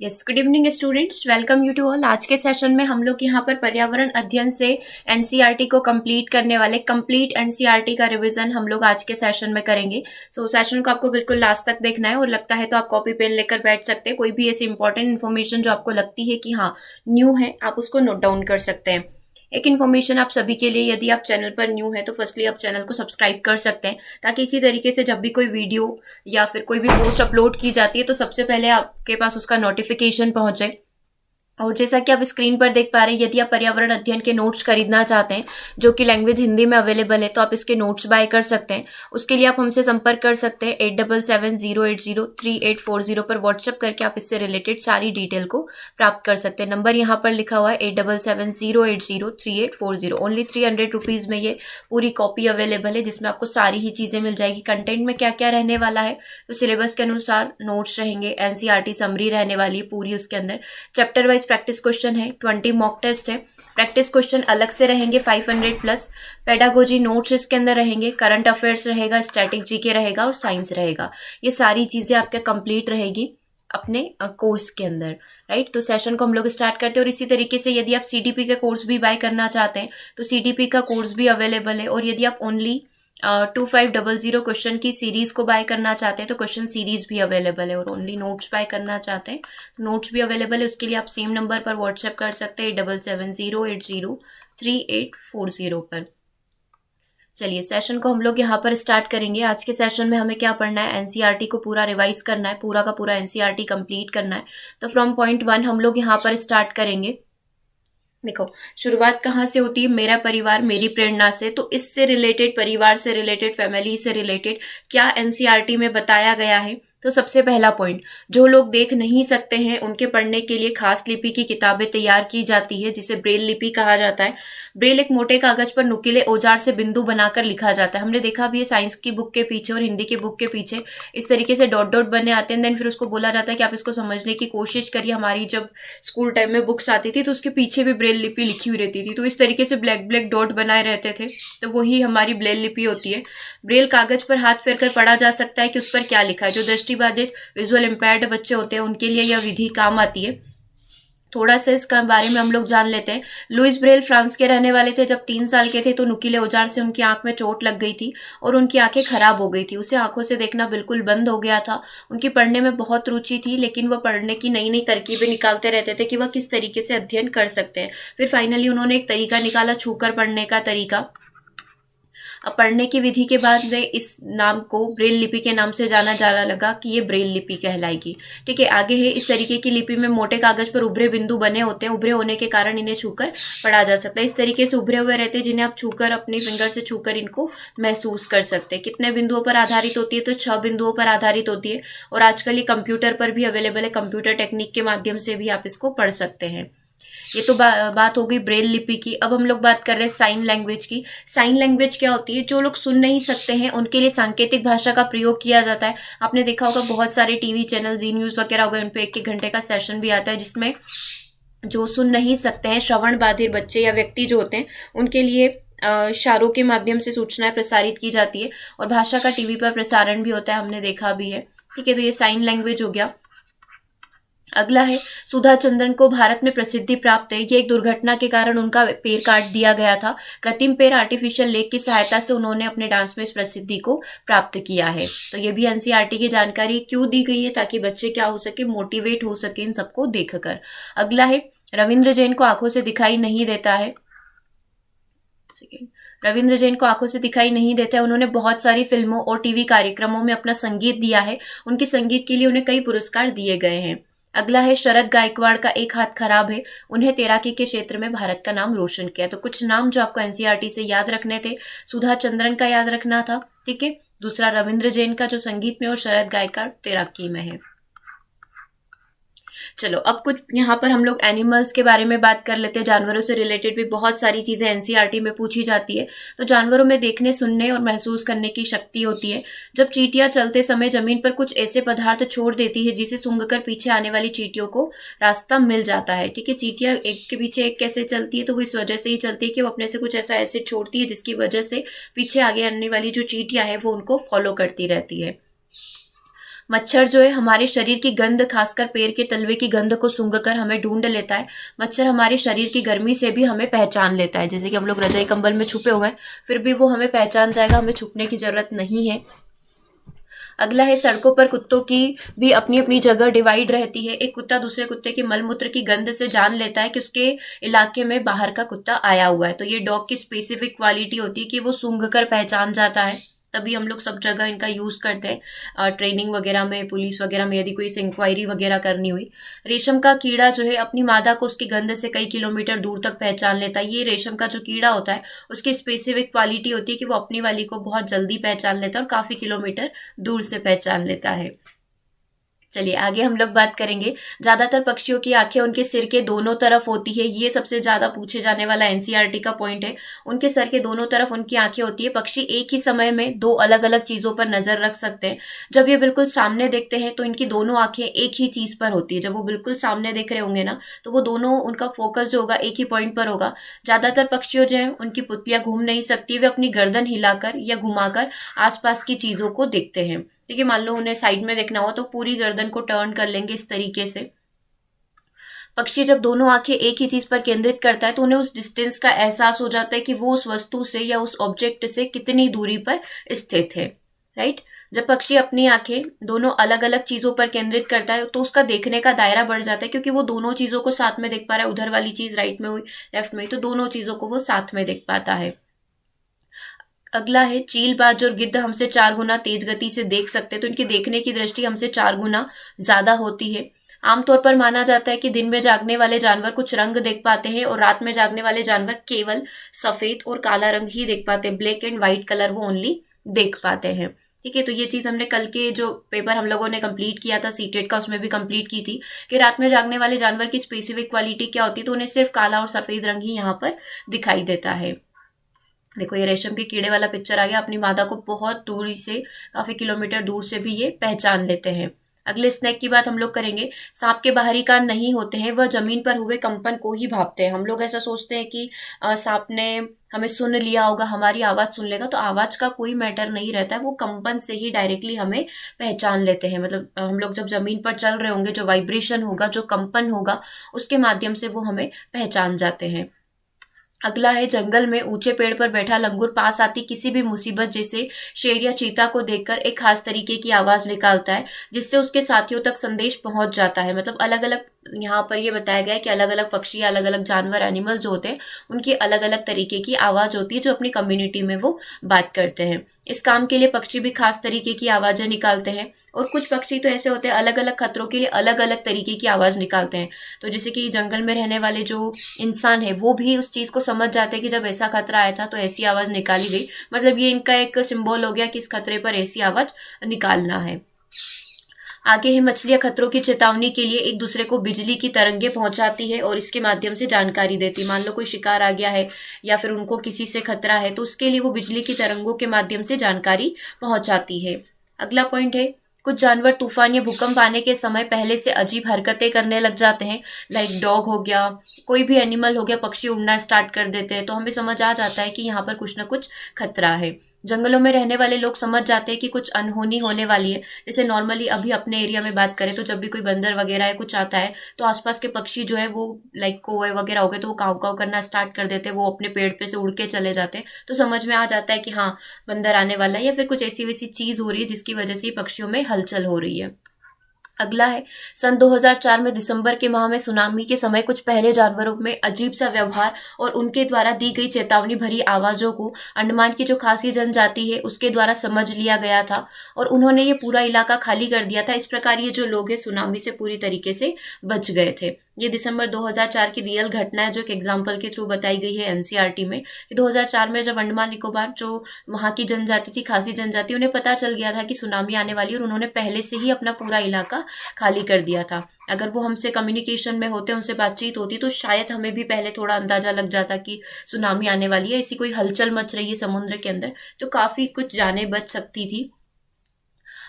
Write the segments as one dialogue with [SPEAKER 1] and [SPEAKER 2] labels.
[SPEAKER 1] Yes, good evening students, welcome you to all. आज के session में हम लोग यहाँ पर पर्यावरण अध्ययन से एनसीईआरटी को कंप्लीट करने वाले कंप्लीट एनसीईआरटी का रिवीजन हम लोग आज के सेशन में करेंगे। सेशन को आपको बिल्कुल लास्ट तक देखना है और लगता है तो आप कॉपी पेन लेकर बैठ सकते हैं। कोई भी ऐसी इंपॉर्टेंट इन्फॉर्मेशन जो आपको लगती है कि हाँ न्यू है, आप उसको नोट डाउन कर सकते हैं। एक इन्फॉर्मेशन आप सभी के लिए, यदि आप चैनल पर न्यू है तो फर्स्टली आप चैनल को सब्सक्राइब कर सकते हैं, ताकि इसी तरीके से जब भी कोई वीडियो या फिर कोई भी पोस्ट अपलोड की जाती है तो सबसे पहले आपके पास उसका नोटिफिकेशन पहुंचे। और जैसा कि आप स्क्रीन पर देख पा रहे हैं, यदि आप पर्यावरण अध्ययन के नोट्स खरीदना चाहते हैं जो कि लैंग्वेज हिंदी में अवेलेबल है, तो आप इसके नोट्स बाय कर सकते हैं। उसके लिए आप हमसे संपर्क कर सकते हैं 8770803840 पर व्हाट्सएप करके आप इससे रिलेटेड सारी डिटेल को प्राप्त कर सकते हैं। नंबर यहाँ पर लिखा हुआ है 8770803840। ओनली 300 रुपीज़ में ये पूरी कॉपी अवेलेबल है, जिसमें आपको सारी ही चीज़ें मिल जाएगी। कंटेंट में क्या क्या रहने वाला है, तो सिलेबस के अनुसार नोट्स रहेंगे, एनसीईआरटी समरी रहने वाली है पूरी, उसके अंदर चैप्टर वाइज प्रैक्टिस क्वेश्चन है, 20 मॉक टेस्ट है, प्रैक्टिस क्वेश्चन अलग से रहेंगे 500 प्लस, पेडागोजी नोट्स इसके अंदर रहेंगे, करंट अफेयर्स रहेगा, स्टैटिक जीके रहेगा और साइंस रहेगा। ये सारी चीजें आपके कंप्लीट रहेगी अपने कोर्स के अंदर, राइट। तो सेशन को हम लोग स्टार्ट करते हैं। और इसी तरीके से यदि आप सीडीपी का कोर्स भी बाय करना चाहते हैं तो सीडीपी का कोर्स भी अवेलेबल है। और यदि आप ओनली 2500 क्वेश्चन की सीरीज को बाय करना चाहते हैं तो क्वेश्चन सीरीज भी अवेलेबल है। और ओनली नोट्स बाय करना चाहते हैं तो नोट्स भी अवेलेबल है। उसके लिए आप सेम नंबर पर व्हाट्सएप कर सकते हैं 7770803840 पर। चलिए सेशन को हम लोग यहाँ पर स्टार्ट करेंगे। आज के सेशन में हमें क्या पढ़ना है, एनसीईआरटी को पूरा रिवाइज करना है, पूरा का पूरा एनसीईआरटी कंप्लीट करना है। तो फ्रॉम पॉइंट 1 हम लोग यहाँ पर स्टार्ट करेंगे। देखो, शुरुआत कहाँ से होती है, मेरा परिवार मेरी प्रेरणा से। तो इससे रिलेटेड, परिवार से रिलेटेड, फैमिली से रिलेटेड क्या एनसीईआरटी में बताया गया है। तो सबसे पहला पॉइंट, जो लोग देख नहीं सकते हैं उनके पढ़ने के लिए खास लिपि की किताबें तैयार की जाती है, जिसे ब्रेल लिपि कहा जाता है। ब्रेल एक मोटे कागज पर नुकीले औजार से बिंदु बनाकर लिखा जाता है। हमने देखा भी है साइंस की बुक के पीछे और हिंदी की बुक के पीछे इस तरीके से डॉट डॉट बने आते हैं। देन फिर उसको बोला जाता है कि आप इसको समझने की कोशिश करिए। हमारी जब स्कूल टाइम में बुक्स आती थी तो उसके पीछे भी ब्रेल लिपि लिखी हुई रहती थी, तो इस तरीके से ब्लैक ब्लैक डॉट बनाए रहते थे, तो वही हमारी ब्रेल लिपि होती है। ब्रेल कागज पर हाथ फेर कर पढ़ा जा सकता है कि उस पर क्या लिखा है। जो दृष्टिबाधित, विजुअल इम्पेयर्ड बच्चे होते हैं उनके लिए यह विधि काम आती है। थोड़ा सा इसका बारे में हम लोग जान लेते हैं। लुइस ब्रेल फ्रांस के रहने वाले थे। जब 3 साल के थे तो नुकीले औजार से उनकी आंख में चोट लग गई थी और उनकी आंखें खराब हो गई थी। उसे आंखों से देखना बिल्कुल बंद हो गया था। उनकी पढ़ने में बहुत रुचि थी, लेकिन वह पढ़ने की नई नई तरकीबें निकालते रहते थे कि वह किस तरीके से अध्ययन कर सकते हैं। फिर फाइनली उन्होंने एक तरीका निकाला, छूकर पढ़ने का तरीका। अब पढ़ने की विधि के बाद वे इस नाम को ब्रेल लिपि के नाम से जाना जाने लगा कि ये ब्रेल लिपि कहलाएगी। ठीक है, आगे है, इस तरीके की लिपि में मोटे कागज पर उभरे बिंदु बने होते हैं। उभरे होने के कारण इन्हें छूकर पढ़ा जा सकता है। इस तरीके से उभरे हुए रहते हैं, जिन्हें आप छूकर, अपनी फिंगर से छूकर इनको महसूस कर सकते हैं। कितने बिंदुओं पर आधारित होती है, तो 6 बिंदुओं पर आधारित होती है। और आजकल ये कंप्यूटर पर भी अवेलेबल है। कंप्यूटर टेक्निक के माध्यम से भी आप इसको पढ़ सकते हैं। ये तो बात हो गई ब्रेल लिपि की। अब हम लोग बात कर रहे हैं साइन लैंग्वेज की। साइन लैंग्वेज क्या होती है, जो लोग सुन नहीं सकते हैं उनके लिए सांकेतिक भाषा का प्रयोग किया जाता है। आपने देखा होगा बहुत सारे टीवी चैनल, जी न्यूज वगैरह हो गए, उन पे 1-1 घंटे का सेशन भी आता है, जिसमें जो सुन नहीं सकते हैं, श्रवण बाधिर बच्चे या व्यक्ति जो होते हैं, उनके लिए इशारों के माध्यम से सूचनाएं प्रसारित की जाती है। और भाषा का टीवी पर प्रसारण भी होता है, हमने देखा भी है। ठीक है, तो ये साइन लैंग्वेज हो गया। अगला है, सुधा चंद्रन को भारत में प्रसिद्धि प्राप्त है। ये एक दुर्घटना के कारण उनका पैर काट दिया गया था। कृत्रिम पैर, आर्टिफिशियल लेग की सहायता से उन्होंने अपने डांस में इस प्रसिद्धि को प्राप्त किया है। तो ये भी एनसीईआरटी की जानकारी क्यों दी गई है, ताकि बच्चे क्या हो सके, मोटिवेट हो सके इन सबको देखकर। अगला है, रविंद्र जैन को आंखों से दिखाई नहीं देता है। रविंद्र जैन को आंखों से दिखाई नहीं देता है। उन्होंने बहुत सारी फिल्मों और टीवी कार्यक्रमों में अपना संगीत दिया है। उनके संगीत के लिए उन्हें कई पुरस्कार दिए गए हैं। अगला है, शरद गायकवाड़ का एक हाथ खराब है। उन्हें तैराकी के क्षेत्र में भारत का नाम रोशन किया। तो कुछ नाम जो आपको एनसीईआरटी से याद रखने थे, सुधा चंद्रन का याद रखना था, ठीक है। दूसरा रविंद्र जैन का जो संगीत में, और शरद गायकवाड़ तैराकी में है। चलो अब कुछ यहाँ पर हम लोग एनिमल्स के बारे में बात कर लेते हैं। जानवरों से रिलेटेड भी बहुत सारी चीजें एनसीईआरटी में पूछी जाती है। तो जानवरों में देखने, सुनने और महसूस करने की शक्ति होती है। जब चींटियां चलते समय जमीन पर कुछ ऐसे पदार्थ छोड़ देती है जिसे सूंघकर पीछे आने वाली चींटियों को रास्ता मिल जाता है। ठीक है, चींटियां एक के पीछे एक कैसे चलती है, तो वो इस वजह से ही चलती है कि वो अपने से कुछ ऐसा एसिड छोड़ती है, जिसकी वजह से पीछे आगे आने वाली जो चींटियां है वो उनको फॉलो करती रहती है। मच्छर जो है हमारे शरीर की गंध, खासकर पैर के तलवे की गंध को सूंघकर हमें ढूंढ लेता है। मच्छर हमारे शरीर की गर्मी से भी हमें पहचान लेता है, जैसे कि हम लोग रजाई कंबल में छुपे हुए हैं फिर भी वो हमें पहचान जाएगा, हमें छुपने की जरूरत नहीं है। अगला है, सड़कों पर कुत्तों की भी अपनी अपनी जगह डिवाइड रहती है। एक कुत्ता दूसरे कुत्ते के मलमूत्र की गंध से जान लेता है कि उसके इलाके में बाहर का कुत्ता आया हुआ है। तो ये डॉग की स्पेसिफिक क्वालिटी होती है कि वो सूंघ कर पहचान जाता है, तभी हम लोग सब जगह इनका यूज करते हैं, ट्रेनिंग वगैरह में, पुलिस वगैरह में, यदि कोई इंक्वायरी वगैरह करनी हुई। रेशम का कीड़ा जो है अपनी मादा को उसकी गंध से कई किलोमीटर दूर तक पहचान लेता है। ये रेशम का जो कीड़ा होता है उसकी स्पेसिफिक क्वालिटी होती है कि वो अपनी वाली को बहुत जल्दी पहचान लेता है और काफी किलोमीटर दूर से पहचान लेता है। चलिए आगे हम लोग बात करेंगे। ज्यादातर पक्षियों की आंखें उनके सिर के दोनों तरफ होती है। ये सबसे ज्यादा पूछे जाने वाला एनसीईआरटी का पॉइंट है। उनके सर के दोनों तरफ उनकी आंखें होती है। पक्षी एक ही समय में दो अलग अलग चीजों पर नजर रख सकते हैं। जब ये बिल्कुल सामने देखते हैं तो इनकी दोनों आंखें एक ही चीज पर होती है। जब वो बिल्कुल सामने देख रहे होंगे ना तो वो दोनों, उनका फोकस जो होगा एक ही पॉइंट पर होगा। ज्यादातर पक्षियों जो है उनकी पुतलियां घूम नहीं सकती, वे अपनी गर्दन हिलाकर या घुमाकर आसपास की चीजों को देखते हैं। ठीक है, मान लो उन्हें साइड में देखना हो तो पूरी गर्दन को टर्न कर लेंगे इस तरीके से। पक्षी जब दोनों आंखें एक ही चीज पर केंद्रित करता है तो उन्हें उस डिस्टेंस का एहसास हो जाता है कि वो उस वस्तु से या उस ऑब्जेक्ट से कितनी दूरी पर स्थित है। राइट। जब पक्षी अपनी आंखें दोनों अलग अलग चीजों पर केंद्रित करता है तो उसका देखने का दायरा बढ़ जाता है, क्योंकि वो दोनों चीजों को साथ में देख पा रहा है। उधर वाली चीज राइट में हुई, लेफ्ट में हुई, तो दोनों चीजों को वो साथ में देख पाता है। अगला है, चीलबाज और गिद्ध हमसे 4 गुना तेज गति से देख सकते हैं, तो इनकी देखने की दृष्टि हमसे 4 गुना ज्यादा होती है। आमतौर पर माना जाता है कि दिन में जागने वाले जानवर कुछ रंग देख पाते हैं और रात में जागने वाले जानवर केवल सफेद और काला रंग ही देख पाते हैं। ब्लैक एंड व्हाइट कलर वो ओनली देख पाते हैं। ठीक है, तो ये चीज हमने कल के जो पेपर हम लोगों ने कंप्लीट किया था सीटेट का, उसमें भी कंप्लीट की थी कि रात में जागने वाले जानवर की स्पेसिफिक क्वालिटी क्या होती है। तो उन्हें सिर्फ काला और सफेद रंग ही यहाँ पर दिखाई देता है। देखो ये रेशम के कीड़े वाला पिक्चर आ गया। अपनी मादा को बहुत दूरी से, काफी किलोमीटर दूर से भी ये पहचान लेते हैं। अगले स्नेक की बात हम लोग करेंगे। सांप के बाहरी कान नहीं होते हैं, वह जमीन पर हुए कंपन को ही भांपते हैं। हम लोग ऐसा सोचते हैं कि सांप ने हमें सुन लिया होगा, हमारी आवाज सुन लेगा, तो आवाज का कोई मैटर नहीं रहता है। वो कंपन से ही डायरेक्टली हमें पहचान लेते हैं। मतलब हम लोग जब जमीन पर चल रहे होंगे, जो वाइब्रेशन होगा, जो कंपन होगा, उसके माध्यम से वो हमें पहचान जाते हैं। अगला है, जंगल में ऊंचे पेड़ पर बैठा लंगूर पास आती किसी भी मुसीबत जैसे शेर या चीता को देखकर एक खास तरीके की आवाज निकालता है, जिससे उसके साथियों तक संदेश पहुंच जाता है। मतलब अलग अलग यहाँ पर ये बताया गया है कि अलग अलग पक्षी, अलग अलग जानवर, एनिमल्स जो होते हैं, उनकी अलग अलग तरीके की आवाज होती है जो अपनी कम्युनिटी में वो बात करते हैं। इस काम के लिए पक्षी भी खास तरीके की आवाजें निकालते हैं। और कुछ पक्षी तो ऐसे होते हैं अलग अलग खतरों के लिए अलग अलग तरीके की आवाज निकालते हैं। तो जैसे कि जंगल में रहने वाले जो इंसान है वो भी उस चीज को समझ जाते हैं कि जब ऐसा खतरा आया था तो ऐसी आवाज निकाली गई। मतलब ये इनका एक सिंबल हो गया कि इस खतरे पर ऐसी आवाज निकालना है। आगे है, मछलियां खतरों की चेतावनी के लिए एक दूसरे को बिजली की तरंगे पहुंचाती है और इसके माध्यम से जानकारी देती है। मान लो कोई शिकार आ गया है या फिर उनको किसी से खतरा है तो उसके लिए वो बिजली की तरंगों के माध्यम से जानकारी पहुंचाती है। अगला पॉइंट है, कुछ जानवर तूफान या भूकंप आने के समय पहले से अजीब हरकतें करने लग जाते हैं। लाइक डॉग हो गया, कोई भी एनिमल हो गया, पक्षी उड़ना स्टार्ट कर देते हैं तो हमें समझ आ जाता है कि यहाँ पर कुछ ना कुछ खतरा है। जंगलों में रहने वाले लोग समझ जाते हैं कि कुछ अनहोनी होने वाली है। जैसे नॉर्मली अभी अपने एरिया में बात करें तो जब भी कोई बंदर वगैरह है कुछ आता है तो आसपास के पक्षी जो है वो लाइक कौवे वगैरह हो गए तो वो काव काव करना स्टार्ट कर देते हैं, वो अपने पेड़ पे से उड़ के चले जाते हैं। तो समझ में आ जाता है कि हाँ बंदर आने वाला है या फिर कुछ ऐसी वैसी चीज हो रही है जिसकी वजह से पक्षियों में हलचल हो रही है। अगला है, सन 2004 में दिसंबर के माह में सुनामी के समय कुछ पहले जानवरों में अजीब सा व्यवहार और उनके द्वारा दी गई चेतावनी भरी आवाजों को अंडमान की जो खासी जनजाति है उसके द्वारा समझ लिया गया था और उन्होंने ये पूरा इलाका खाली कर दिया था। इस प्रकार ये जो लोग हैं सुनामी से पूरी तरीके से बच गए थे। ये दिसंबर 2004 की रियल घटना है जो एक एग्जाम्पल के थ्रू बताई गई है एनसीईआरटी में कि 2004 में जब अंडमान निकोबार जो वहां की जनजाति थी, खासी जनजाति, उन्हें पता चल गया था कि सुनामी आने वाली है और उन्होंने पहले से ही अपना पूरा इलाका खाली कर दिया था। अगर वो हमसे कम्युनिकेशन में होते, उनसे बातचीत होती तो शायद हमें भी पहले थोड़ा अंदाजा लग जाता कि सुनामी आने वाली है, ऐसी कोई हलचल मच रही है समुद्र के अंदर, तो काफी कुछ जानें बच सकती थी।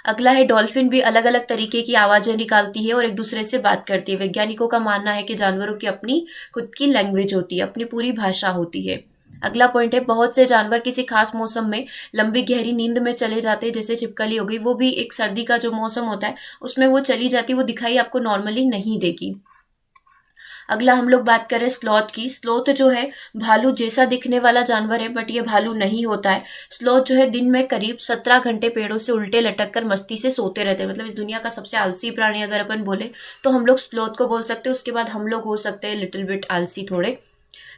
[SPEAKER 1] अगला है, डॉल्फिन भी अलग अलग तरीके की आवाजें निकालती है और एक दूसरे से बात करती है। वैज्ञानिकों का मानना है कि जानवरों की अपनी खुद की लैंग्वेज होती है, अपनी पूरी भाषा होती है। अगला पॉइंट है, बहुत से जानवर किसी खास मौसम में लंबी गहरी नींद में चले जाते हैं, जैसे छिपकली हो गई, वो भी एक सर्दी का जो मौसम होता है उसमें वो चली जाती है, वो दिखाई आपको नॉर्मली नहीं देगी। अगला हम लोग बात करें स्लॉथ की। स्लॉथ जो है भालू जैसा दिखने वाला जानवर है, बट ये भालू नहीं होता है। स्लॉथ जो है दिन में करीब 17 घंटे पेड़ों से उल्टे लटक कर मस्ती से सोते रहते हैं। मतलब इस दुनिया का सबसे आलसी प्राणी अगर अपन बोले तो हम लोग स्लॉथ को बोल सकते हैं। उसके बाद हम लोग हो सकते हैं लिटिल बिट आलसी थोड़े।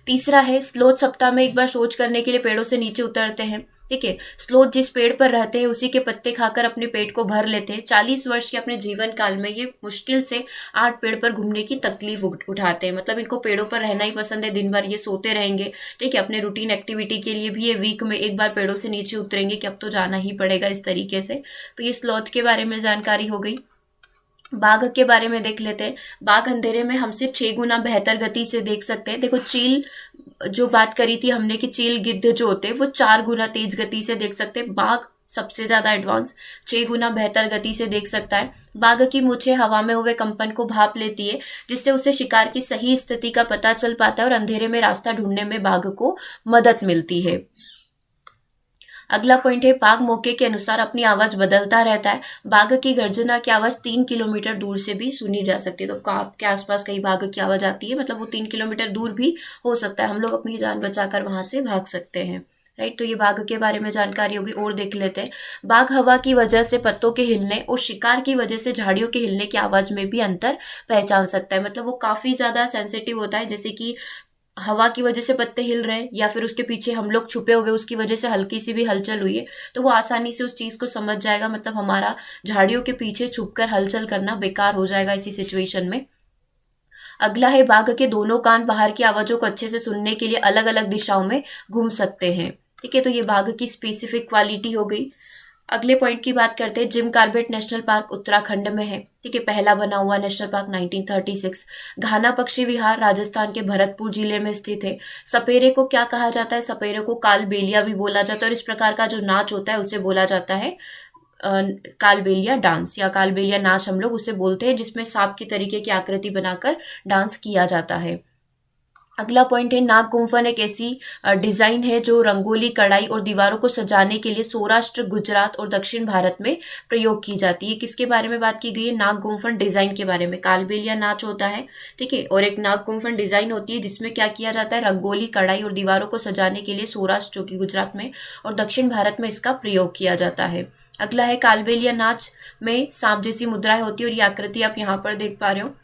[SPEAKER 1] तीसरा है, स्लोथ सप्ताह में एक बार शौच करने के लिए पेड़ों से नीचे उतरते हैं। ठीक है, स्लोथ जिस पेड़ पर रहते हैं उसी के पत्ते खाकर अपने पेट को भर लेते हैं। 40 वर्ष के अपने जीवन काल में ये मुश्किल से 8 पेड़ पर घूमने की तकलीफ उठाते हैं। मतलब इनको पेड़ों पर रहना ही पसंद है, दिन भर ये सोते रहेंगे। ठीक है, अपने रूटीन एक्टिविटी के लिए भी ये वीक में एक बार पेड़ों से नीचे उतरेंगे कि अब तो जाना ही पड़ेगा, इस तरीके से। तो ये स्लॉथ के बारे में जानकारी हो गई। बाघ के बारे में देख लेते हैं। बाघ अंधेरे में हमसे 6 गुना बेहतर गति से देख सकते हैं। देखो चील जो बात करी थी हमने कि चील गिद्ध जो होते हैं वो 4 गुना तेज गति से देख सकते हैं। बाघ सबसे ज्यादा एडवांस 6 गुना बेहतर गति से देख सकता है। बाघ की मूछें हवा में हुए कंपन को भाप लेती है, जिससे उसे शिकार की सही स्थिति का पता चल पाता है और अंधेरे में रास्ता ढूंढने में बाघ को मदद मिलती है। अगला पॉइंट है, बाघ मौके के अनुसार अपनी आवाज बदलता रहता है। बाघ की गर्जना की आवाज 3 किलोमीटर दूर से भी सुनी जा सकती है। तो आपके आसपास कहीं बाघ की आवाज आती है, मतलब वो 3 किलोमीटर दूर भी हो सकता है। हम लोग अपनी जान बचाकर वहां से भाग सकते हैं। राइट, तो ये बाघ के बारे में जानकारी होगी। और देख लेते हैं, बाघ हवा की वजह से पत्तों के हिलने और शिकार की वजह से झाड़ियों के हिलने की आवाज में भी अंतर पहचान सकता है। मतलब वो काफी ज्यादा सेंसिटिव होता है, जैसे कि हवा की वजह से पत्ते हिल रहे हैं या फिर उसके पीछे हम लोग छुपे हुए उसकी वजह से हल्की सी भी हलचल हुई है तो वो आसानी से उस चीज को समझ जाएगा। मतलब हमारा झाड़ियों के पीछे छुपकर हलचल करना बेकार हो जाएगा इसी सिचुएशन में। अगला है, बाघ के दोनों कान बाहर की आवाजों को अच्छे से सुनने के लिए अलग अलग दिशाओं में घूम सकते हैं। ठीक है, तो ये बाघ की स्पेसिफिक क्वालिटी हो गई। अगले पॉइंट की बात करते हैं, Jim Corbett national park Uttarakhand में है। ठीक है, पहला बना हुआ नेशनल पार्क 1936। घाना पक्षी विहार राजस्थान के भरतपुर जिले में स्थित है। सपेरे को क्या कहा जाता है? सपेरे को कालबेलिया भी बोला जाता है और इस प्रकार का जो नाच होता है उसे बोला जाता है कालबेलिया डांस या कालबेलिया नाच हम लोग उसे बोलते हैं, जिसमें सांप की तरीके की आकृति बनाकर डांस किया जाता है। अगला पॉइंट है, नाग गुम्फन एक ऐसी डिजाइन है जो रंगोली, कढ़ाई और दीवारों को सजाने के लिए सौराष्ट्र, गुजरात और दक्षिण भारत में प्रयोग की जाती है। किसके बारे में बात की गई है? नाग गुम्फन डिजाइन के बारे में। कालबेलिया नाच होता है, ठीक है, और एक नाग गुम्फन डिजाइन होती है जिसमें क्या किया जाता है? रंगोली, कढ़ाई और दीवारों को सजाने के लिए सौराष्ट्र जो कि गुजरात में और दक्षिण भारत में इसका प्रयोग किया जाता है। अगला है, कालबेलिया नाच में सांप जैसी मुद्राएं होती है और ये आकृति आप यहाँ पर देख पा रहे हो,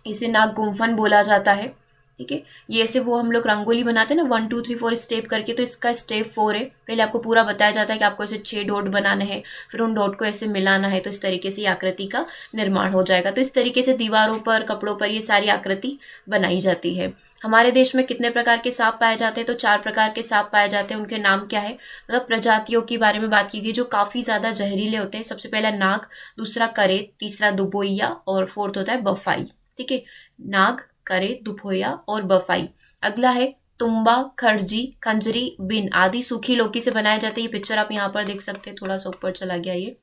[SPEAKER 1] इसे नाग गुम्फन बोला जाता है। ठीक है, ये ऐसे वो हम लोग रंगोली बनाते हैं ना 1 2 3 4 स्टेप करके, तो इसका स्टेप 4 है। पहले आपको पूरा बताया जाता है कि आपको ऐसे 6 डॉट बनाने हैं, फिर उन डॉट को ऐसे मिलाना है, तो इस तरीके से आकृति का निर्माण हो जाएगा। तो इस तरीके से दीवारों पर, कपड़ों पर ये सारी आकृति बनाई जाती है। हमारे देश में कितने प्रकार के सांप पाए जाते हैं? तो 4 प्रकार के सांप पाए जाते हैं। उनके नाम क्या है? मतलब प्रजातियों के बारे में बात की गई जो काफी ज्यादा जहरीले होते हैं। सबसे पहला नाग, दूसरा करेत, तीसरा दुबोइया और फोर्थ होता है बफाई। ठीक है, नाग, करे, दुफोया और बफाई। अगला है, तुम्बा, खरजी, खंजरी, बिन आदि सूखी लौकी से बनाए जाते हैं। ये पिक्चर आप यहाँ पर देख सकते हैं, थोड़ा सा ऊपर चला गया ये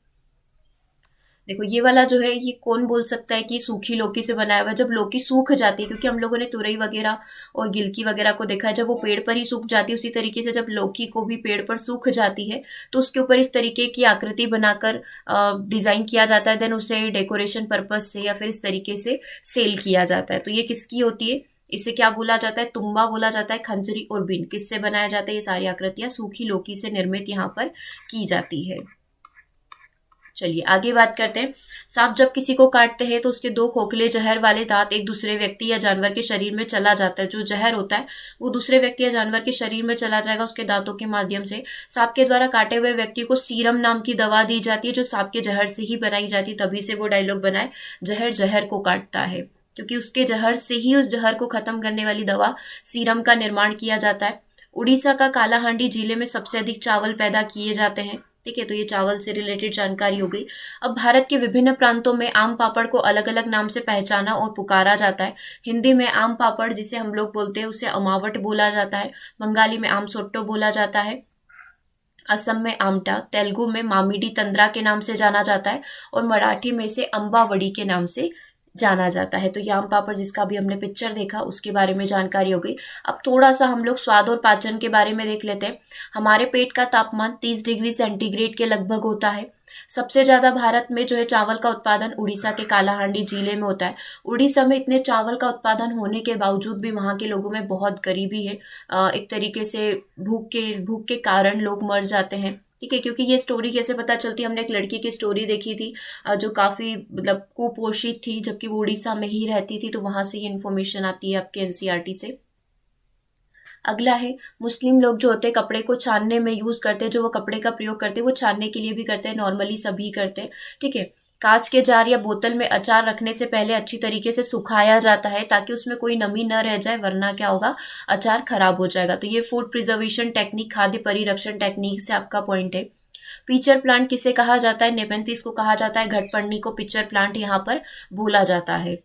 [SPEAKER 1] देखो, ये वाला जो है ये कौन बोल सकता है कि सूखी लौकी से बनाया हुआ? जब लौकी सूख जाती है, क्योंकि हम लोगों ने तुरई वगैरह और गिलकी वगैरह को देखा है, जब वो पेड़ पर ही सूख जाती है, उसी तरीके से जब लौकी को भी पेड़ पर सूख जाती है तो उसके ऊपर इस तरीके की आकृति बनाकर डिजाइन किया जाता है। देन उसे डेकोरेशन पर्पज से या फिर इस तरीके से सेल किया जाता है। तो ये किसकी होती है? इसे क्या बोला जाता है? तुम्बा बोला जाता है। खंजरी और बिन किससे बनाया जाता है? ये सारी आकृतियां सूखी लौकी से निर्मित यहाँ पर की जाती है। चलिए आगे बात करते हैं। सांप जब किसी को काटते हैं तो उसके 2 खोखले जहर वाले दांत एक दूसरे व्यक्ति या जानवर के शरीर में चला जाता है। जो जहर होता है वो दूसरे व्यक्ति या जानवर के शरीर में चला जाएगा उसके दांतों के माध्यम से। सांप के द्वारा काटे हुए व्यक्ति को सीरम नाम की दवा दी जाती है जो सांप के जहर से ही बनाई जाती है। तभी से वो डायलॉग बना है, जहर जहर को काटता है, क्योंकि उसके जहर से ही उस जहर को खत्म करने वाली दवा सीरम का निर्माण किया जाता है। उड़ीसा का कालाहांडी जिले में सबसे अधिक चावल पैदा किए जाते हैं। ठीक है, तो ये चावल से रिलेटेड जानकारी हो गई। अब भारत के विभिन्न प्रांतों में आम पापड़ को अलग अलग नाम से पहचाना और पुकारा जाता है। हिंदी में आम पापड़ जिसे हम लोग बोलते हैं उसे अमावट बोला जाता है। बंगाली में आम सोट्टो बोला जाता है। असम में आमटा, तेलुगु में मामिडी तंद्रा के नाम से जाना जाता है और मराठी में इसे अम्बावड़ी के नाम से जाना जाता है। तो याम पापड़ जिसका भी हमने पिक्चर देखा उसके बारे में जानकारी हो गई। अब थोड़ा सा हम लोग स्वाद और पाचन के बारे में देख लेते हैं। हमारे पेट का तापमान 30 डिग्री सेंटीग्रेड के लगभग होता है। सबसे ज्यादा भारत में जो है चावल का उत्पादन उड़ीसा के कालाहांडी जिले में होता है। उड़ीसा में इतने चावल का उत्पादन होने के बावजूद भी वहाँ के लोगों में बहुत गरीबी है। एक तरीके से भूख के कारण लोग मर जाते हैं। ठीक है, क्योंकि ये स्टोरी कैसे पता चलती है, हमने एक लड़की की स्टोरी देखी थी जो काफी मतलब कुपोषित थी, जबकि वो उड़ीसा में ही रहती थी। तो वहां से ये इन्फॉर्मेशन आती है आपके एनसीईआरटी से। अगला है, मुस्लिम लोग जो होते हैं कपड़े को छानने में यूज करते हैं, जो वो कपड़े का प्रयोग करते हैं वो छानने के लिए भी करते हैं, नॉर्मली सभी करते हैं। ठीक है, कांच के जार या बोतल में अचार रखने से पहले अच्छी तरीके से सुखाया जाता है ताकि उसमें कोई नमी न रह जाए, वरना क्या होगा, अचार खराब हो जाएगा। तो ये फूड प्रिजर्वेशन टेक्निक, खाद्य परिरक्षण टेक्निक से आपका पॉइंट है। पिचर प्लांट किसे कहा जाता है, नेपेंथिस को कहा जाता है, घटपड़नी को पिचर प्लांट यहाँ पर बोला जाता है।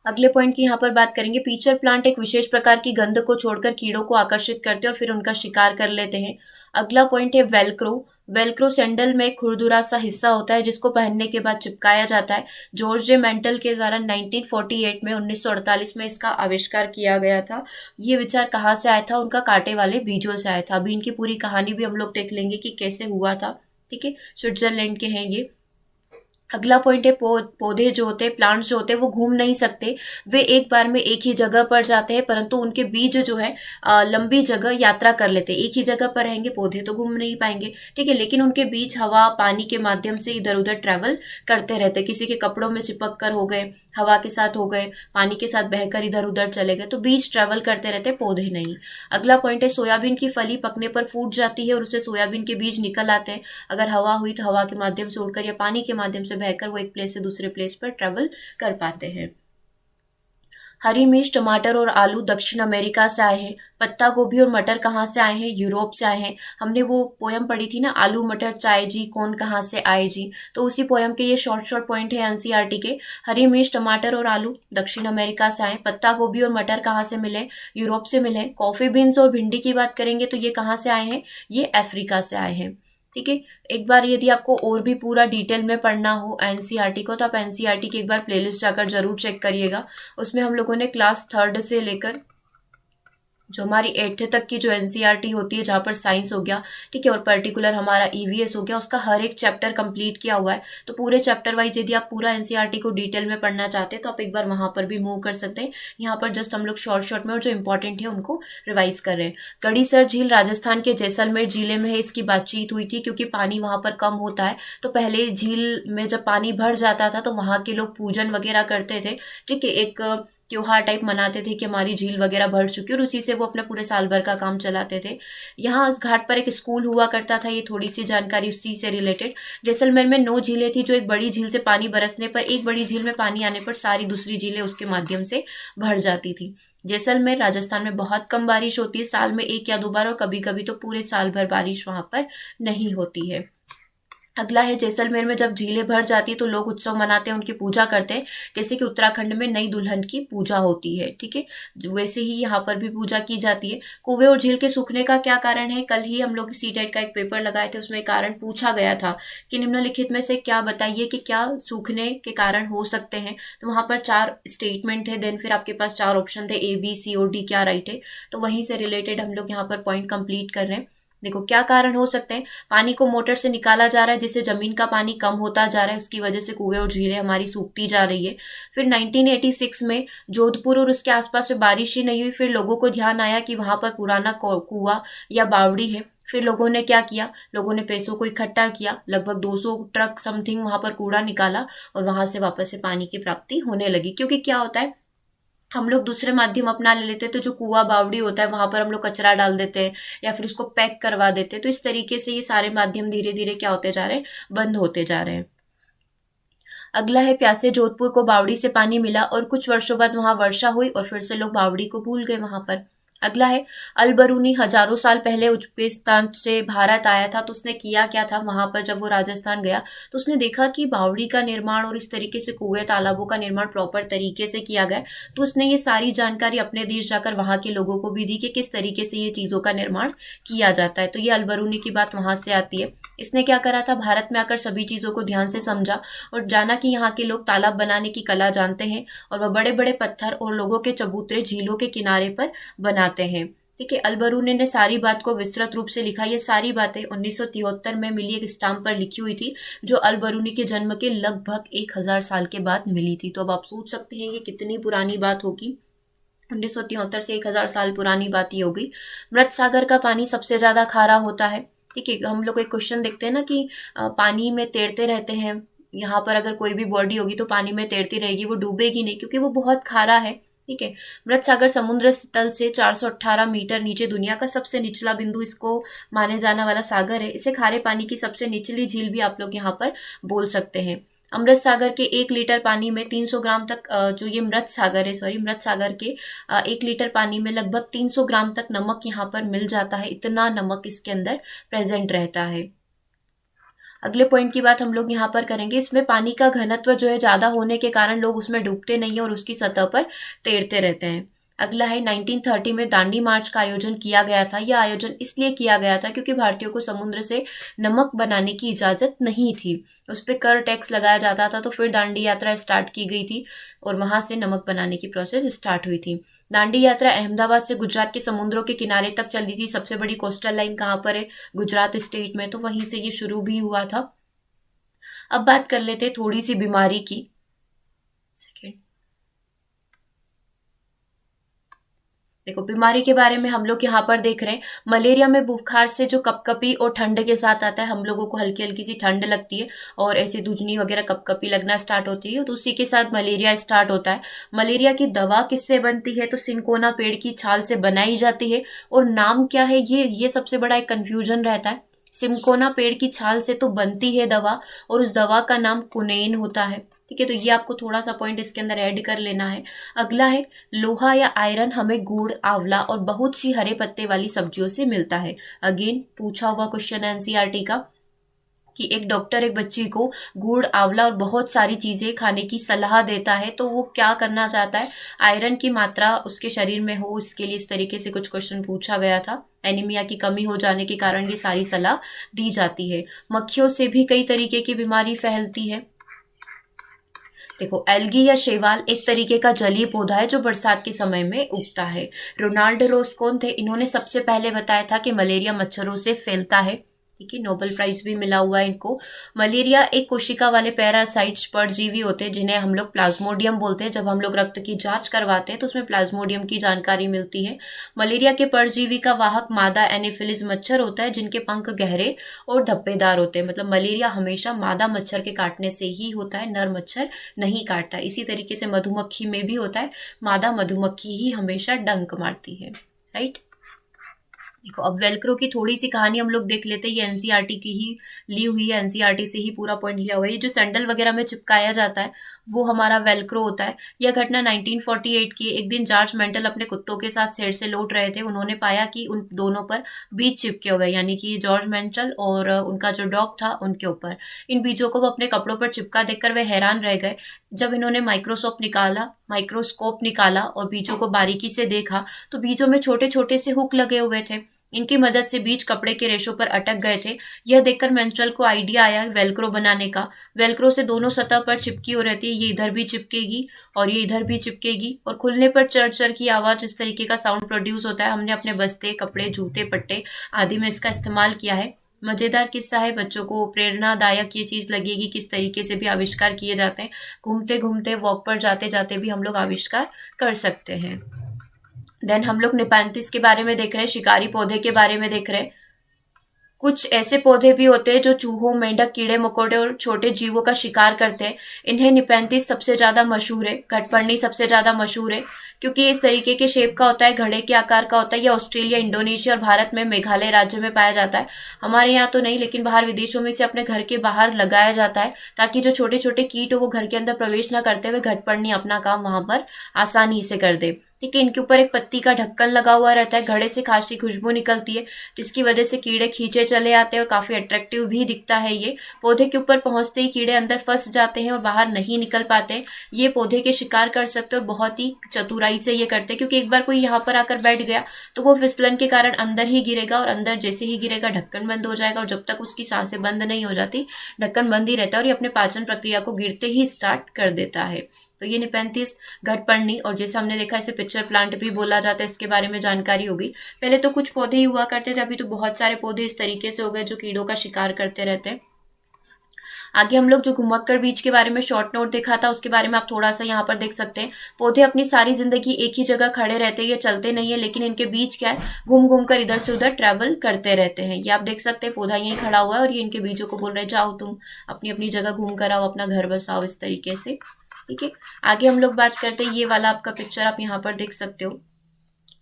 [SPEAKER 1] अगले पॉइंट की यहाँ पर बात करेंगे। पीचर प्लांट एक विशेष प्रकार की गंध को छोड़कर कीड़ों को आकर्षित करते हैं और फिर उनका शिकार कर लेते हैं। अगला पॉइंट है वेलक्रो। वेलक्रो सैंडल में खुरदुरा सा हिस्सा होता है जिसको पहनने के बाद चिपकाया जाता है। जॉर्ज जे मेंटल के द्वारा 1948 में 1948 में इसका आविष्कार किया गया था। ये विचार कहाँ से आया था, उनका कांटे वाले बीजों से आया था। अभी इनकी पूरी कहानी भी हम लोग देख लेंगे कि कैसे हुआ था। ठीक है, स्विट्जरलैंड के हैं ये। अगला पॉइंट है पौधे जो होते हैं, प्लांट्स जो होते हैं, वो घूम नहीं सकते। वे एक बार में एक ही जगह पर जाते हैं, परंतु उनके बीज जो है लंबी जगह यात्रा कर लेते हैं। एक ही जगह पर रहेंगे पौधे तो घूम नहीं पाएंगे। ठीक है, लेकिन उनके बीज हवा पानी के माध्यम से इधर उधर ट्रेवल करते रहते हैं। किसी के कपड़ों में चिपक कर हो गए, हवा के साथ हो गए, पानी के साथ बहकर इधर उधर चले गए, तो बीज ट्रेवल करते रहते, पौधे नहीं। अगला पॉइंट है सोयाबीन की फली पकने पर फूट जाती है और उससे सोयाबीन के बीज निकल आते हैं। अगर हवा हुई तो हवा के माध्यम से उड़कर या पानी के माध्यम से बहकर वो एक प्लेस से दूसरे प्लेस पर ट्रेवल कर पाते हैं। हरी मिर्च, टमाटर और आलू दक्षिण अमेरिका से आए हैं। पत्ता गोभी और मटर कहाँ से आए हैं, यूरोप से आए हैं। हमने वो पोयम पढ़ी थी ना, आलू मटर चाय जी कौन कहाँ से आए जी, तो उसी पोयम के ये शॉर्ट पॉइंट है एनसीईआरटी के। हरी मिर्च, टमाटर और आलू दक्षिण अमेरिका से आए। पत्ता गोभी और मटर कहाँ से मिले, यूरोप से मिले। कॉफी बीन्स और भिंडी की बात करेंगे तो ये कहाँ से आए हैं, ये अफ्रीका से आए हैं। ठीक है, एक बार यदि आपको और भी पूरा डिटेल में पढ़ना हो एनसीईआरटी को तो आप एनसीईआरटी की एक बार प्लेलिस्ट जाकर जरूर चेक करिएगा। उसमें हम लोगों ने क्लास 3rd से लेकर जो हमारी 8th तक की जो एनसीईआरटी होती है, जहाँ पर साइंस हो गया, ठीक है, और पर्टिकुलर हमारा ईवीएस हो गया, उसका हर एक चैप्टर कंप्लीट किया हुआ है। तो पूरे चैप्टर वाइज यदि आप पूरा एनसीईआरटी को डिटेल में पढ़ना चाहते हैं तो आप एक बार वहां पर भी मूव कर सकते हैं। यहाँ पर जस्ट हम लोग शॉर्ट में और जो इंपॉर्टेंट है उनको रिवाइज कर रहे हैं। गड़ीसर झील राजस्थान के जैसलमेर जिले में है। इसकी बातचीत हुई थी क्योंकि पानी वहां पर कम होता है, तो पहले झील में जब पानी भर जाता था तो वहां के लोग पूजन वगैरह करते थे। ठीक है, एक त्योहार टाइप मनाते थे कि हमारी झील वगैरह भर चुकी और उसी से वो अपने पूरे साल भर का काम चलाते थे। यहाँ इस घाट पर एक स्कूल हुआ करता था, ये थोड़ी सी जानकारी उसी से रिलेटेड। जैसलमेर में 9 झीलें थी, जो एक बड़ी झील से पानी बरसने पर, एक बड़ी झील में पानी आने पर सारी दूसरी झीलें उसके माध्यम से भर जाती थी। जैसलमेर राजस्थान में बहुत कम बारिश होती है, साल में 1 या 2 बार, और कभी कभी तो पूरे साल भर बारिश वहां पर नहीं होती है। अगला है, जैसलमेर में जब झीलें भर जाती है तो लोग उत्सव मनाते हैं, उनकी पूजा करते हैं। जैसे कि उत्तराखंड में नई दुल्हन की पूजा होती है, ठीक है, वैसे ही यहाँ पर भी पूजा की जाती है। कुएं और झील के सूखने का क्या कारण है, कल ही हम लोग सीटेट का एक पेपर लगाए थे, उसमें कारण पूछा गया था कि निम्नलिखित में से क्या बताइए कि क्या सूखने के कारण हो सकते हैं। तो वहां पर 4 स्टेटमेंट है, देन फिर आपके पास 4 ऑप्शन थे, ABCOD क्या राइट है। तो वहीं से रिलेटेड हम लोग यहाँ पर पॉइंट कंप्लीट कर रहे हैं। देखो क्या कारण हो सकते हैं, पानी को मोटर से निकाला जा रहा है जिससे जमीन का पानी कम होता जा रहा है, उसकी वजह से कुएं और झीलें हमारी सूखती जा रही है। फिर 1986 में जोधपुर और उसके आसपास में बारिश ही नहीं हुई, फिर लोगों को ध्यान आया कि वहां पर पुराना कुआं या बावड़ी है। फिर लोगों ने क्या किया, लोगों ने पैसों को इकट्ठा किया, लगभग 200 ट्रक समथिंग वहां पर कूड़ा निकाला और वहां से वापस से पानी की प्राप्ति होने लगी। क्योंकि क्या होता है, हम लोग दूसरे माध्यम अपना ले लेते हैं, तो जो कुआं बावड़ी होता है वहां पर हम लोग कचरा डाल देते हैं या फिर उसको पैक करवा देते हैं। तो इस तरीके से ये सारे माध्यम धीरे धीरे क्या होते जा रहे हैं, बंद होते जा रहे हैं। अगला है, प्यासे जोधपुर को बावड़ी से पानी मिला और कुछ वर्षों बाद वहां वर्षा हुई और फिर से लोग बावड़ी को भूल गए वहां पर। अगला है, अलबरूनी हजारों साल पहले उज्बेकिस्तान से भारत आया था, तो उसने किया क्या था, वहां पर जब वो राजस्थान गया तो उसने देखा कि बावड़ी का निर्माण और इस तरीके से कुएं तालाबों का निर्माण प्रॉपर तरीके से किया गया। तो उसने ये सारी जानकारी अपने देश जाकर वहां के लोगों को भी दी कि किस तरीके से ये चीजों का निर्माण किया जाता है। तो ये अलबरूनी की बात वहां से आती है। इसने क्या करा था, भारत में आकर सभी चीज़ों को ध्यान से समझा और जाना कि यहाँ के लोग तालाब बनाने की कला जानते हैं और वह बड़े बड़े पत्थर और लोगों के चबूतरे झीलों के किनारे पर बनाते हैं। ठीक है, अल-बरूनी ने सारी बात को विस्तृत रूप से लिखा। ये सारी बातें 1973 में मिली एक स्टाम्प पर लिखी हुई थी, जो अल-बरूनी के जन्म के लगभग 1000 साल के बाद मिली थी। तो अब आप सोच सकते हैं ये कितनी पुरानी बात होगी। 1973 से 1000 साल पुरानी बात ही होगी। मृत सागर का पानी सबसे ज्यादा खारा होता है। ठीक है, हम लोग एक क्वेश्चन देखते हैं ना कि पानी में तैरते रहते हैं, यहाँ पर अगर कोई भी बॉडी होगी तो पानी में तैरती रहेगी, वो डूबेगी नहीं क्योंकि वो बहुत खारा है। ठीक है, मृत सागर समुद्र तल से 418 मीटर नीचे दुनिया का सबसे निचला बिंदु इसको माने जाने वाला सागर है। इसे खारे पानी की सबसे निचली झील भी आप लोग यहाँ पर बोल सकते हैं। अमृत सागर के 1 लीटर पानी में 300 ग्राम तक जो ये मृत सागर के 1 लीटर पानी में लगभग 300 ग्राम तक नमक यहाँ पर मिल जाता है। इतना नमक इसके अंदर प्रेजेंट रहता है। अगले पॉइंट की बात हम लोग यहाँ पर करेंगे। इसमें पानी का घनत्व जो है ज्यादा होने के कारण लोग उसमें डूबते नहीं है और उसकी सतह पर तैरते रहते हैं। अगला है 1930 में दांडी मार्च का आयोजन किया गया था। यह आयोजन इसलिए किया गया था क्योंकि भारतीयों को समुद्र से नमक बनाने की इजाजत नहीं थी, उस पर कर टैक्स लगाया जाता था। तो फिर दांडी यात्रा स्टार्ट की गई थी और वहां से नमक बनाने की प्रोसेस स्टार्ट हुई थी। दांडी यात्रा अहमदाबाद से गुजरात के समुद्रों के किनारे तक चलती थी। सबसे बड़ी कोस्टल लाइन कहाँ पर है, गुजरात स्टेट में, तो वहीं से ये शुरू भी हुआ था। अब बात कर लेते हैं थोड़ी सी बीमारी की। सेकेंड, देखो बीमारी के बारे में हम लोग यहाँ पर देख रहे हैं। मलेरिया में बुखार से जो कपकपी और ठंड के साथ आता है, हम लोगों को हल्की हल्की सी ठंड लगती है और ऐसी दूजनी वगैरह कपकपी लगना स्टार्ट होती है, तो उसी के साथ मलेरिया स्टार्ट होता है। मलेरिया की दवा किससे बनती है, तो सिंकोना पेड़ की छाल से बनाई जाती है। और नाम क्या है, ये सबसे बड़ा एक कंफ्यूजन रहता है। सिंकोना पेड़ की छाल से तो बनती है दवा और उस दवा का नाम कुनेन होता है। ठीक है, तो ये आपको थोड़ा सा पॉइंट इसके अंदर ऐड कर लेना है। अगला है लोहा या आयरन हमें गुड़, आंवला और बहुत सी हरे पत्ते वाली सब्जियों से मिलता है। अगेन पूछा हुआ क्वेश्चन है एनसीईआरटी का कि एक डॉक्टर एक बच्ची को गुड़, आंवला और बहुत सारी चीजें खाने की सलाह देता है, तो वो क्या करना चाहता है, आयरन की मात्रा उसके शरीर में हो, इसके लिए इस तरीके से कुछ क्वेश्चन पूछा गया था। एनीमिया की कमी हो जाने के कारण ये सारी सलाह दी जाती है। मक्खियों से भी कई तरीके की बीमारी फैलती है। देखो एल्गी या शैवाल एक तरीके का जलीय पौधा है जो बरसात के समय में उगता है। रोनाल्ड रोस कौन थे, इन्होंने सबसे पहले बताया था कि मलेरिया मच्छरों से फैलता है। ठीक है, नोबेल प्राइज भी मिला हुआ है इनको। मलेरिया एक कोशिका वाले पैरासाइट्स परजीवी होते हैं जिन्हें हम लोग प्लाज्मोडियम बोलते हैं। जब हम लोग रक्त की जांच करवाते हैं तो उसमें प्लाज्मोडियम की जानकारी मिलती है। मलेरिया के परजीवी का वाहक मादा एनोफिलिस मच्छर होता है जिनके पंख गहरे और धब्बेदार होते हैं। मतलब मलेरिया हमेशा मादा मच्छर के काटने से ही होता है, नर मच्छर नहीं काटता। इसी तरीके से मधुमक्खी में भी होता है, मादा मधुमक्खी ही हमेशा डंक मारती है। राइट, देखो अब वेलक्रो की थोड़ी सी कहानी हम लोग देख लेते हैं। ये एनसीईआरटी की ही ली हुई है, एनसीईआरटी से ही पूरा पॉइंट लिया हुआ है। ये जो सैंडल वगैरह में चिपकाया जाता है वो हमारा वेलक्रो होता है। यह घटना 1948 की। एक दिन जॉर्ज मेंटल अपने कुत्तों के साथ शहर से लौट रहे थे। उन्होंने पाया कि उन दोनों पर बीज चिपके हुए, यानी कि जॉर्ज मेंटल और उनका जो डॉग था उनके ऊपर। इन बीजों को वो अपने कपड़ों पर चिपका देखकर वे हैरान रह गए। जब इन्होंने माइक्रोस्कोप निकाला और बीजों को बारीकी से देखा तो बीजों में छोटे छोटे से हुक लगे हुए थे। इनकी मदद से बीज कपड़े के रेशों पर अटक गए थे। यह देखकर मेंस्ट्रुअल को आइडिया आया वेलक्रो बनाने का। वेलक्रो से दोनों सतह पर चिपकी हो रहती है, ये इधर भी चिपकेगी और ये इधर भी चिपकेगी और खुलने पर चर चर की आवाज, इस तरीके का साउंड प्रोड्यूस होता है। हमने अपने बस्ते, कपड़े, जूते, पट्टे आदि में इसका इस्तेमाल किया है। मजेदार किस्सा है, बच्चों को प्रेरणादायक ये चीज लगेगी किस तरीके से भी आविष्कार किए जाते हैं। घूमते घूमते, वॉक पर जाते जाते भी हम लोग आविष्कार कर सकते हैं। देन हम लोग निपैंथिस के बारे में देख रहे हैं, शिकारी पौधे के बारे में देख रहे हैं। कुछ ऐसे पौधे भी होते हैं जो चूहों, मेंढक, कीड़े मकोड़े और छोटे जीवों का शिकार करते हैं। इन्हें निपैंथिस सबसे ज्यादा मशहूर है। घटपर्णी सबसे ज्यादा मशहूर है क्योंकि इस तरीके के शेप का होता है, घड़े के आकार का होता है। यह ऑस्ट्रेलिया, इंडोनेशिया और भारत में मेघालय राज्य में पाया जाता है। हमारे यहाँ तो नहीं, लेकिन बाहर विदेशों में इसे अपने घर के बाहर लगाया जाता है ताकि जो छोटे छोटे कीट हो वो घर के अंदर प्रवेश न करते हुए घटपर्णी अपना काम वहां पर आसानी से कर दे। ठीक है, इनके ऊपर एक पत्ती का ढक्कन लगा हुआ रहता है। घड़े से खासी खुशबू निकलती है जिसकी वजह से कीड़े खींचे चले आते हैं और काफी अट्रैक्टिव भी दिखता है। ये पौधे के ऊपर पहुंचते ही कीड़े अंदर फंस जाते हैं और बाहर नहीं निकल पाते। ये पौधे के शिकार कर सकते हैं और बहुत ही चतुराई चतुराई से ये करते हैं, क्योंकि एक बार कोई यहाँ पर आकर बैठ गया तो वो फिसलन के कारण अंदर ही गिरेगा, और अंदर जैसे ही गिरेगा ढक्कन बंद हो जाएगा, और जब तक उसकी सांसें बंद नहीं हो जाती ढक्कन बंद ही रहता है और ये अपने पाचन प्रक्रिया को गिरते ही स्टार्ट कर देता है। तो ये निपेंथिस घटपर्णी, और जैसे हमने देखा इसे पिक्चर प्लांट भी बोला जाता है, इसके बारे में जानकारी होगी। पहले तो कुछ पौधे ही हुआ करते थे, अभी तो बहुत सारे पौधे इस तरीके से हो गए जो कीड़ों का शिकार करते रहते हैं। आगे हम लोग जो घुमक्कड़ बीज के बारे में शॉर्ट नोट देखा था उसके बारे में आप थोड़ा सा यहाँ पर देख सकते हैं। पौधे अपनी सारी जिंदगी एक ही जगह खड़े रहते हैं, ये चलते नहीं है, लेकिन इनके बीज क्या है, घूम घूम कर इधर से उधर ट्रेवल करते रहते हैं। ये आप देख सकते हैं, पौधा यहीं खड़ा हुआ है और ये इनके बीजों को बोल रहे हैं जाओ तुम अपनी अपनी जगह घूम कर आओ, अपना घर बसाओ, इस तरीके से। ठीक है, आगे हम लोग बात करते हैं, ये वाला आपका पिक्चर आप यहाँ पर देख सकते हो,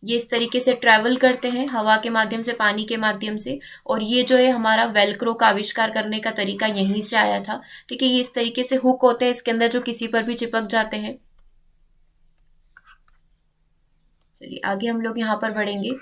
[SPEAKER 1] ये इस तरीके से ट्रैवल करते हैं हवा के माध्यम से, पानी के माध्यम से, और ये जो है हमारा वेलक्रो का आविष्कार करने का तरीका यहीं से आया था। ठीक है, ये इस तरीके से हुक होते हैं इसके अंदर जो किसी पर भी चिपक जाते हैं। चलिए आगे हम लोग यहाँ पर बढ़ेंगे।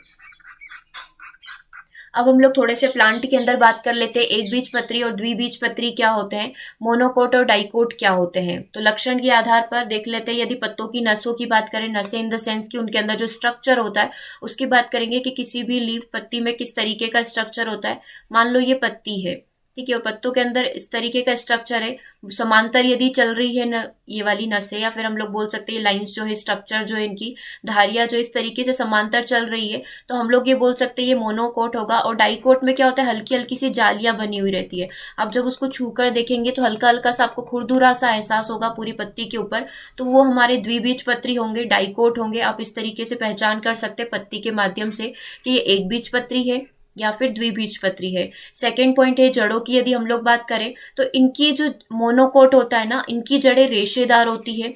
[SPEAKER 1] अब हम लोग थोड़े से प्लांट के अंदर बात कर लेते हैं, एक बीजपत्री और द्विबीजपत्री क्या होते हैं, मोनोकोट और डाइकोट क्या होते हैं। तो लक्षण के आधार पर देख लेते हैं। यदि पत्तों की नसों की बात करें, नसें इन द सेंस कि उनके अंदर जो स्ट्रक्चर होता है उसकी बात करेंगे कि किसी भी लीफ पत्ती में किस तरीके का स्ट्रक्चर होता है। मान लो ये पत्ती है, ठीक है, और पत्तों के अंदर इस तरीके का स्ट्रक्चर है, समांतर यदि चल रही है ये वाली नसें, या फिर हम लोग बोल सकते हैं लाइंस जो है, स्ट्रक्चर जो है, इनकी धारियां जो इस तरीके से समांतर चल रही है, तो हम लोग ये बोल सकते हैं ये मोनोकोट होगा। और डाइकोट में क्या होता है, हल्की हल्की सी जालियां बनी हुई रहती है, आप जब उसको छूकर देखेंगे तो हल्का हल्का सा आपको खुरदुरा सा एहसास होगा पूरी पत्ती के ऊपर, तो वो हमारे द्विबीजपत्री होंगे, डाइकोट होंगे। आप इस तरीके से पहचान कर सकते हैं पत्ती के माध्यम से कि ये एक बीजपत्री है या फिर द्विबीजपत्री है। सेकेंड पॉइंट है जड़ों की, यदि हम लोग बात करें तो इनकी जो मोनोकोट होता है ना, इनकी जड़ें रेशेदार होती है।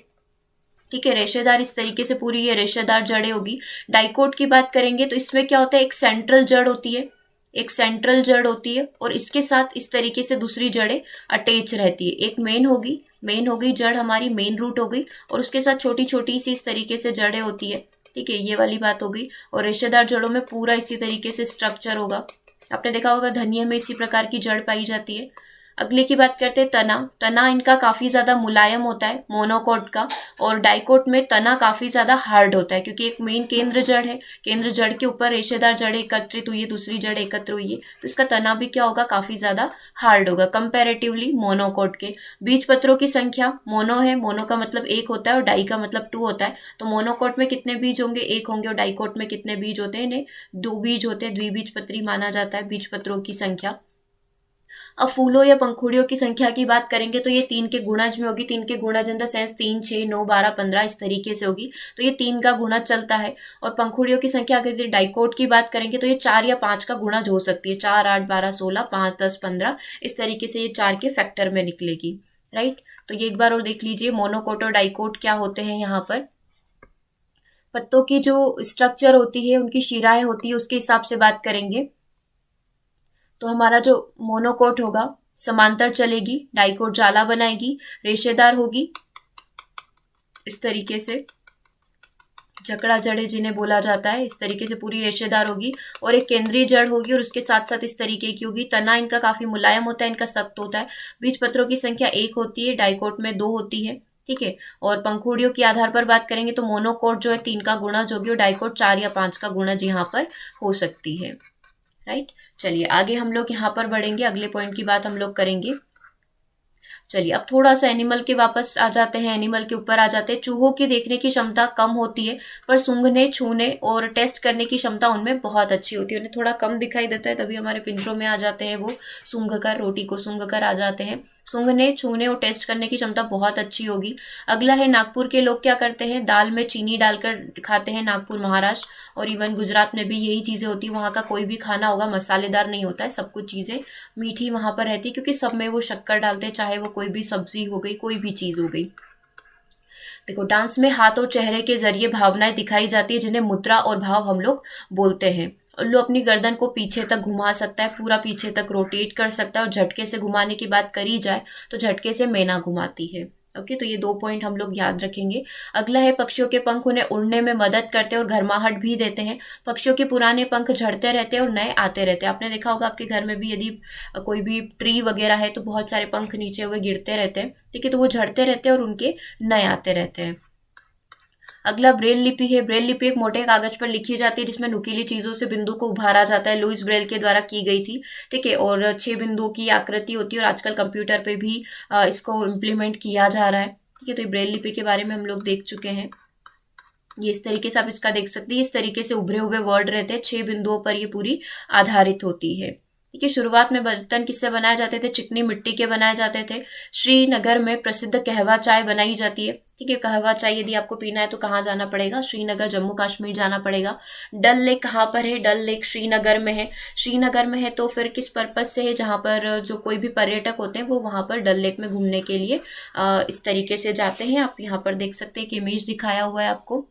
[SPEAKER 1] ठीक है, रेशेदार, इस तरीके से पूरी ये रेशेदार जड़ें होगी। डाइकोट की बात करेंगे तो इसमें क्या होता है, एक सेंट्रल जड़ होती है, एक सेंट्रल जड़ होती है, और इसके साथ इस तरीके से दूसरी जड़ें अटैच रहती है। एक मेन होगी जड़ हमारी, मेन रूट हो गई, और उसके साथ छोटी छोटी सी इस तरीके से जड़ें होती है। ठीक है, ये वाली बात हो गई। और रेशेदार जड़ों में पूरा इसी तरीके से स्ट्रक्चर होगा। आपने देखा होगा धनिया में इसी प्रकार की जड़ पाई जाती है। अगले की बात करते हैं तना इनका काफी ज्यादा मुलायम होता है मोनोकोट का, और डाइकोट में तना काफी ज्यादा हार्ड होता है, क्योंकि एक मेन केंद्र जड़ है, केंद्र जड़ के ऊपर रेशेदार जड़ एकत्रित हुई है, दूसरी जड़ एकत्र हुई है, तो इसका तना भी क्या होगा, काफी ज्यादा हार्ड होगा कंपैरेटिवली मोनोकोट के। बीज पत्रों की संख्या, मोनो है, मोनो का मतलब एक होता है और डाई का मतलब 2 होता है, तो मोनोकोट में कितने बीज होंगे, 1 होंगे, और डाइकोट में कितने बीज होते हैं, इन्हें 2 बीज होते हैं, द्विबीजपत्री माना जाता है बीज पत्रों की संख्या। अब फूलों या पंखुड़ियों की संख्या की बात करेंगे तो ये 3 के गुणज में होगी। 3 के गुणज इन द सेंस 3, 6, 9, 12, 15 इस तरीके से होगी, तो ये 3 का गुणज चलता है। और पंखुड़ियों की संख्या अगर डाइकोट की बात करेंगे तो ये 4 या 5 का गुणज हो सकती है, 4, 8, 12, 16, 5, 10, 15 इस तरीके से ये 4 के फैक्टर में निकलेगी। राइट, तो ये एक बार और देख लीजिए मोनोकोट और डाइकोट क्या होते हैं। यहाँ पर पत्तों की जो स्ट्रक्चर होती है, उनकी शिराएं होती है, उसके हिसाब से बात करेंगे तो हमारा जो मोनोकोट होगा समांतर चलेगी, डाइकोट जाला बनाएगी, रेशेदार होगी, इस तरीके से जकड़ा जड़े जिन्हें बोला जाता है, इस तरीके से पूरी रेशेदार होगी, और एक केंद्रीय जड़ होगी, और उसके साथ साथ इस तरीके की होगी। तना इनका काफी मुलायम होता है, इनका सख्त होता है। बीज पत्रों की संख्या 1 होती है, डाइकोट में 2 होती है। ठीक है, और पंखुड़ियों के आधार पर बात करेंगे तो मोनोकोट जो है 3 का गुणज होगी, और डाइकोट 4 या 5 का गुणज यहाँ पर हो सकती है। राइट, चलिए आगे हम लोग यहाँ पर बढ़ेंगे, अगले पॉइंट की बात हम लोग करेंगे। चलिए अब थोड़ा सा एनिमल के वापस आ जाते हैं, एनिमल के ऊपर आ जाते हैं। चूहों की देखने की क्षमता कम होती है, पर सूंघने, छूने और टेस्ट करने की क्षमता उनमें बहुत अच्छी होती है। उन्हें थोड़ा कम दिखाई देता है, तभी हमारे पिंजरों में आ जाते हैं वो, सूंघ कर, रोटी को सूंघ कर आ जाते हैं। सूंघने, छूने और टेस्ट करने की क्षमता बहुत अच्छी होगी। अगला है नागपुर के लोग क्या करते हैं, दाल में चीनी डालकर खाते हैं, नागपुर महाराष्ट्र, और इवन गुजरात में भी यही चीजें होती है। वहाँ का कोई भी खाना होगा मसालेदार नहीं होता है, सब कुछ चीजें मीठी वहां पर रहती है, क्योंकि सब में वो शक्कर डालते हैं, चाहे वो कोई भी सब्जी हो गई, कोई भी चीज हो गई। देखो, डांस में हाथ और चेहरे के जरिए भावनाएं दिखाई जाती है, जिन्हें मुद्रा और भाव हम लोग बोलते हैं। उल्लू अपनी गर्दन को पीछे तक घुमा सकता है, पूरा पीछे तक रोटेट कर सकता है, और झटके से घुमाने की बात करी जाए तो झटके से मैना घुमाती है। ओके, तो ये 2 पॉइंट हम लोग याद रखेंगे। अगला है पक्षियों के पंख उन्हें उड़ने में मदद करते हैं और गर्माहट भी देते हैं। पक्षियों के पुराने पंख झड़ते रहते हैं और नए आते रहते हैं। आपने देखा होगा आपके घर में भी यदि कोई भी ट्री वगैरह है तो बहुत सारे पंख नीचे हुए गिरते रहते हैं, ठीक है, तो वो झड़ते रहते हैं और उनके नए आते रहते हैं। अगला ब्रेल लिपि है। ब्रेल लिपि एक मोटे कागज पर लिखी जाती है जिसमें नुकीली चीजों से बिंदु को उभारा जाता है। लुइस ब्रेल के द्वारा की गई थी, ठीक है। और 6 बिंदुओं की आकृति होती है और आजकल कंप्यूटर पे भी इसको इम्प्लीमेंट किया जा रहा है, ठीक है। तो ये ब्रेल लिपि के बारे में हम लोग देख चुके हैं। ये इस तरीके से आप इसका देख सकते हैं, इस तरीके से उभरे हुए वर्ड रहते हैं, 6 बिंदुओं पर ये पूरी आधारित होती है, ठीक है। शुरुआत में बर्तन किससे बनाए जाते थे? चिकनी मिट्टी के बनाए जाते थे। श्रीनगर में प्रसिद्ध कहवा चाय बनाई जाती है, ठीक है। कहवा चाय यदि आपको पीना है तो कहाँ जाना पड़ेगा? श्रीनगर, जम्मू कश्मीर जाना पड़ेगा। डल लेक कहाँ पर है? डल लेक श्रीनगर में है। श्रीनगर में है तो फिर किस पर्पज से है? जहाँ पर जो कोई भी पर्यटक होते हैं वो वहाँ पर डल लेक में घूमने के लिए इस तरीके से जाते हैं। आप यहाँ पर देख सकते हैं, एक इमेज दिखाया हुआ है आपको।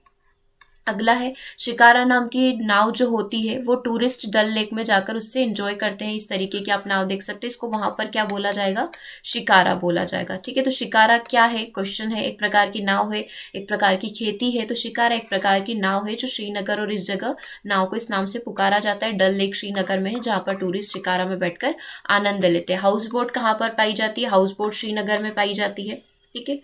[SPEAKER 1] अगला है शिकारा नाम की नाव जो होती है वो टूरिस्ट डल लेक में जाकर उससे एंजॉय करते हैं। इस तरीके की आप नाव देख सकते हैं, इसको वहां पर क्या बोला जाएगा? शिकारा बोला जाएगा, ठीक है। तो शिकारा क्या है? क्वेश्चन है। एक प्रकार की नाव है, एक प्रकार की खेती है। तो शिकारा एक प्रकार की नाव है जो श्रीनगर और इस जगह नाव को इस नाम से पुकारा जाता है। डल लेक श्रीनगर में है जहाँ पर टूरिस्ट शिकारा में बैठकर आनंद लेते हैं। हाउस बोट कहाँ पर पाई जाती है? हाउस बोट श्रीनगर में पाई जाती है, ठीक है।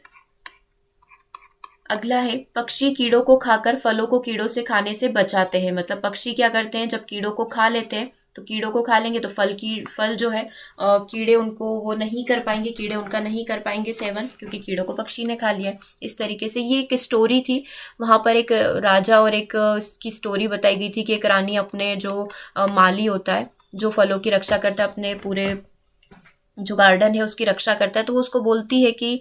[SPEAKER 1] अगला है पक्षी कीड़ों को खाकर फलों को कीड़ों से खाने से बचाते हैं। मतलब पक्षी क्या करते हैं? जब कीड़ों को खा लेते हैं तो कीड़ों को खा लेंगे तो फल जो है कीड़े उनको वो नहीं कर पाएंगे, कीड़े उनका नहीं कर पाएंगे सेवन, क्योंकि कीड़ों को पक्षी ने खा लिया है। इस तरीके से ये एक स्टोरी थी। वहां पर एक राजा और एक की स्टोरी बताई गई थी कि एक रानी अपने जो माली होता है, जो फलों की रक्षा करता है, अपने पूरे जो गार्डन है उसकी रक्षा करता है, तो वो उसको बोलती है कि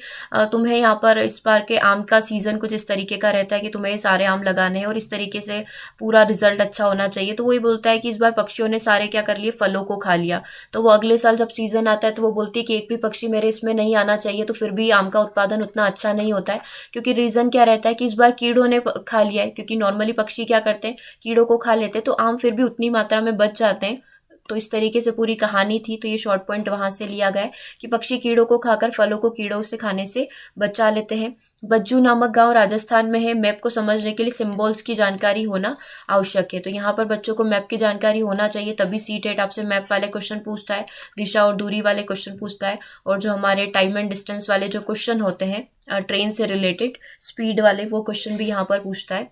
[SPEAKER 1] तुम्हें यहाँ पर इस बार के आम का सीजन कुछ इस तरीके का रहता है कि तुम्हें सारे आम लगाने हैं और इस तरीके से पूरा रिजल्ट अच्छा होना चाहिए। तो वही बोलता है कि इस बार पक्षियों ने सारे क्या कर लिए? फलों को खा लिया। तो वो अगले साल जब सीजन आता है तो वो बोलती है कि एक भी पक्षी मेरे इसमें नहीं आना चाहिए, तो फिर भी आम का उत्पादन उतना अच्छा नहीं होता है, क्योंकि रीजन क्या रहता है कि इस बार कीड़ों ने खा लिया है। क्योंकि नॉर्मली पक्षी क्या करते हैं? कीड़ों को खा लेते हैं, तो आम फिर भी उतनी मात्रा में बच जाते हैं। तो इस तरीके से पूरी कहानी थी। तो ये शॉर्ट पॉइंट वहां से लिया गया है कि पक्षी कीड़ों को खाकर फलों को कीड़ों से खाने से बचा लेते हैं। बज्जू नामक गांव राजस्थान में है। मैप को समझने के लिए सिंबल्स की जानकारी होना आवश्यक है। तो यहाँ पर बच्चों को मैप की जानकारी होना चाहिए, तभी सीटेट आपसे मैप वाले क्वेश्चन पूछता है, दिशा और दूरी वाले क्वेश्चन पूछता है, और जो हमारे टाइम एंड डिस्टेंस वाले जो क्वेश्चन होते हैं ट्रेन से रिलेटेड, स्पीड वाले, वो क्वेश्चन भी यहाँ पर पूछता है।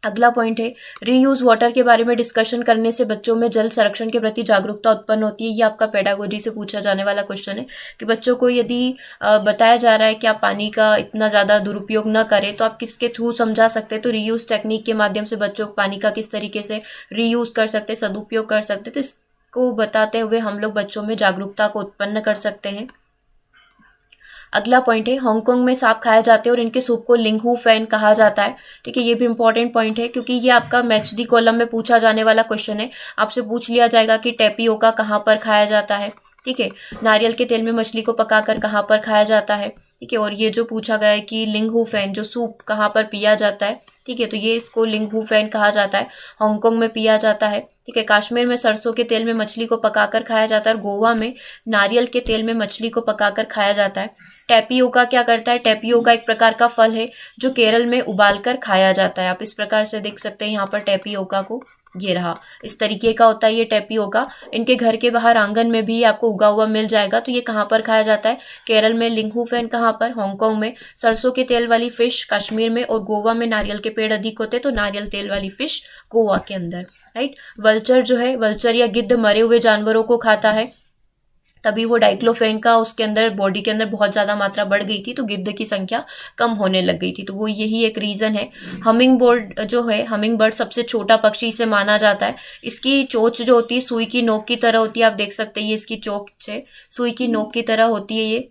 [SPEAKER 1] अगला पॉइंट है रीयूज वाटर के बारे में डिस्कशन करने से बच्चों में जल संरक्षण के प्रति जागरूकता उत्पन्न होती है। ये आपका पेडागोजी से पूछा जाने वाला क्वेश्चन है कि बच्चों को यदि बताया जा रहा है कि आप पानी का इतना ज़्यादा दुरुपयोग न करें, तो आप किसके थ्रू समझा सकते हैं? तो रीयूज टेक्निक के माध्यम से बच्चों को पानी का किस तरीके से रीयूज कर सकते, सदुपयोग कर सकते, तो इसको बताते हुए हम लोग बच्चों में जागरूकता को उत्पन्न कर सकते हैं। अगला पॉइंट है हांगकांग में सांप खाए जाते हैं और इनके सूप को लिंगहू फैन कहा जाता है, ठीक है। ये भी इंपॉर्टेंट पॉइंट है क्योंकि ये आपका मैच दी कॉलम में पूछा जाने वाला क्वेश्चन है। आपसे पूछ लिया जाएगा कि टेपियोका कहाँ पर खाया जाता है, ठीक है। नारियल के तेल में मछली को पकाकर कहाँ पर खाया जाता है, ठीक है। और ये जो पूछा गया है कि लिंगहू फैन जो सूप कहाँ पर पिया जाता है, ठीक है, तो ये इसको लिंगहू फैन कहा जाता है, हांगकांग में पिया जाता है, ठीक है। कश्मीर में सरसों के तेल में मछली को पकाकर खाया जाता है और गोवा में नारियल के तेल में मछली को पकाकर खाया जाता है। टैपियोका क्या करता है? टैपियोका एक प्रकार का फल है जो केरल में उबालकर खाया जाता है। आप इस प्रकार से देख सकते हैं यहाँ पर टैपियोका को, ये रहा, इस तरीके का होता है ये टैपियोका। इनके घर के बाहर आंगन में भी आपको उगा हुआ मिल जाएगा। तो ये कहाँ पर खाया जाता है? केरल में। लिंगहू फैन कहाँ पर? हांगकांग में। सरसों के तेल वाली फिश कश्मीर में, और गोवा में नारियल के पेड़ अधिक होते हैं तो नारियल तेल वाली फिश गोवा के अंदर, राइट। वल्चर जो है, वल्चर या गिद्ध मरे हुए जानवरों को खाता है, तभी वो डाइक्लोफेन का उसके अंदर बॉडी के अंदर बहुत ज़्यादा मात्रा बढ़ गई थी तो गिद्ध की संख्या कम होने लग गई थी। तो वो यही एक रीज़न है। हमिंग बर्ड जो है, हमिंग बर्ड सबसे छोटा पक्षी इसे माना जाता है। इसकी चोंच जो होती है सुई की नोक की तरह होती है। आप देख सकते हैं ये इसकी चोंच है, सुई की नोक की तरह होती है ये।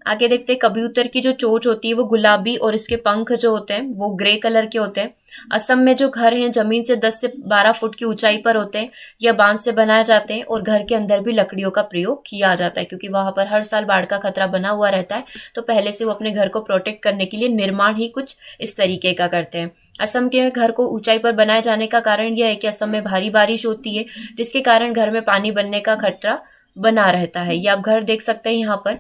[SPEAKER 1] आगे देखते हैं कबूतर की जो चोंच होती है वो गुलाबी और इसके पंख जो होते हैं वो ग्रे कलर के होते हैं। असम में जो घर हैं जमीन से 10 से 12 फुट की ऊंचाई पर होते हैं या बांस से बनाए जाते हैं, और घर के अंदर भी लकड़ियों का प्रयोग किया जाता है क्योंकि वहां पर हर साल बाढ़ का खतरा बना हुआ रहता है। तो पहले से वो अपने घर को प्रोटेक्ट करने के लिए निर्माण ही कुछ इस तरीके का करते हैं। असम के घर को ऊंचाई पर बनाए जाने का कारण यह है कि असम में भारी बारिश होती है जिसके कारण घर में पानी बनने का खतरा बना रहता है। ये आप घर देख सकते हैं यहाँ पर।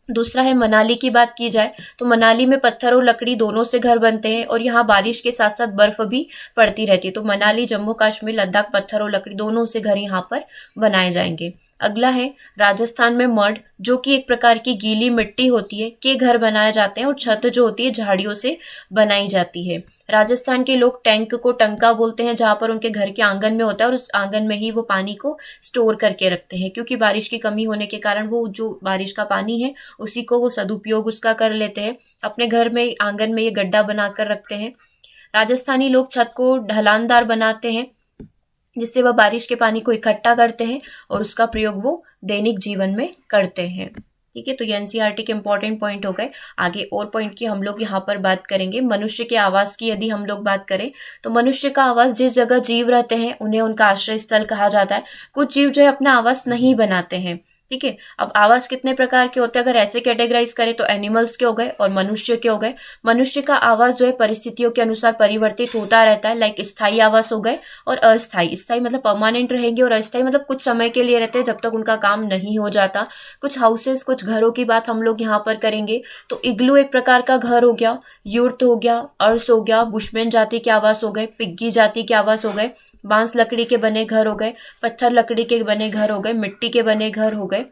[SPEAKER 1] दूसरा है मनाली की बात की जाए तो मनाली में पत्थर और लकड़ी दोनों से घर बनते हैं और यहाँ बारिश के साथ साथ बर्फ भी पड़ती रहती है। तो मनाली, जम्मू कश्मीर, लद्दाख पत्थर और लकड़ी दोनों से घर यहाँ पर बनाए जाएंगे। अगला है राजस्थान में मड, जो कि एक प्रकार की गीली मिट्टी होती है, के घर बनाए जाते हैं और छत जो होती है झाड़ियों से बनाई जाती है। राजस्थान के लोग टैंक को टंका बोलते हैं, जहां पर उनके घर के आंगन में होता है और उस आंगन में ही वो पानी को स्टोर करके रखते हैं, क्योंकि बारिश की कमी होने के कारण वो जो बारिश का पानी है उसी को वो सदुपयोग उसका कर लेते हैं। अपने घर में आंगन में ये गड्ढा बनाकर रखते हैं। राजस्थानी लोग छत को ढलानदार बनाते हैं, जिससे वह बारिश के पानी को इकट्ठा करते हैं और उसका प्रयोग वो दैनिक जीवन में करते हैं। ठीक है, तो ये एनसीईआरटी के इंपॉर्टेंट पॉइंट हो गए। आगे और पॉइंट की हम लोग यहाँ पर बात करेंगे। मनुष्य के आवास की यदि हम लोग बात करें तो मनुष्य का आवास, जिस जगह जीव रहते हैं उन्हें उनका आश्रय स्थल कहा जाता है। कुछ जीव जो है अपना आवास नहीं बनाते हैं। ठीक है, अब आवास कितने प्रकार के होते हैं अगर ऐसे कैटेगराइज करें तो एनिमल्स के हो गए और मनुष्य के हो गए। मनुष्य का आवास जो है परिस्थितियों के अनुसार परिवर्तित होता रहता है, लाइक स्थायी आवास हो गए और अस्थायी। स्थायी मतलब परमानेंट रहेंगे और अस्थायी मतलब कुछ समय के लिए रहते हैं जब तक उनका काम नहीं हो जाता। कुछ हाउसेस, कुछ घरों की बात हम लोग यहाँ पर करेंगे। तो इग्लू एक प्रकार का घर हो गया, यूर्ट हो गया, अर्स हो गया, बुशमैन जाति के आवास हो गए, पिग्गी जाति के आवास हो गए, बांस लकड़ी के बने घर हो गए, पत्थर लकड़ी के बने घर हो गए, मिट्टी के बने घर हो गए,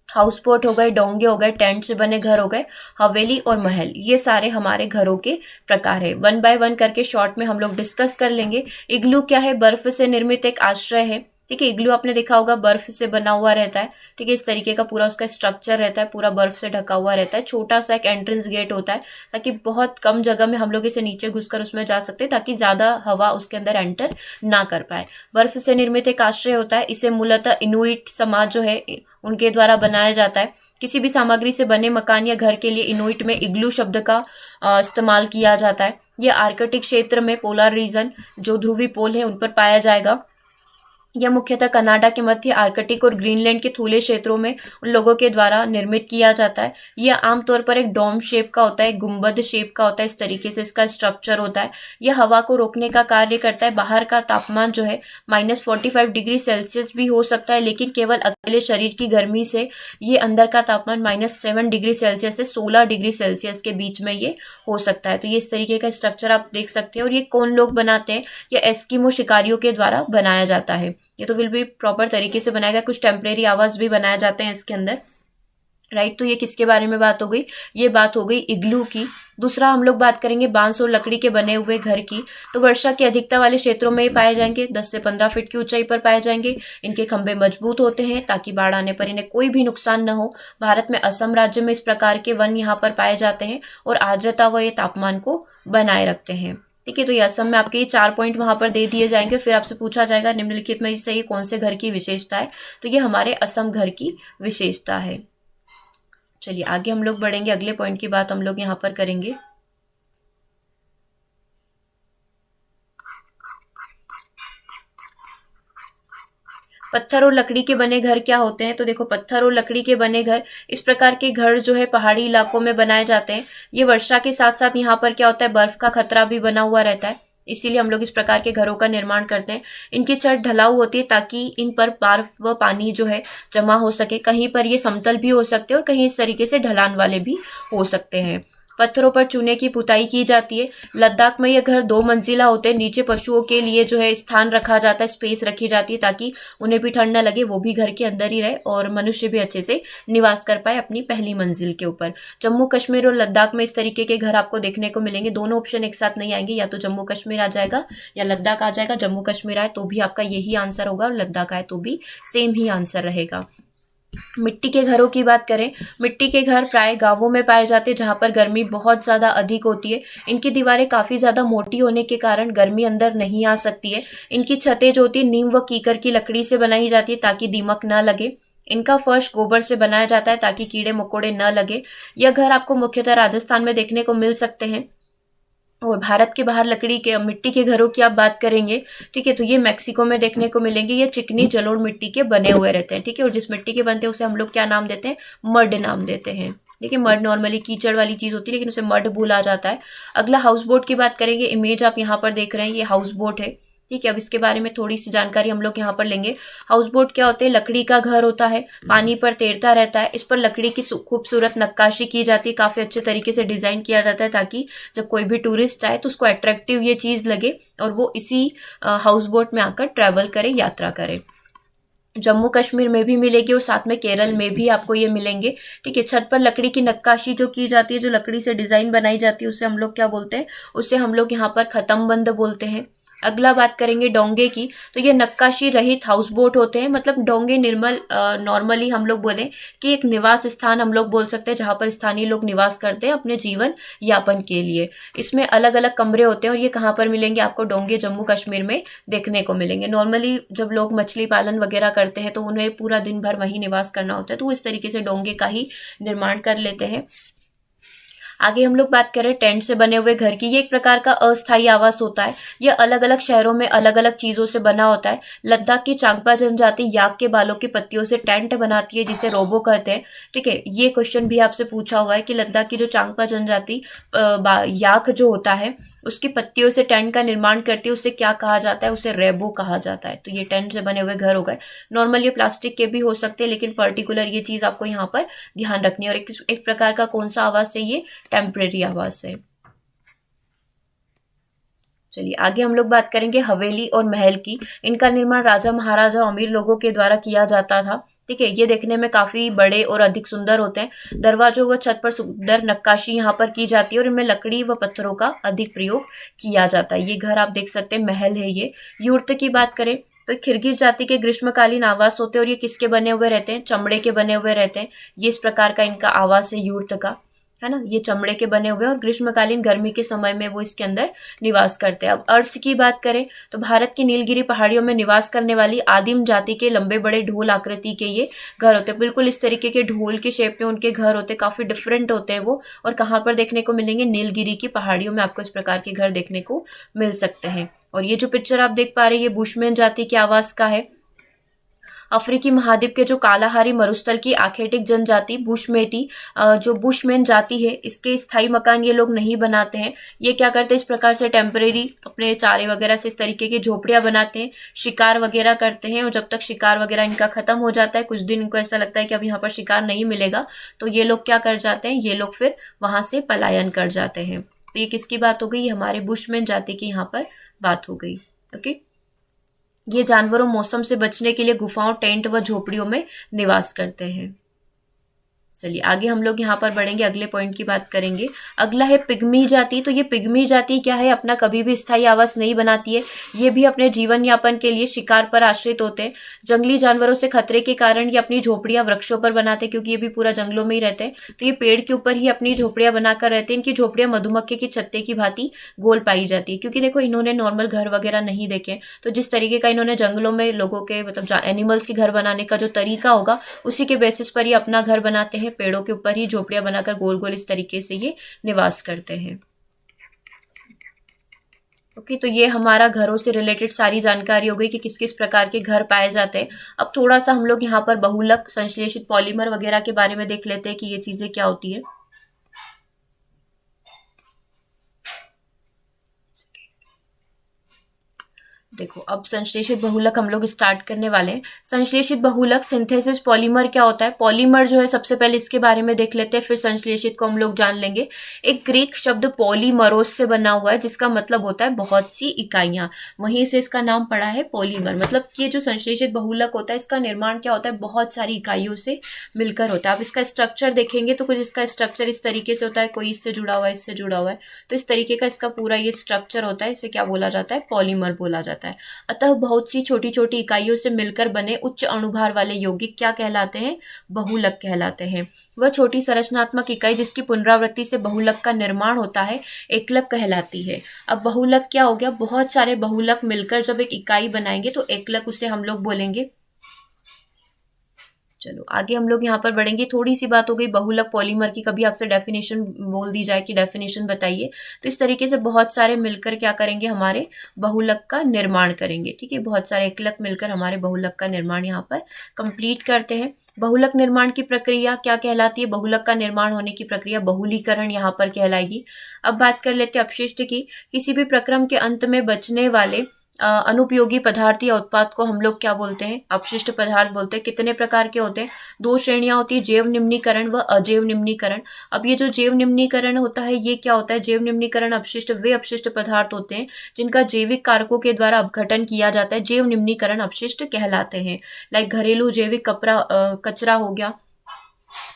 [SPEAKER 1] हाउस बोट हो गए, डोंगे हो गए, टेंट से बने घर हो गए, हवेली और महल। ये सारे हमारे घरों के प्रकार है। वन बाय वन करके शॉर्ट में हम लोग डिस्कस कर लेंगे। इग्लू क्या है? बर्फ से निर्मित एक आश्रय है। ठीक है, इग्लू आपने देखा होगा बर्फ से बना हुआ रहता है। ठीक है, इस तरीके का पूरा उसका स्ट्रक्चर रहता है, पूरा बर्फ से ढका हुआ रहता है। छोटा सा एक एंट्रेंस गेट होता है ताकि बहुत कम जगह में हम लोग इसे नीचे घुसकर उसमें जा सकते हैं, ताकि ज्यादा हवा उसके अंदर एंटर ना कर पाए। बर्फ से निर्मित एक आश्रय होता है। इसे मूलतः इनुइट समाज जो है उनके द्वारा बनाया जाता है। किसी भी सामग्री से बने मकान या घर के लिए इनुइट में इग्लू शब्द का इस्तेमाल किया जाता है। यह आर्कटिक क्षेत्र में, पोलर रीजन जो ध्रुवी पोल है उन पर पाया जाएगा। यह मुख्यतः कनाडा के मध्य, आर्कटिक और ग्रीनलैंड के थूले क्षेत्रों में उन लोगों के द्वारा निर्मित किया जाता है। यह आमतौर पर एक डोम शेप का होता है, गुंबद शेप का होता है। इस तरीके से इसका स्ट्रक्चर होता है। यह हवा को रोकने का कार्य करता है। बाहर का तापमान जो है -45 डिग्री सेल्सियस भी हो सकता है, लेकिन केवल अकेले शरीर की गर्मी से ये अंदर का तापमान -7 डिग्री सेल्सियस से 16 डिग्री सेल्सियस के बीच में ये हो सकता है। तो ये इस तरीके का स्ट्रक्चर आप देख सकते हैं। और ये कौन लोग बनाते हैं? ये एस्किमो शिकारियों के द्वारा बनाया जाता है। ये तो विल भी प्रॉपर तरीके से बनाया गया। कुछ टेम्परेरी आवास भी बनाए जाते हैं इसके अंदर, राइट। तो ये किसके बारे में बात हो गई? ये बात हो गई इग्लू की। दूसरा हम लोग बात करेंगे बांस और लकड़ी के बने हुए घर की। तो वर्षा की अधिकता वाले क्षेत्रों में ये पाए जाएंगे। 10 से 15 फीट की ऊंचाई पर पाए जाएंगे। इनके खंभे मजबूत होते हैं ताकि बाढ़ आने पर इन्हें कोई भी नुकसान न हो। भारत में असम राज्य में इस प्रकार के वन यहाँ पर पाए जाते हैं और आर्द्रता व ये तापमान को बनाए रखते हैं। ठीक है, तो ये असम में आपके ये 4 पॉइंट वहां पर दे दिए जाएंगे। फिर आपसे पूछा जाएगा निम्नलिखित में से ये कौन से घर की विशेषता है? तो ये हमारे असम घर की विशेषता है। चलिए आगे हम लोग बढ़ेंगे। अगले पॉइंट की बात हम लोग यहाँ पर करेंगे। पत्थर और लकड़ी के बने घर क्या होते हैं? तो देखो, पत्थर और लकड़ी के बने घर, इस प्रकार के घर जो है पहाड़ी इलाकों में बनाए जाते हैं। ये वर्षा के साथ साथ यहाँ पर क्या होता है, बर्फ का खतरा भी बना हुआ रहता है, इसीलिए हम लोग इस प्रकार के घरों का निर्माण करते हैं। इनकी छत ढलाऊ होती है ताकि इन पर बर्फ व पानी जो है जमा हो सके। कहीं पर ये समतल भी हो सकते हैं और कहीं इस तरीके से ढलान वाले भी हो सकते हैं। पत्थरों पर चूने की पुताई की जाती है। लद्दाख में ये घर 2 मंजिला होते हैं। नीचे पशुओं के लिए जो है स्थान रखा जाता है, स्पेस रखी जाती है ताकि उन्हें भी ठंड न लगे, वो भी घर के अंदर ही रहे और मनुष्य भी अच्छे से निवास कर पाए अपनी पहली मंजिल के ऊपर। जम्मू कश्मीर और लद्दाख में इस तरीके के घर आपको देखने को मिलेंगे। दोनों ऑप्शन एक साथ नहीं आएंगे, या तो जम्मू कश्मीर आ जाएगा या लद्दाख आ जाएगा। जम्मू कश्मीर आए तो भी आपका यही आंसर होगा और लद्दाख आए तो भी सेम ही आंसर रहेगा। मिट्टी के घरों की बात करें, मिट्टी के घर प्राय गांवों में पाए जाते हैं जहां पर गर्मी बहुत ज्यादा अधिक होती है। इनकी दीवारें काफी ज्यादा मोटी होने के कारण गर्मी अंदर नहीं आ सकती है। इनकी छतें जो होती है नीम व कीकर की लकड़ी से बनाई जाती है ताकि दीमक ना लगे। इनका फर्श गोबर से बनाया जाता है ताकि कीड़े मकोड़े न लगे। यह घर आपको मुख्यतः राजस्थान में देखने को मिल सकते हैं। और भारत के बाहर लकड़ी के मिट्टी के घरों की आप बात करेंगे, ठीक है, तो ये मैक्सिको में देखने को मिलेंगे। ये चिकनी जलोढ़ मिट्टी के बने हुए रहते हैं। ठीक है, और जिस मिट्टी के बनते हैं उसे हम लोग क्या नाम देते हैं? मड नाम देते हैं। देखिए, मड नॉर्मली कीचड़ वाली चीज होती है लेकिन उसे मड बोला जाता है। अगला हाउस बोट की बात करेंगे। इमेज आप यहाँ पर देख रहे हैं, ये हाउस बोट है। ठीक है, अब इसके बारे में थोड़ी सी जानकारी हम लोग यहाँ पर लेंगे। हाउस बोट क्या होते हैं? लकड़ी का घर होता है, पानी पर तैरता रहता है। इस पर लकड़ी की खूबसूरत नक्काशी की जाती है, काफी अच्छे तरीके से डिजाइन किया जाता है ताकि जब कोई भी टूरिस्ट आए तो उसको अट्रैक्टिव ये चीज लगे और वो इसी हाउस बोट में आकर ट्रैवल करे, यात्रा करे। जम्मू कश्मीर में भी मिलेगी और साथ में केरल में भी आपको ये मिलेंगे। ठीक है, छत पर लकड़ी की नक्काशी जो की जाती है, जो लकड़ी से डिजाइन बनाई जाती है, उसे हम लोग क्या बोलते हैं? उसे हम लोग यहाँ पर खत्म बंद बोलते हैं। अगला बात करेंगे डोंगे की, तो ये नक्काशी रहित हाउस बोट होते हैं। मतलब डोंगे नॉर्मली हम लोग बोले कि एक निवास स्थान हम लोग बोल सकते हैं जहां पर स्थानीय लोग निवास करते हैं अपने जीवन यापन के लिए। इसमें अलग अलग कमरे होते हैं और ये कहाँ पर मिलेंगे आपको? डोंगे जम्मू कश्मीर में देखने को मिलेंगे। नॉर्मली जब लोग मछली पालन वगैरह करते हैं तो उन्हें पूरा दिन भर वहीं निवास करना होता है, तो वो इस तरीके से डोंगे का ही निर्माण कर लेते हैं। आगे हम लोग बात करें टेंट से बने हुए घर की। ये एक प्रकार का अस्थायी आवास होता है। यह अलग अलग शहरों में अलग अलग चीजों से बना होता है। लद्दाख की चांगपा जनजाति याक के बालों की पत्तियों से टेंट बनाती है जिसे रोबो कहते हैं। ठीक है, ये क्वेश्चन भी आपसे पूछा हुआ है कि लद्दाख की जो चांगपा जनजाति याक जो होता है उसकी पत्तियों से टेंट का निर्माण करती है, उसे क्या कहा जाता है? उसे रेबो कहा जाता है। तो ये टेंट से बने हुए घर हो गए। नॉर्मल ये प्लास्टिक के भी हो सकते हैं, लेकिन पर्टिकुलर ये चीज आपको यहाँ पर ध्यान रखनी है। और एक प्रकार का कौन सा आवास है? ये टेम्परेरी आवास है। चलिए आगे हम लोग बात करेंगे हवेली और महल की। इनका निर्माण राजा महाराजा अमीर लोगों के द्वारा किया जाता था। ठीक है, ये देखने में काफी बड़े और अधिक सुंदर होते हैं। दरवाजों व छत पर सुंदर नक्काशी यहाँ पर की जाती है और इनमें लकड़ी व पत्थरों का अधिक प्रयोग किया जाता है। ये घर आप देख सकते हैं, महल है ये। यूर्त की बात करें तो किर्गिज जाति के ग्रीष्मकालीन आवास होते हैं और ये किसके बने हुए रहते हैं? चमड़े के बने हुए रहते हैं। ये इस प्रकार का इनका आवास है यूर्त का, है ना। ये चमड़े के बने हुए और ग्रीष्मकालीन गर्मी के समय में वो इसके अंदर निवास करते हैं। अब अर्श की बात करें तो भारत की नीलगिरी पहाड़ियों में निवास करने वाली आदिम जाति के लंबे बड़े ढोल आकृति के ये घर होते हैं। बिल्कुल इस तरीके के ढोल के शेप में उनके घर होते हैं, काफी डिफरेंट होते हैं वो। और कहाँ पर देखने को मिलेंगे? नीलगिरी की पहाड़ियों में आपको इस प्रकार के घर देखने को मिल सकते हैं। और ये जो पिक्चर आप देख पा रहे हैं, ये बुशमैन जाति के आवास का है। अफ्रीकी महाद्वीप के जो कालाहारी मरुस्थल की आखेटिक जनजाति बुशमेती, जो बुशमैन जाति है, इसके स्थायी मकान ये लोग नहीं बनाते हैं। ये क्या करते हैं? इस प्रकार से टेम्परेरी अपने चारे वगैरह से इस तरीके की झोपड़ियां बनाते हैं, शिकार वगैरह करते हैं। और जब तक शिकार वगैरह इनका खत्म हो जाता है, कुछ दिन इनको ऐसा लगता है कि अब यहाँ पर शिकार नहीं मिलेगा, तो ये लोग क्या कर जाते हैं? ये लोग फिर वहां से पलायन कर जाते हैं। तो ये किसकी बात हो गई? हमारे बुशमैन जाति की यहाँ पर बात हो गई। ओके, ये जानवरों मौसम से बचने के लिए गुफाओं, टेंट व झोपड़ियों में निवास करते हैं। चलिए आगे हम लोग यहाँ पर बढ़ेंगे, अगले पॉइंट की बात करेंगे। अगला है पिग्मी जाति। तो ये पिग्मी जाति क्या है? अपना कभी भी स्थायी आवास नहीं बनाती है। ये भी अपने जीवन यापन के लिए शिकार पर आश्रित होते हैं। जंगली जानवरों से खतरे के कारण ये अपनी झोपड़ियां वृक्षों पर बनाते हैं, क्योंकि ये भी पूरा जंगलों में ही रहते हैं। तो ये पेड़ के ऊपर ही अपनी झोपड़ियां बनाकर रहते हैं। इनकी झोपड़ियां मधुमक्खी की छत्ते की भांति गोल पाई जाती है, क्योंकि देखो इन्होंने नॉर्मल घर वगैरह नहीं देखे, तो जिस तरीके का इन्होंने जंगलों में लोगों के मतलब एनिमल्स के घर बनाने का जो तरीका होगा, उसी के बेसिस पर ये अपना घर बनाते हैं। पेड़ों के ऊपर ही झोपड़ियां बनाकर गोल गोल इस तरीके से ये निवास करते हैं। ओके, तो ये हमारा घरों से रिलेटेड सारी जानकारी हो गई कि किस किस प्रकार के घर पाए जाते हैं। अब थोड़ा सा हम लोग यहाँ पर बहुलक, संश्लेषित पॉलीमर वगैरह के बारे में देख लेते हैं कि ये चीजें क्या होती है। देखो, अब संश्लेषित बहुलक हम लोग स्टार्ट करने वाले हैं। संश्लेषित बहुलक सिंथेसिस पॉलीमर क्या होता है? पॉलीमर जो है, सबसे पहले इसके बारे में देख लेते हैं, फिर संश्लेषित को हम लोग जान लेंगे। एक ग्रीक शब्द पॉलीमरोस से बना हुआ है, जिसका मतलब होता है बहुत सी इकाइयां। वहीं से इसका नाम पड़ा है पॉलीमर। मतलब कि जो संश्लेषित बहुलक होता है, इसका निर्माण क्या होता है? बहुत सारी इकाइयों से मिलकर होता है। आप इसका स्ट्रक्चर देखेंगे तो कुछ इसका स्ट्रक्चर इस तरीके से होता है, कोई इससे जुड़ा हुआ है, इससे जुड़ा हुआ है। तो इस तरीके का इसका पूरा ये स्ट्रक्चर होता है, इसे क्या बोला जाता है? पॉलीमर बोला जाता है। अतः बहुत सी छोटी छोटी इकाइयों से मिलकर बने उच्च अणुभार वाले यौगिक क्या कहलाते हैं? बहुलक कहलाते हैं। वह छोटी संरचनात्मक इकाई जिसकी पुनरावृत्ति से बहुलक का निर्माण होता है, एकलक कहलाती है। अब बहुलक क्या हो गया? बहुत सारे बहुलक मिलकर जब एक इकाई बनाएंगे तो एकलक उसे हम लोग बोलेंगे। चलो आगे हम लोग यहाँ पर बढ़ेंगे। थोड़ी सी बात हो गई बहुलक पॉलीमर की। कभी आपसे डेफिनेशन बोल दी जाए कि डेफिनेशन बताइए, तो इस तरीके से बहुत सारे मिलकर क्या करेंगे? हमारे बहुलक का निर्माण करेंगे। ठीक है, बहुत सारे एकलक मिलकर हमारे बहुलक का निर्माण यहाँ पर कंप्लीट करते हैं। बहुलक निर्माण की प्रक्रिया क्या कहलाती है? बहुलक का निर्माण होने की प्रक्रिया बहुलीकरण यहाँ पर कहलाएगी। अब बात कर लेते हैं अपशिष्ट की। किसी भी प्रक्रम के अंत में बचने वाले अनुपयोगी पदार्थ या उत्पाद को हम लोग क्या बोलते हैं? अपशिष्ट पदार्थ बोलते हैं। कितने प्रकार के होते हैं? 2 श्रेणियां होती है, जैव निम्नीकरण व अजैव निम्नीकरण। अब ये जो जैव निम्नीकरण होता है ये क्या होता है? जैव निम्नीकरण अपशिष्ट वे अपशिष्ट पदार्थ होते हैं जिनका जैविक कारकों के द्वारा अपघटन किया जाता है, जैव निम्नीकरण अपशिष्ट कहलाते हैं। लाइक घरेलू जैविक कचरा हो गया,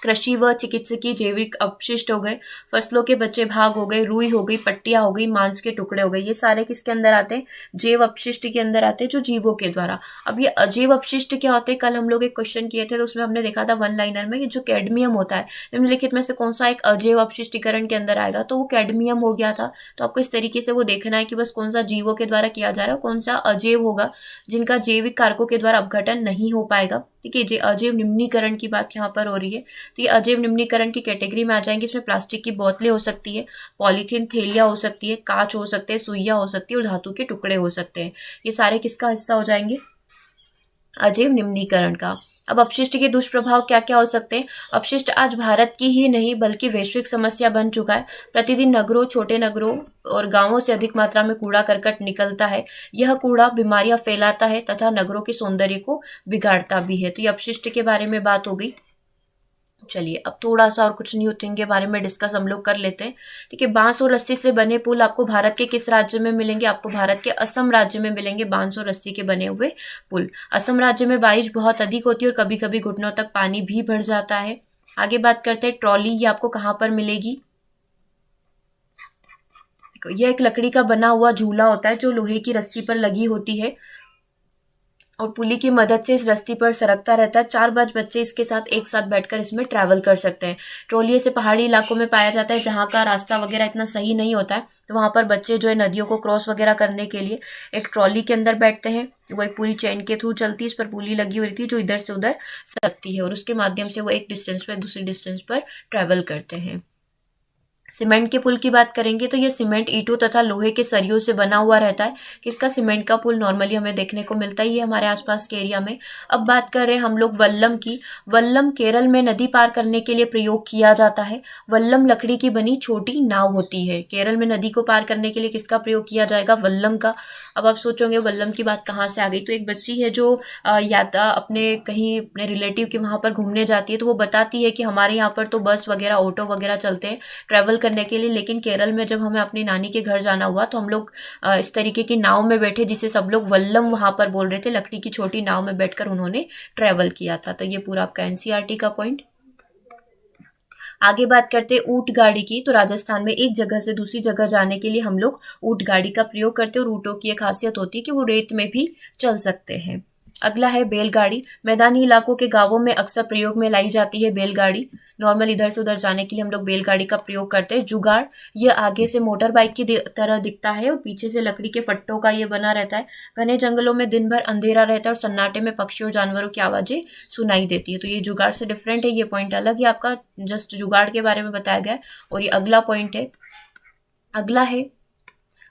[SPEAKER 1] कृषि व चिकित्सकीय जैविक अपशिष्ट हो गए, फसलों के बचे भाग हो गए, रुई हो गई, पट्टियां हो गई, मांस के टुकड़े हो गए, ये सारे किसके अंदर आते हैं? जैव अपशिष्ट के अंदर आते हैं, जो जीवों के द्वारा। अब ये अजैव अपशिष्ट क्या होते हैं? कल हम लोग एक क्वेश्चन किए थे तो उसमें हमने देखा था वन लाइनर में, जो कैडमियम होता है, निम्नलिखित में से कौन सा एक अजैव अपशिष्टीकरण के अंदर आएगा? तो वो कैडमियम हो गया था। तो आपको इस तरीके से वो देखना है कि बस कौन सा जीवों के द्वारा किया जा रहा है, कौन सा अजैव होगा जिनका जैविक कारकों के द्वारा अपघटन नहीं हो पाएगा। ठीक है, अजैव निम्नीकरण की बात यहाँ पर हो रही है। तो ये अजैव निम्नीकरण की कैटेगरी में आ जाएंगे। इसमें प्लास्टिक की बोतलें हो सकती है, पॉलीथीन थैलियाँ हो सकती है, कांच हो सकते हैं, सुइयाँ हो सकती है और धातु के टुकड़े हो सकते हैं। ये सारे किसका हिस्सा हो जाएंगे? अजैव निम्नीकरण का। अब अपशिष्ट के दुष्प्रभाव क्या क्या हो सकते हैं? अपशिष्ट आज भारत की ही नहीं बल्कि वैश्विक समस्या बन चुका है। प्रतिदिन नगरों, छोटे नगरों और गांवों से अधिक मात्रा में कूड़ा करकट निकलता है। यह कूड़ा बीमारियां फैलाता है तथा नगरों के सौंदर्य को बिगाड़ता भी है। तो ये अपशिष्ट के बारे में बात हो गई। चलिए अब थोड़ा सा और कुछ न्यू थिंग के बारे में डिस्कस हम लोग कर लेते हैं। ठीक है, बांस और रस्सी से बने पुल आपको भारत के किस राज्य में मिलेंगे? आपको भारत के असम राज्य में मिलेंगे बांस और रस्सी के बने हुए पुल। असम राज्य में बारिश बहुत अधिक होती है और कभी कभी घुटनों तक पानी भी भर जाता है। आगे बात करते हैं ट्रॉली, ये आपको कहाँ पर मिलेगी? यह एक लकड़ी का बना हुआ झूला होता है जो लोहे की रस्सी पर लगी होती है और पुली की मदद से इस रस्सी पर सरकता रहता है। 4 बच्चे इसके साथ एक साथ बैठकर इसमें ट्रैवल कर सकते हैं। ट्रॉली से पहाड़ी इलाकों में पाया जाता है जहाँ का रास्ता वगैरह इतना सही नहीं होता है, तो वहाँ पर बच्चे जो है नदियों को क्रॉस वगैरह करने के लिए एक ट्रॉली के अंदर बैठते हैं। वो एक पूरी चेन के थ्रू चलती है, इस पर पुली लगी हुई रहती है जो इधर से उधर सकती है और उसके माध्यम से वो एक डिस्टेंस पर दूसरी डिस्टेंस पर ट्रैवल करते हैं। सीमेंट के पुल की बात करेंगे तो ये सीमेंट, ईंटों तथा लोहे के सरियों से बना हुआ रहता है। किसका? सीमेंट का पुल नॉर्मली हमें देखने को मिलता ही है हमारे आसपास के एरिया में। अब बात कर रहे हैं हम लोग वल्लम की। वल्लम केरल में नदी पार करने के लिए प्रयोग किया जाता है। वल्लम लकड़ी की बनी छोटी नाव होती है। केरल में नदी को पार करने के लिए किसका प्रयोग किया जाएगा? वल्लम का। अब आप सोचोगे वल्लम की बात कहाँ से आ गई? तो एक बच्ची है जो अपने कहीं अपने रिलेटिव के वहां पर घूमने जाती है, तो वो बताती है कि हमारे यहाँ पर तो बस वगैरह ऑटो वगैरह चलते हैं ट्रैवल करने के लिए, लेकिन केरल में जब हमें अपनी नानी के घर जाना हुआ तो हम लोग इस तरीके की नाव में बैठे जिसे सब लोग वल्लम वहां पर बोल रहे थे। लकड़ी की छोटी नाव में बैठकर उन्होंने ट्रैवल किया था। तो ये पूरा आपका एनसीईआरटी का पॉइंट। आगे बात करते हैं ऊंट गाड़ी की। तो राजस्थान में एक जगह से दूसरी जगह जाने के लिए हम लोग ऊंट गाड़ी का प्रयोग करते हैं और ऊँटों की एक खासियत होती है कि वो रेत में भी चल सकते हैं। अगला है बैलगाड़ी। मैदानी इलाकों के गांवों में अक्सर प्रयोग में लाई जाती है बैलगाड़ी। नॉर्मल इधर से उधर जाने के लिए हम लोग बैलगाड़ी का प्रयोग करते हैं। जुगाड़, ये आगे से मोटर बाइक की तरह दिखता है और पीछे से लकड़ी के फट्टों का ये बना रहता है। घने जंगलों में दिन भर अंधेरा रहता है और सन्नाटे में पक्षियों जानवरों की आवाजें सुनाई देती है। तो ये जुगाड़ से डिफरेंट है, ये पॉइंट अलग ही आपका जस्ट जुगाड़ के बारे में बताया गया है। और ये अगला पॉइंट है, अगला है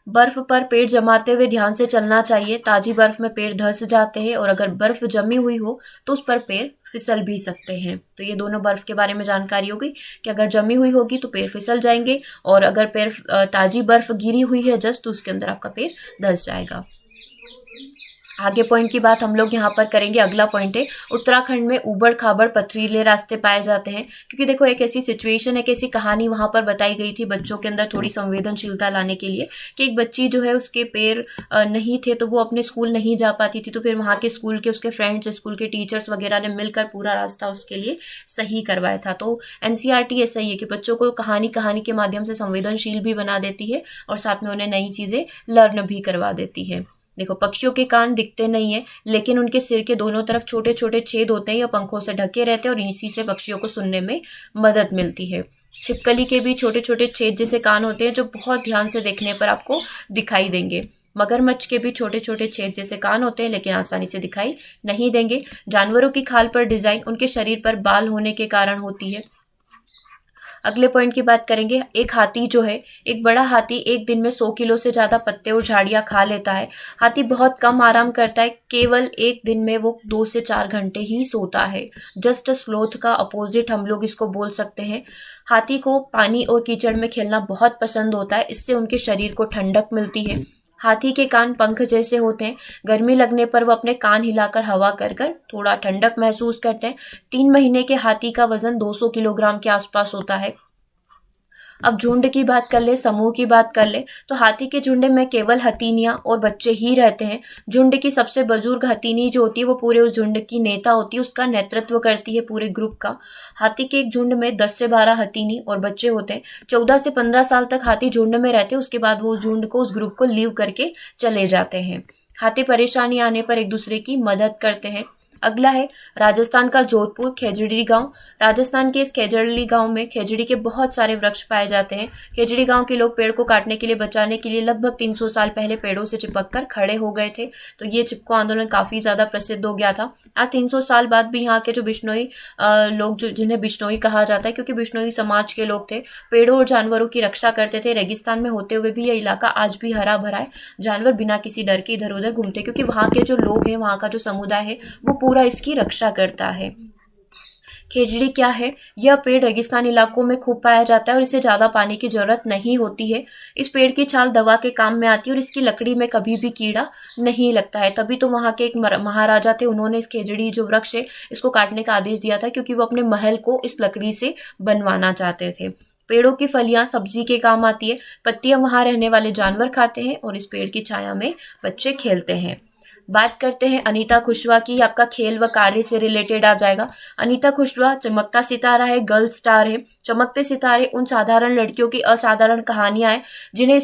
[SPEAKER 1] बर्फ पर पैर जमाते हुए ध्यान से चलना चाहिए। ताजी बर्फ में पैर धंस जाते हैं और अगर बर्फ जमी हुई हो तो उस पर पैर फिसल भी सकते हैं। तो ये दोनों बर्फ के बारे में जानकारी हो गई कि अगर जमी हुई होगी तो पैर फिसल जाएंगे और अगर पैर ताजी बर्फ गिरी हुई है जस्ट तो उसके अंदर आपका पैर धंस जाएगा। आगे पॉइंट की बात हम लोग यहाँ पर करेंगे। अगला पॉइंट है उत्तराखंड में उबड़ खाबड़ पथरीले रास्ते पाए जाते हैं। क्योंकि देखो एक ऐसी सिचुएशन है, एक ऐसी कहानी वहां पर बताई गई थी बच्चों के अंदर थोड़ी संवेदनशीलता लाने के लिए कि एक बच्ची जो है उसके पैर नहीं थे तो वो अपने स्कूल नहीं जा पाती थी। तो फिर वहाँ के स्कूल के उसके फ्रेंड्स, स्कूल के टीचर्स वगैरह ने मिलकर पूरा रास्ता उसके लिए सही करवाया था। तो एनसीईआरटी ऐसा ही है कि बच्चों को कहानी के माध्यम से संवेदनशील भी बना देती है और साथ में उन्हें नई चीजें लर्न भी करवा देती है। देखो पक्षियों के कान दिखते नहीं है लेकिन उनके सिर के दोनों तरफ छोटे छोटे छेद होते हैं या पंखों से ढके रहते हैं और इसी से पक्षियों को सुनने में मदद मिलती है। छिपकली के भी छोटे छोटे छेद जैसे कान होते हैं जो बहुत ध्यान से देखने पर आपको दिखाई देंगे। मगरमच्छ के भी छोटे छोटे छेद जैसे कान होते हैं लेकिन आसानी से दिखाई नहीं देंगे। जानवरों की खाल पर डिजाइन उनके शरीर पर बाल होने के कारण होती है। अगले पॉइंट की बात करेंगे। एक हाथी जो है, एक बड़ा हाथी एक दिन में 100 किलो से ज्यादा पत्ते और झाड़ियां खा लेता है। हाथी बहुत कम आराम करता है, केवल एक दिन में वो 2 से 4 घंटे ही सोता है। जस्ट स्लोथ का अपोजिट हम लोग इसको बोल सकते हैं। हाथी को पानी और कीचड़ में खेलना बहुत पसंद होता है, इससे उनके शरीर को ठंडक मिलती है। हाथी के कान पंख जैसे होते हैं। गर्मी लगने पर वो अपने कान हिलाकर हवा कर कर थोड़ा ठंडक महसूस करते हैं। 3 महीने के हाथी का वजन 200 किलोग्राम के आसपास होता है। अब झुंड की बात कर ले, समूह की बात कर ले, तो हाथी के झुंड में केवल हथीनियां और बच्चे ही रहते हैं। झुंड की सबसे बुजुर्ग हथीनी जो होती है वो पूरे उस झुंड की नेता होती है, उसका नेतृत्व करती है पूरे ग्रुप का। हाथी के एक झुंड में 10 से 12 हथीनी और बच्चे होते हैं। 14 से 15 साल तक हाथी झुंड में रहते हैं, उसके बाद वो उस झुंड को, उस ग्रुप को लीव करके चले जाते हैं। हाथी परेशानी आने पर एक दूसरे की मदद करते हैं। अगला है राजस्थान का जोधपुर खेजड़ी गांव। राजस्थान के इस खेजड़ी गांव में खेजड़ी के बहुत सारे वृक्ष पाए जाते हैं। खेजड़ी गांव के लोग पेड़ को काटने के लिए, बचाने के लिए लगभग 300 साल पहले पेड़ों से चिपक कर खड़े हो गए थे। तो ये चिपको आंदोलन काफी ज्यादा प्रसिद्ध हो गया था। आज 300 साल बाद भी यहाँ के जो बिश्नोई लोग, जो जिन्हें बिश्नोई कहा जाता है क्योंकि बिश्नोई समाज के लोग थे, पेड़ों और जानवरों की रक्षा करते थे। रेगिस्तान में होते हुए भी यह इलाका आज भी हरा भरा है। जानवर बिना किसी डर के इधर उधर घूमते, क्योंकि वहाँ के जो लोग हैं, वहाँ का जो समुदाय है, वो पूरा इसकी रक्षा करता है। खेजड़ी क्या है? यह पेड़ रेगिस्तान इलाकों में खूब पाया जाता है और इसे ज्यादा पानी की जरूरत नहीं होती है। इस पेड़ की छाल दवा के काम में आती है और इसकी लकड़ी में कभी भी कीड़ा नहीं लगता है। तभी तो वहां के एक महाराजा थे, उन्होंने इस खेजड़ी जो वृक्ष है इसको काटने का आदेश दिया था, क्योंकि वो अपने महल को इस लकड़ी से बनवाना चाहते थे। पेड़ों की फलियां सब्जी के काम आती है। पत्तियां वहां रहने वाले जानवर खाते हैं और इस पेड़ की छाया में बच्चे खेलते हैं। बात करते हैं अनीता कुशवाहा की। आपका खेल व कार्य से रिलेटेड आ जाएगा। अनीता कुशवाहा चमकता सितारा है, गर्ल स्टार है। चमकते सितारे उन साधारण लड़कियों की असाधारण कहानियां हैं जिन्होंने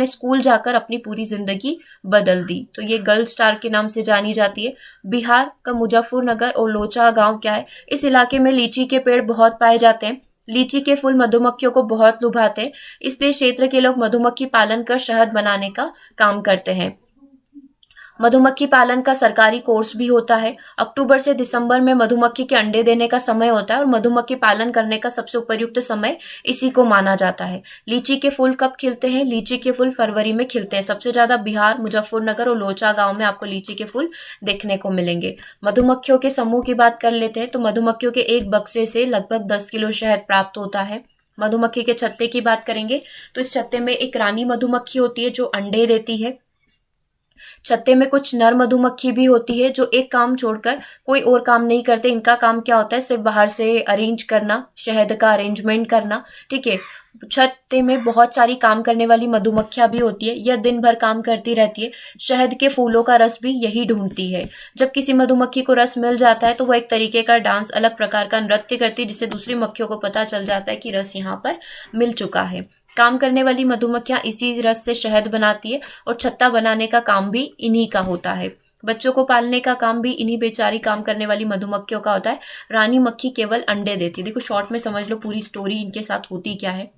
[SPEAKER 1] स्कूल जाकर अपनी पूरी जिंदगी बदल दी। तो ये गर्ल स्टार के नाम से जानी जाती है। बिहार का मुजफ्फरनगर और लोचा गांव क्या है? इस इलाके में लीची के पेड़ बहुत पाए जाते हैं। लीची के फूल मधुमक्खियों को बहुत लुभाते हैं, इसलिए क्षेत्र के लोग मधुमक्खी पालन कर शहद बनाने का काम करते हैं। मधुमक्खी पालन का सरकारी कोर्स भी होता है। अक्टूबर से दिसंबर में मधुमक्खी के अंडे देने का समय होता है और मधुमक्खी पालन करने का सबसे उपयुक्त समय इसी को माना जाता है। लीची के फूल कब खिलते हैं? लीची के फूल फरवरी में खिलते हैं। सबसे ज्यादा बिहार, मुजफ्फरनगर और लोचा गांव में आपको लीची के फूल देखने को मिलेंगे। मधुमक्खियों के समूह की बात कर लेते हैं तो मधुमक्खियों के एक बक्से से लगभग 10 किलो शहद प्राप्त होता है। मधुमक्खी के छत्ते की बात करेंगे तो इस छत्ते में एक रानी मधुमक्खी होती है जो अंडे देती है। छत्ते में कुछ नर मधुमक्खी भी होती है जो एक काम छोड़कर कोई और काम नहीं करते। इनका काम क्या होता है? सिर्फ बाहर से अरेंज करना, शहद का अरेंजमेंट करना। ठीक है। छत्ते में बहुत सारी काम करने वाली मधुमक्खियां भी होती है। यह दिन भर काम करती रहती है। शहद के फूलों का रस भी यही ढूंढती है। जब किसी मधुमक्खी को रस मिल जाता है तो वह एक तरीके का डांस, अलग प्रकार का नृत्य करती है, जिससे दूसरी मक्खियों को पता चल जाता है कि रस यहाँ पर मिल चुका है। काम करने वाली मधुमक्खियां इसी रस से शहद बनाती है और छत्ता बनाने का काम भी इन्हीं का होता है। बच्चों को पालने का काम भी इन्हीं बेचारी काम करने वाली मधुमक्खियों का होता है। रानी मक्खी केवल अंडे देती है। देखो शॉर्ट में समझ लो पूरी स्टोरी इनके साथ होती क्या है।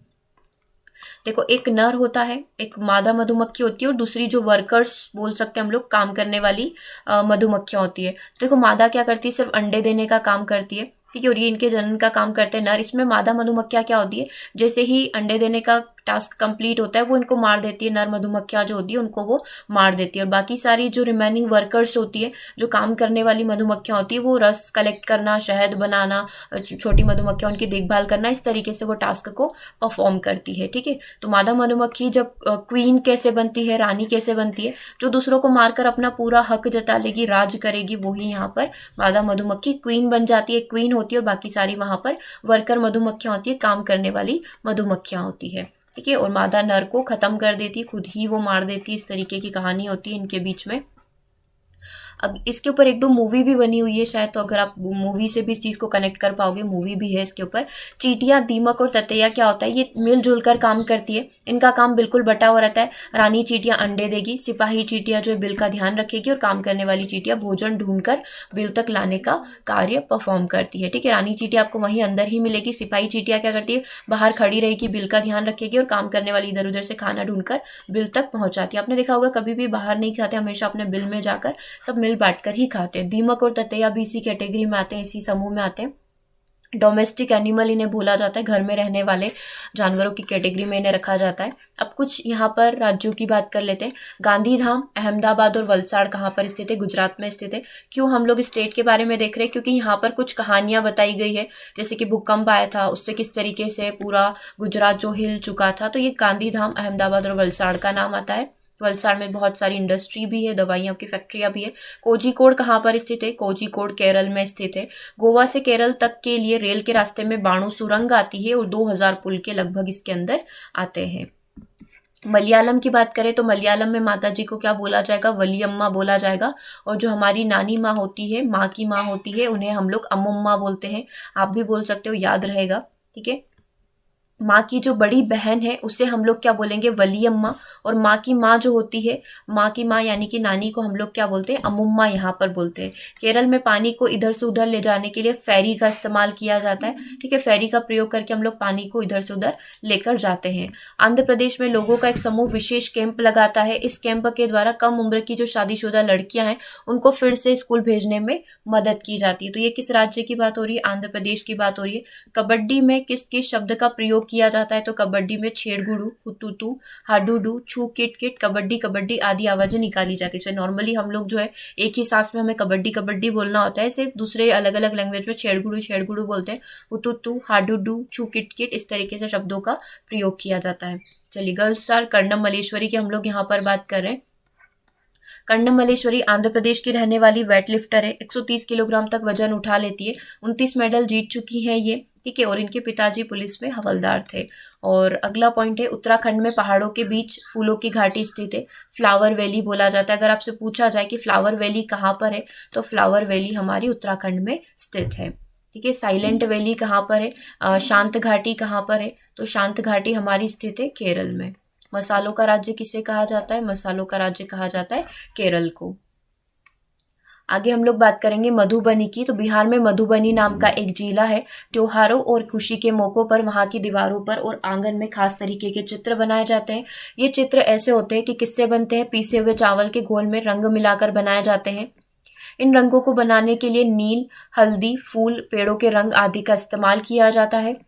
[SPEAKER 1] देखो एक नर होता है, एक मादा मधुमक्खी होती है और दूसरी जो वर्कर्स बोल सकते हैं हम लोग, काम करने वाली मधुमक्खियां होती है। देखो मादा क्या करती है? सिर्फ अंडे देने का काम करती है। ठीक है। और ये इनके जनन का काम करते हैं नर। इसमें मादा मधुमक्खियां क्या होती है? जैसे ही अंडे देने का टास्क कंप्लीट होता है वो इनको मार देती है। नर मधुमक्खियां जो होती है उनको वो मार देती है और बाकी सारी जो रिमेनिंग वर्कर्स होती है, जो काम करने वाली मधुमक्खियां होती है, वो रस कलेक्ट करना, शहद बनाना, छोटी मधुमक्खियां उनकी देखभाल करना, इस तरीके से वो टास्क को परफॉर्म करती है। ठीक है। तो मादा मधुमक्खी जब क्वीन कैसे बनती है, रानी कैसे बनती है, जो दूसरों को मारकर अपना पूरा हक जता लेगी, राज करेगी, वही यहाँ पर मादा मधुमक्खी क्वीन बन जाती है। क्वीन होती है और बाकी सारी वहां पर वर्कर मधुमक्खियां होती है, काम करने वाली मधुमक्खियां होती है। ठीक है। और मादा नर को खत्म कर देती, खुद ही वो मार देती। इस तरीके की कहानी होती है इनके बीच में। अब इसके ऊपर एक दो मूवी भी बनी हुई है शायद, तो अगर आप मूवी से भी इस चीज को कनेक्ट कर पाओगे, मूवी भी है इसके ऊपर। चींटियां, दीमक और ततैया क्या होता है? ये मिलजुल कर काम करती है। इनका काम बिल्कुल बटा हुआ रहता है। रानी चींटियां अंडे देगी, सिपाही चींटियां जो है बिल का ध्यान रखेगी और काम करने वाली चींटियां भोजन ढूंढकर बिल तक लाने का कार्य परफॉर्म करती है। ठीक है। रानी चींटियां आपको वहीं अंदर ही मिलेगी। सिपाही चींटियां क्या करती है? बाहर खड़ी रहेगी, बिल का ध्यान रखेगी और काम करने वाली इधर उधर से खाना ढूंढकर बिल तक पहुंचाती है। आपने देखा होगा कभी भी बाहर नहीं खाते, हमेशा अपने बिल में जाकर सब मिल बांट कर ही खाते हैं। दीमक और ततैया भी इसी कैटेगरी में आते हैं, इसी समूह में आते हैं। डोमेस्टिक एनिमल इन्हें बोला जाता है, घर में रहने वाले जानवरों की कैटेगरी में इन्हें रखा जाता है। अब कुछ यहाँ पर राज्यों की बात कर लेते हैं। गांधीधाम, अहमदाबाद और वलसाड़ कहाँ पर स्थित है? गुजरात में स्थित है। क्यों हम लोग स्टेट के बारे में देख रहे हैं? क्योंकि यहाँ पर कुछ कहानियां बताई गई है, जैसे कि भूकंप आया था, उससे किस तरीके से पूरा गुजरात जो हिल चुका था। तो ये गांधीधाम, अहमदाबाद और वलसाड़ का नाम आता है। वलसाड़ में बहुत सारी इंडस्ट्री भी है, दवाइयों की फैक्ट्रियाँ भी है। कोझिकोड कहाँ पर स्थित है? कोझिकोड केरल में स्थित है। गोवा से केरल तक के लिए रेल के रास्ते में बाणु सुरंग आती है और 2000 पुल के लगभग इसके अंदर आते हैं। मलयालम की बात करें तो मलयालम में माता जी को क्या बोला जाएगा? वलियम्मा बोला जाएगा। और जो हमारी नानी माँ होती है, माँ की माँ होती है, उन्हें हम लोग अमुम्मा बोलते हैं। आप भी बोल सकते हो, याद रहेगा। ठीक है। माँ की जो बड़ी बहन है उसे हम लोग क्या बोलेंगे? वलियम्मा। और माँ की माँ जो होती है, माँ की माँ यानी कि नानी को हम लोग क्या बोलते हैं? अमुम्मा यहाँ पर बोलते हैं। केरल में पानी को इधर से उधर ले जाने के लिए फेरी का इस्तेमाल किया जाता है। ठीक है, फेरी का प्रयोग करके हम लोग पानी को इधर से उधर लेकर जाते हैं। आंध्र प्रदेश में लोगों का एक समूह विशेष कैंप लगाता है। इस कैंप के द्वारा कम उम्र की जो शादीशुदा लड़कियां हैं उनको फिर से स्कूल भेजने में मदद की जाती है। तो ये किस राज्य की बात हो रही है? आंध्र प्रदेश की बात हो रही है। कबड्डी में किस किस शब्द का प्रयोग किया जाता है? तो कबड्डी में छेड़गुड़ू, हुतुतु, हाडूडू, छू, किट किट, कबड्डी कबड्डी आदि आवाजें निकाली जाती है। नॉर्मली हम लोग जो है एक ही सांस में हमें कबड्डी कबड्डी बोलना होता है, सिर्फ दूसरे अलग अलग लैंग्वेज में छेड़गुड़ू छेड़गुड़ू बोलते हैं। हुतुतु, हाडूडू, छू, किट किट, इस तरीके से शब्दों का प्रयोग किया जाता है। चलिए, गर्ल स्टार कर्णम मल्लेश्वरी की हम लोग यहाँ पर बात कर रहे हैं। कर्णम मल्लेश्वरी आंध्र प्रदेश की रहने वाली वेट लिफ्टर है। 130 किलोग्राम तक वजन उठा लेती है। 29 मेडल जीत चुकी हैं ये। ठीक है, और इनके पिताजी पुलिस में हवलदार थे। और अगला पॉइंट है, उत्तराखंड में पहाड़ों के बीच फूलों की घाटी स्थित है। फ्लावर वैली बोला जाता है। अगर आपसे पूछा जाए कि फ्लावर वैली कहाँ पर है, तो फ्लावर वैली हमारी उत्तराखंड में स्थित है। ठीक है, साइलेंट वैली कहाँ पर है? शांत घाटी कहाँ पर है? तो शांत घाटी हमारी स्थित है केरल में। मसालों का राज्य किसे कहा जाता है? मसालों का राज्य कहा जाता है केरल को। आगे हम लोग बात करेंगे मधुबनी की। तो बिहार में मधुबनी नाम का एक जिला है। त्योहारों और खुशी के मौकों पर वहां की दीवारों पर और आंगन में खास तरीके के चित्र बनाए जाते हैं। ये चित्र ऐसे होते हैं कि किससे बनते हैं? पीसे हुए चावल के घोल में रंग मिलाकर बनाए जाते हैं। इन रंगों को बनाने के लिए नील, हल्दी, फूल, पेड़ों के रंग आदि का इस्तेमाल किया जाता है।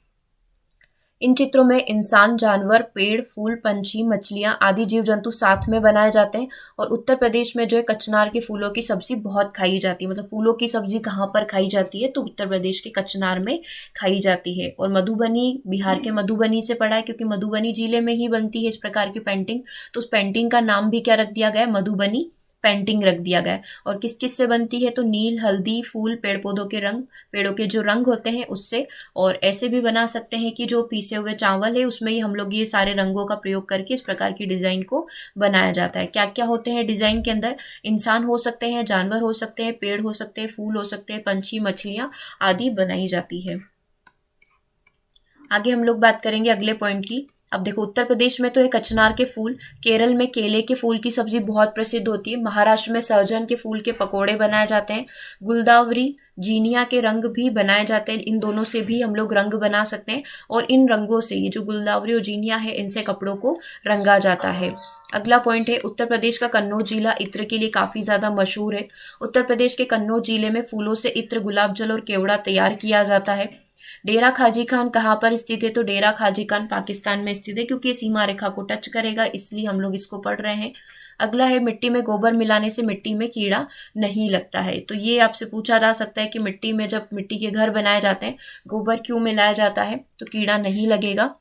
[SPEAKER 1] इन चित्रों में इंसान, जानवर, पेड़, फूल, पंछी, मछलियां आदि जीव जंतु साथ में बनाए जाते हैं। और उत्तर प्रदेश में जो है कचनार के फूलों की सब्जी बहुत खाई जाती है। मतलब फूलों की सब्जी कहाँ पर खाई जाती है? तो उत्तर प्रदेश के कचनार में खाई जाती है। और मधुबनी बिहार के मधुबनी से पड़ा है, क्योंकि मधुबनी जिले में ही बनती है इस प्रकार की पेंटिंग। तो उस पेंटिंग का नाम भी क्या रख दिया गया है? मधुबनी पेंटिंग रख दिया गया है। और किस किस से बनती है? तो नील, हल्दी, फूल, पेड़ पौधों के रंग, पेड़ों के जो रंग होते हैं उससे। और ऐसे भी बना सकते हैं कि जो पीसे हुए चावल है उसमें ही हम लोग ये सारे रंगों का प्रयोग करके इस प्रकार की डिजाइन को बनाया जाता है। क्या क्या होते हैं डिजाइन के अंदर? इंसान हो सकते हैं, जानवर हो सकते हैं, पेड़ हो सकते हैं, फूल हो सकते हैं, पंछी, मछलियां आदि बनाई जाती है। आगे हम लोग बात करेंगे अगले पॉइंट की। अब देखो, उत्तर प्रदेश में तो है कचनार के फूल, केरल में केले के फूल की सब्जी बहुत प्रसिद्ध होती है, महाराष्ट्र में सहजन के फूल के पकोड़े बनाए जाते हैं, गुलदावरी, जीनिया के रंग भी बनाए जाते हैं। इन दोनों से भी हम लोग रंग बना सकते हैं। और इन रंगों से, ये जो गुलदावरी और जीनिया है, इनसे कपड़ों को रंगा जाता है। अगला पॉइंट है, उत्तर प्रदेश का कन्नौज जिला इत्र के लिए काफी ज्यादा मशहूर है। उत्तर प्रदेश के कन्नौज जिले में फूलों से इत्र, गुलाब जल और केवड़ा तैयार किया जाता है। डेरा खाजी खान कहाँ पर स्थित है? तो डेरा खाजी खान पाकिस्तान में स्थित है, क्योंकि ये सीमा रेखा को टच करेगा, इसलिए हम लोग इसको पढ़ रहे हैं। अगला है, मिट्टी में गोबर मिलाने से मिट्टी में कीड़ा नहीं लगता है। तो ये आपसे पूछा जा सकता है कि मिट्टी में जब मिट्टी के घर बनाए जाते हैं गोबर क्यों मिलाया जाता है? तो कीड़ा नहीं लगेगा।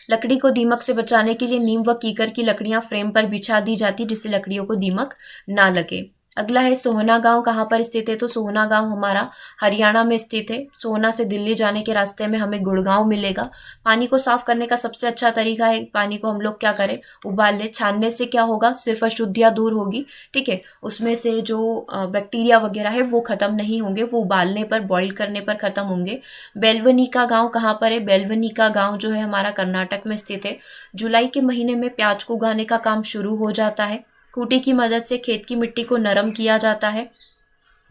[SPEAKER 1] लकड़ी को दीमक से बचाने के लिए नीम व कीकर की लकड़ियां फ्रेम पर बिछा दी जाती, जिससे लकड़ियों को दीमक ना लगे। अगला है, सोहना गांव कहाँ पर स्थित है? तो सोहना गांव हमारा हरियाणा में स्थित है। सोहना से दिल्ली जाने के रास्ते में हमें गुड़गांव मिलेगा। पानी को साफ करने का सबसे अच्छा तरीका है, पानी को हम लोग क्या करें? उबाल ले। छानने से क्या होगा? सिर्फ अशुद्धियां दूर होगी। ठीक है, उसमें से जो बैक्टीरिया वगैरह है वो खत्म नहीं होंगे, वो उबालने पर, बॉईल करने पर खत्म होंगे। बेलवनिका गांव कहाँ पर है? बेलवनिका गांव जो है हमारा कर्नाटक में स्थित है। जुलाई के महीने में प्याज को उगाने का काम शुरू हो जाता है। खूंटी की मदद से खेत की मिट्टी को नरम किया जाता है।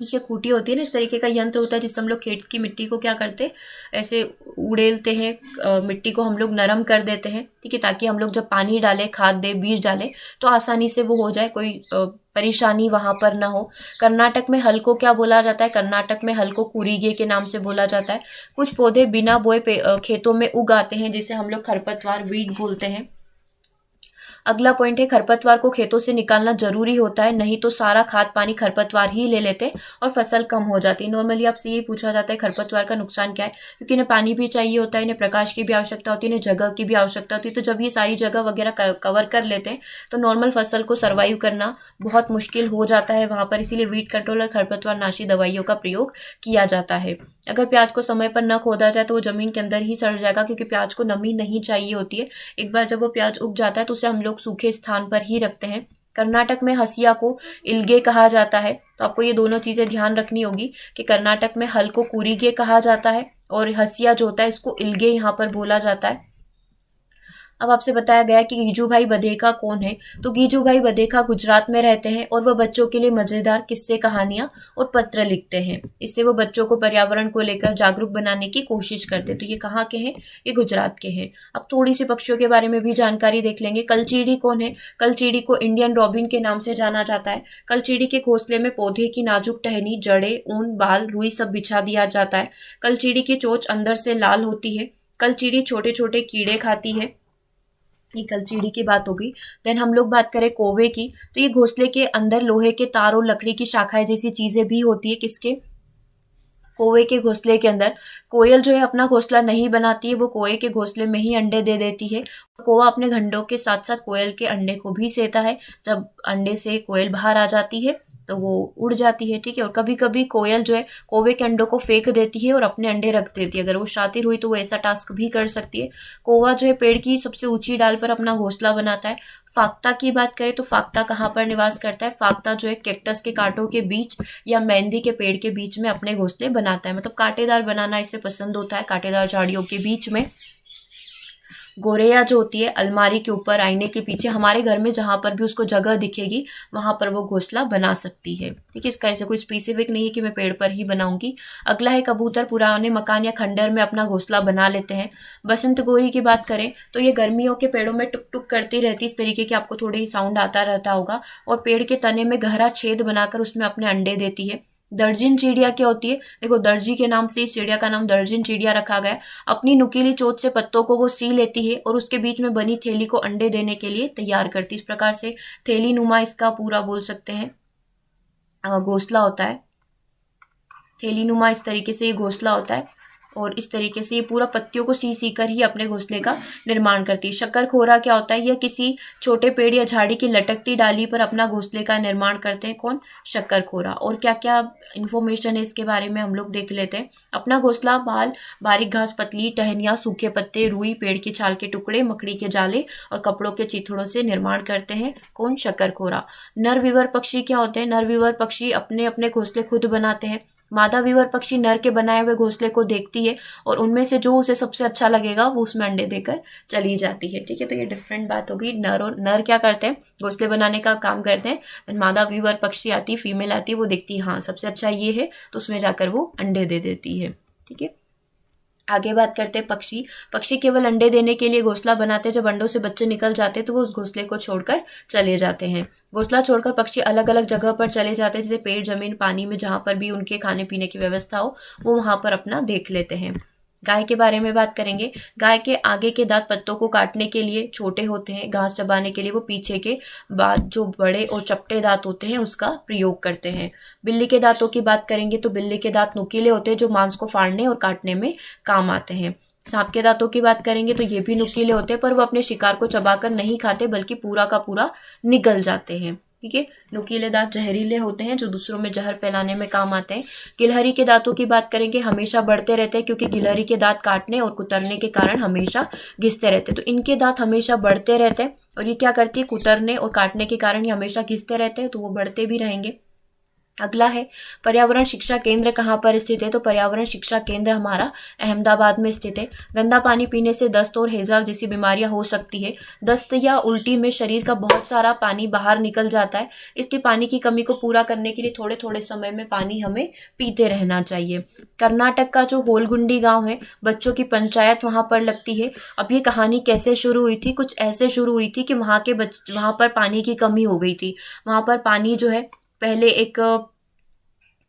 [SPEAKER 1] ये खूंटी होती है ना, इस तरीके का यंत्र होता है जिससे हम लोग खेत की मिट्टी को क्या करते हैं? ऐसे उड़ेलते हैं, मिट्टी को हम लोग नरम कर देते हैं। ठीक है, ताकि हम लोग जब पानी डालें, खाद दे, बीज डालें तो आसानी से वो हो जाए, कोई परेशानी वहां पर ना हो। कर्नाटक में हल को क्या बोला जाता है? कर्नाटक में हल को कुरीगे के नाम से बोला जाता है। कुछ पौधे बिना बोए खेतों में उग आते हैं, जिसे हम लोग खरपतवार, वीड बोलते हैं। अगला पॉइंट है खरपतवार को खेतों से निकालना जरूरी होता है, नहीं तो सारा खाद पानी खरपतवार ही ले लेते हैं और फसल कम हो जाती है। नॉर्मली आपसे ये पूछा जाता है खरपतवार का नुकसान क्या है, क्योंकि इन्हें पानी भी चाहिए होता है, इन्हें प्रकाश की भी आवश्यकता होती है, इन्हें जगह की भी आवश्यकता होती है। तो जब ये सारी जगह वगैरह कवर कर लेते हैं तो नॉर्मल फसल को सर्वाइव करना बहुत मुश्किल हो जाता है वहां पर, इसीलिए वीड कंट्रोल और खरपतवार नाशी दवाइयों का प्रयोग किया जाता है। अगर प्याज को समय पर न खोदा जाए तो वो जमीन के अंदर ही सड़ जाएगा, क्योंकि प्याज को नमी नहीं चाहिए होती है। एक बार जब वो प्याज उग जाता है तो उसे हम लोग सूखे स्थान पर ही रखते हैं। कर्नाटक में हसिया को इल्गे कहा जाता है, तो आपको ये दोनों चीजें ध्यान रखनी होगी कि कर्नाटक में हल को कुरीगे कहा जाता है और हसिया जो होता है इसको इल्गे यहाँ पर बोला जाता है। अब आपसे बताया गया कि गीजूभाई बधेका कौन है, तो गीजूभाई बधेका गुजरात में रहते हैं और वह बच्चों के लिए मजेदार किस्से कहानियां और पत्र लिखते हैं। इससे वो बच्चों को पर्यावरण को लेकर जागरूक बनाने की कोशिश करते हैं। तो ये कहाँ के हैं, ये गुजरात के हैं। अब थोड़ी सी पक्षियों के बारे में भी जानकारी देख लेंगे। कलचीड़ी कौन है, कलचीड़ी को इंडियन रॉबिन के नाम से जाना जाता है। कलचीड़ी के घोंसले में पौधे की नाजुक टहनी, जड़े, ऊन, बाल, रुई सब बिछा दिया जाता है। कलचीड़ी की चोंच अंदर से लाल होती है। कलचीड़ी छोटे छोटे कीड़े खाती है। ये कलचीड़ी की बात होगी। देन हम लोग बात करें कौवे की, तो ये घोंसले के अंदर लोहे के तार और लकड़ी की शाखाएं जैसी चीजें भी होती है। किसके, कौवे के घोंसले के अंदर। कोयल जो है अपना घोंसला नहीं बनाती है, वो कौवे के घोंसले में ही अंडे दे देती है। कौवा अपने घंटों के साथ साथ कोयल के अंडे को भी सेता है। जब अंडे से कोयल बाहर आ जाती है तो वो उड़ जाती है, ठीक है। और कभी कभी कोयल जो है कौवे के अंडों को फेंक देती है और अपने अंडे रख देती है। अगर वो शातिर हुई तो वो ऐसा टास्क भी कर सकती है। कौवा जो है पेड़ की सबसे ऊंची डाल पर अपना घोंसला बनाता है। फाख्ता की बात करें तो फाख्ता कहाँ पर निवास करता है, फाख्ता जो है कैक्टस के कांटों के बीच या मेहंदी के पेड़ के बीच में अपने घोंसले बनाता है। मतलब कांटेदार बनाना इसे पसंद होता है, कांटेदार झाड़ियों के बीच में। गोरैया जो होती है अलमारी के ऊपर, आईने के पीछे, हमारे घर में जहां पर भी उसको जगह दिखेगी वहां पर वो घोंसला बना सकती है, ठीक है। इसका ऐसे कोई स्पेसिफिक नहीं है कि मैं पेड़ पर ही बनाऊंगी। अगला है कबूतर, पुराने मकान या खंडर में अपना घोंसला बना लेते हैं। बसंत गोरी की बात करें तो ये गर्मियों के पेड़ों में टुक टुक करती रहती, इस तरीके की आपको थोड़ी साउंड आता रहता होगा, और पेड़ के तने में गहरा छेद बनाकर उसमें अपने अंडे देती है। दर्जिन चिड़िया क्या होती है, देखो दर्जी के नाम से इस चिड़िया का नाम दर्जिन चिड़िया रखा गया। अपनी नुकीली चोंच से पत्तों को वो सी लेती है और उसके बीच में बनी थैली को अंडे देने के लिए तैयार करती है। इस प्रकार से थैली नुमा इसका पूरा बोल सकते हैं घोंसला होता है। थैली नुमा इस तरीके से ये घोंसला होता है और इस तरीके से ये पूरा पत्तियों को सी सी कर ही अपने घोंसले का निर्माण करती है। शक्करखोरा क्या होता है, यह किसी छोटे पेड़ या झाड़ी की लटकती डाली पर अपना घोंसले का निर्माण करते हैं। कौन, शक्करखोरा। और क्या क्या इन्फॉर्मेशन है इसके बारे में हम लोग देख लेते हैं। अपना घोंसला बाल, बारीक घास, पतली टहनियाँ, सूखे पत्ते, रुई, पेड़ की छाल के टुकड़े, मकड़ी के जाले और कपड़ों के चिथड़ों से निर्माण करते हैं। कौन, शक्करखोरा। नर विवर पक्षी क्या होते हैं, नर विवर पक्षी अपने अपने घोंसले खुद बनाते हैं। मादा विवर पक्षी नर के बनाए हुए घोंसले को देखती है और उनमें से जो उसे सबसे अच्छा लगेगा वो उसमें अंडे देकर चली जाती है, ठीक है। तो ये डिफरेंट बात होगी। नर और नर क्या करते हैं, घोंसले बनाने का काम करते हैं। मादा विवर पक्षी आती है, फीमेल आती है, वो देखती है हाँ सबसे अच्छा ये है, तो उसमें जाकर वो अंडे दे देती है, ठीक है। आगे बात करते हैं पक्षी। पक्षी केवल अंडे देने के लिए घोंसला बनाते हैं। जब अंडों से बच्चे निकल जाते हैं तो वो उस घोंसले को छोड़कर चले जाते हैं। घोंसला छोड़कर पक्षी अलग अलग जगह पर चले जाते हैं, जैसे पेड़, जमीन, पानी में, जहां पर भी उनके खाने पीने की व्यवस्था हो वो वहां पर अपना देख लेते हैं। गाय के बारे में बात करेंगे। गाय के आगे के दांत पत्तों को काटने के लिए छोटे होते हैं, घास चबाने के लिए वो पीछे के बाद जो बड़े और चपटे दांत होते हैं उसका प्रयोग करते हैं। बिल्ली के दांतों की बात करेंगे तो बिल्ली के दांत नुकीले होते हैं जो मांस को फाड़ने और काटने में काम आते हैं। सांप के दांतों की बात करेंगे तो ये भी नुकीले होते हैं, पर वो अपने शिकार को चबाकर नहीं खाते बल्कि पूरा का पूरा निगल जाते हैं, ठीक है। नुकीले दांत जहरीले होते हैं जो दूसरों में जहर फैलाने में काम आते हैं। गिलहरी के दांतों की बात करेंगे, हमेशा बढ़ते रहते हैं क्योंकि गिलहरी के दांत काटने और कुतरने के कारण हमेशा घिसते रहते हैं। तो इनके दांत हमेशा बढ़ते रहते हैं और ये क्या करती है, कुतरने और काटने के कारण ये हमेशा घिसते रहते हैं, तो वो बढ़ते भी रहेंगे। अगला है पर्यावरण शिक्षा केंद्र कहाँ पर स्थित है, तो पर्यावरण शिक्षा केंद्र हमारा अहमदाबाद में स्थित है। गंदा पानी पीने से दस्त और हैजा जैसी बीमारियां हो सकती है। दस्त या उल्टी में शरीर का बहुत सारा पानी बाहर निकल जाता है, इसलिए पानी की कमी को पूरा करने के लिए थोड़े थोड़े समय में पानी हमें पीते रहना चाहिए। कर्नाटक का जो होलगुंडी गाँव है, बच्चों की पंचायत वहाँ पर लगती है। अब ये कहानी कैसे शुरू हुई थी, कुछ ऐसे शुरू हुई थी कि वहाँ पर पानी की कमी हो गई थी। वहाँ पर पानी जो है पहले एक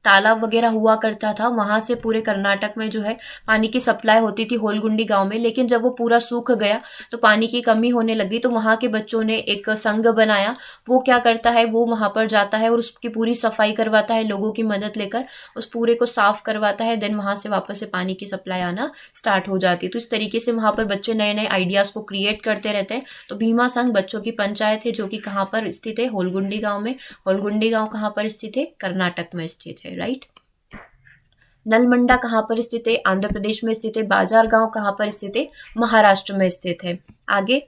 [SPEAKER 1] तालाब वगैरह हुआ करता था, वहां से पूरे कर्नाटक में जो है पानी की सप्लाई होती थी होलगुंडी गांव में। लेकिन जब वो पूरा सूख गया तो पानी की कमी होने लगी, तो वहां के बच्चों ने एक संघ बनाया। वो क्या करता है, वो वहां पर जाता है और उसकी पूरी सफाई करवाता है, लोगों की मदद लेकर उस पूरे को साफ करवाता है। देन वहां से वापस से पानी की सप्लाई आना स्टार्ट हो जाती है। तो इस तरीके से वहां पर बच्चे नए नए आइडियाज को क्रिएट करते रहते हैं। तो भीमा संघ बच्चों की पंचायत है, जो कि कहाँ पर स्थित है, होलगुंडी गांव में। होलगुंडी गांव कहाँ पर स्थित है, कर्नाटक में स्थित है, राइट। नलमंडा कहाँ पर स्थित है, आंध्र प्रदेश में स्थित है। बाजार गांव कहाँ पर स्थित है, महाराष्ट्र में स्थित है। आगे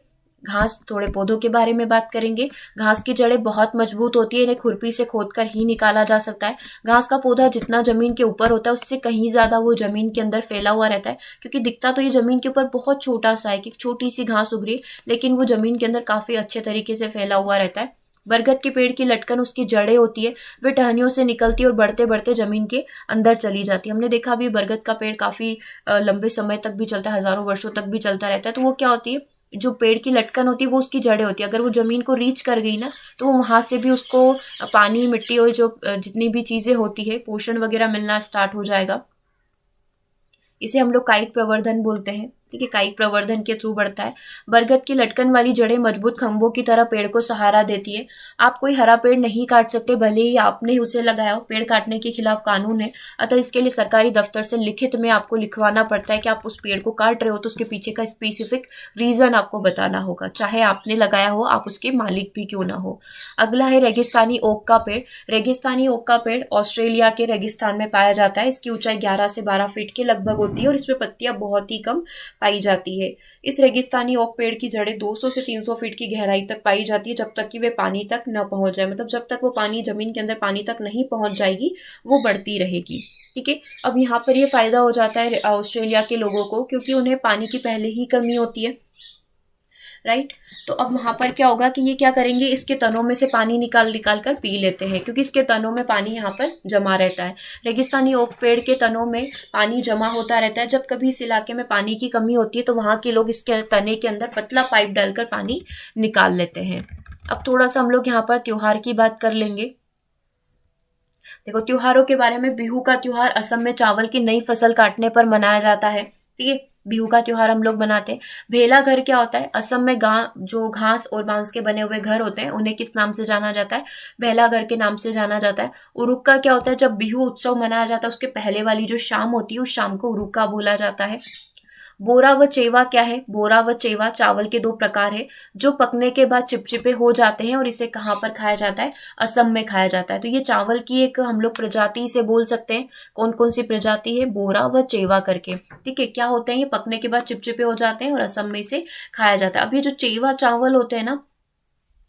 [SPEAKER 1] घास, थोड़े पौधों के बारे में बात करेंगे। घास की जड़ें बहुत मजबूत होती है, इन्हें खुरपी से खोदकर ही निकाला जा सकता है। घास का पौधा जितना जमीन के ऊपर होता है उससे कहीं ज्यादा वो जमीन के अंदर फैला हुआ रहता है, क्योंकि दिखता तो ये जमीन के ऊपर बहुत छोटा सा है कि छोटी सी घास उग रही है, लेकिन वो जमीन के अंदर काफी अच्छे तरीके से फैला हुआ रहता है। बरगद के पेड़ की लटकन, उसकी जड़ें होती है, वे टहनियों से निकलती है और बढ़ते बढ़ते जमीन के अंदर चली जाती है। हमने देखा भी बरगद का पेड़ काफी लंबे समय तक भी चलता है, हजारों वर्षों तक भी चलता रहता है। तो वो क्या होती है, जो पेड़ की लटकन होती है वो उसकी जड़ें होती है। अगर वो जमीन को रीच कर गई ना, तो वो वहां से भी उसको पानी, मिट्टी और जो जितनी भी चीजें होती है, पोषण वगैरह मिलना स्टार्ट हो जाएगा। इसे हम लोग कायिक प्रवर्धन बोलते हैं, ठीक है, कायिक प्रवर्धन के थ्रू बढ़ता है। बरगद की लटकन वाली जड़ें मजबूत खंभों की तरह पेड़ को सहारा देती है। आप कोई हरा पेड़ नहीं काट सकते, भले ही आपने उसे लगाया हो। पेड़ काटने के खिलाफ कानून है, अतः इसके लिए सरकारी दफ्तर से लिखित में आपको लिखवाना पड़ता है कि आप उस पेड़ को काट रहे हो, तो उसके पीछे का स्पेसिफिक रीजन आपको बताना होगा, चाहे आपने लगाया हो, आप उसके मालिक भी क्यों ना हो। अगला है रेगिस्तानी ओक का पेड़। रेगिस्तानी ओक का पेड़ ऑस्ट्रेलिया के रेगिस्तान में पाया जाता है। इसकी ऊंचाई 11 से 12 फीट के लगभग होती है और इसमें पत्तियां बहुत ही कम पाई जाती है। इस रेगिस्तानी ओक पेड़ की जड़ें 200 से 300 फीट की गहराई तक पाई जाती है, जब तक कि वे पानी तक न पहुंच जाए। मतलब जब तक वो पानी जमीन के अंदर पानी तक नहीं पहुंच जाएगी, वो बढ़ती रहेगी, ठीक है। अब यहाँ पर ये फायदा हो जाता है ऑस्ट्रेलिया के लोगों को, क्योंकि उन्हें पानी की पहले ही कमी होती है, राइट। तो अब वहां पर क्या होगा कि ये क्या करेंगे, इसके तनों में से पानी निकाल निकाल कर पी लेते हैं, क्योंकि इसके तनों में पानी यहाँ पर जमा रहता है। रेगिस्तानी ओक पेड़ के तनों में पानी जमा होता रहता है। जब कभी इस इलाके में पानी की कमी होती है तो वहां के लोग इसके तने के अंदर पतला पाइप डालकर पानी निकाल लेते हैं। अब थोड़ा सा हम लोग यहाँ पर त्योहार की बात कर लेंगे। देखो, त्योहारों के बारे में, बिहू का त्योहार असम में चावल की नई फसल काटने पर मनाया जाता है, ठीक है। बिहू का त्योहार हम लोग मनाते हैं। भेला घर क्या होता है, असम में जो घास और बांस के बने हुए घर होते हैं उन्हें किस नाम से जाना जाता है, भेला घर के नाम से जाना जाता है। उरुक्का क्या होता है, जब बिहू उत्सव मनाया जाता है उसके पहले वाली जो शाम होती है उस शाम को उरुक्का बोला जाता है। बोरा व चेवा क्या है, बोरा व चेवा चावल के दो प्रकार है, जो पकने के बाद चिपचिपे हो जाते हैं और इसे कहाँ पर खाया जाता है, असम में खाया जाता है। तो ये चावल की एक हम लोग प्रजाति से बोल सकते हैं। कौन कौन सी प्रजाति है, बोरा व चेवा करके, ठीक है। क्या होते हैं, ये पकने के बाद चिपचिपे हो जाते हैं और असम में इसे खाया जाता है। अब ये जो चेवा चावल होते हैं ना,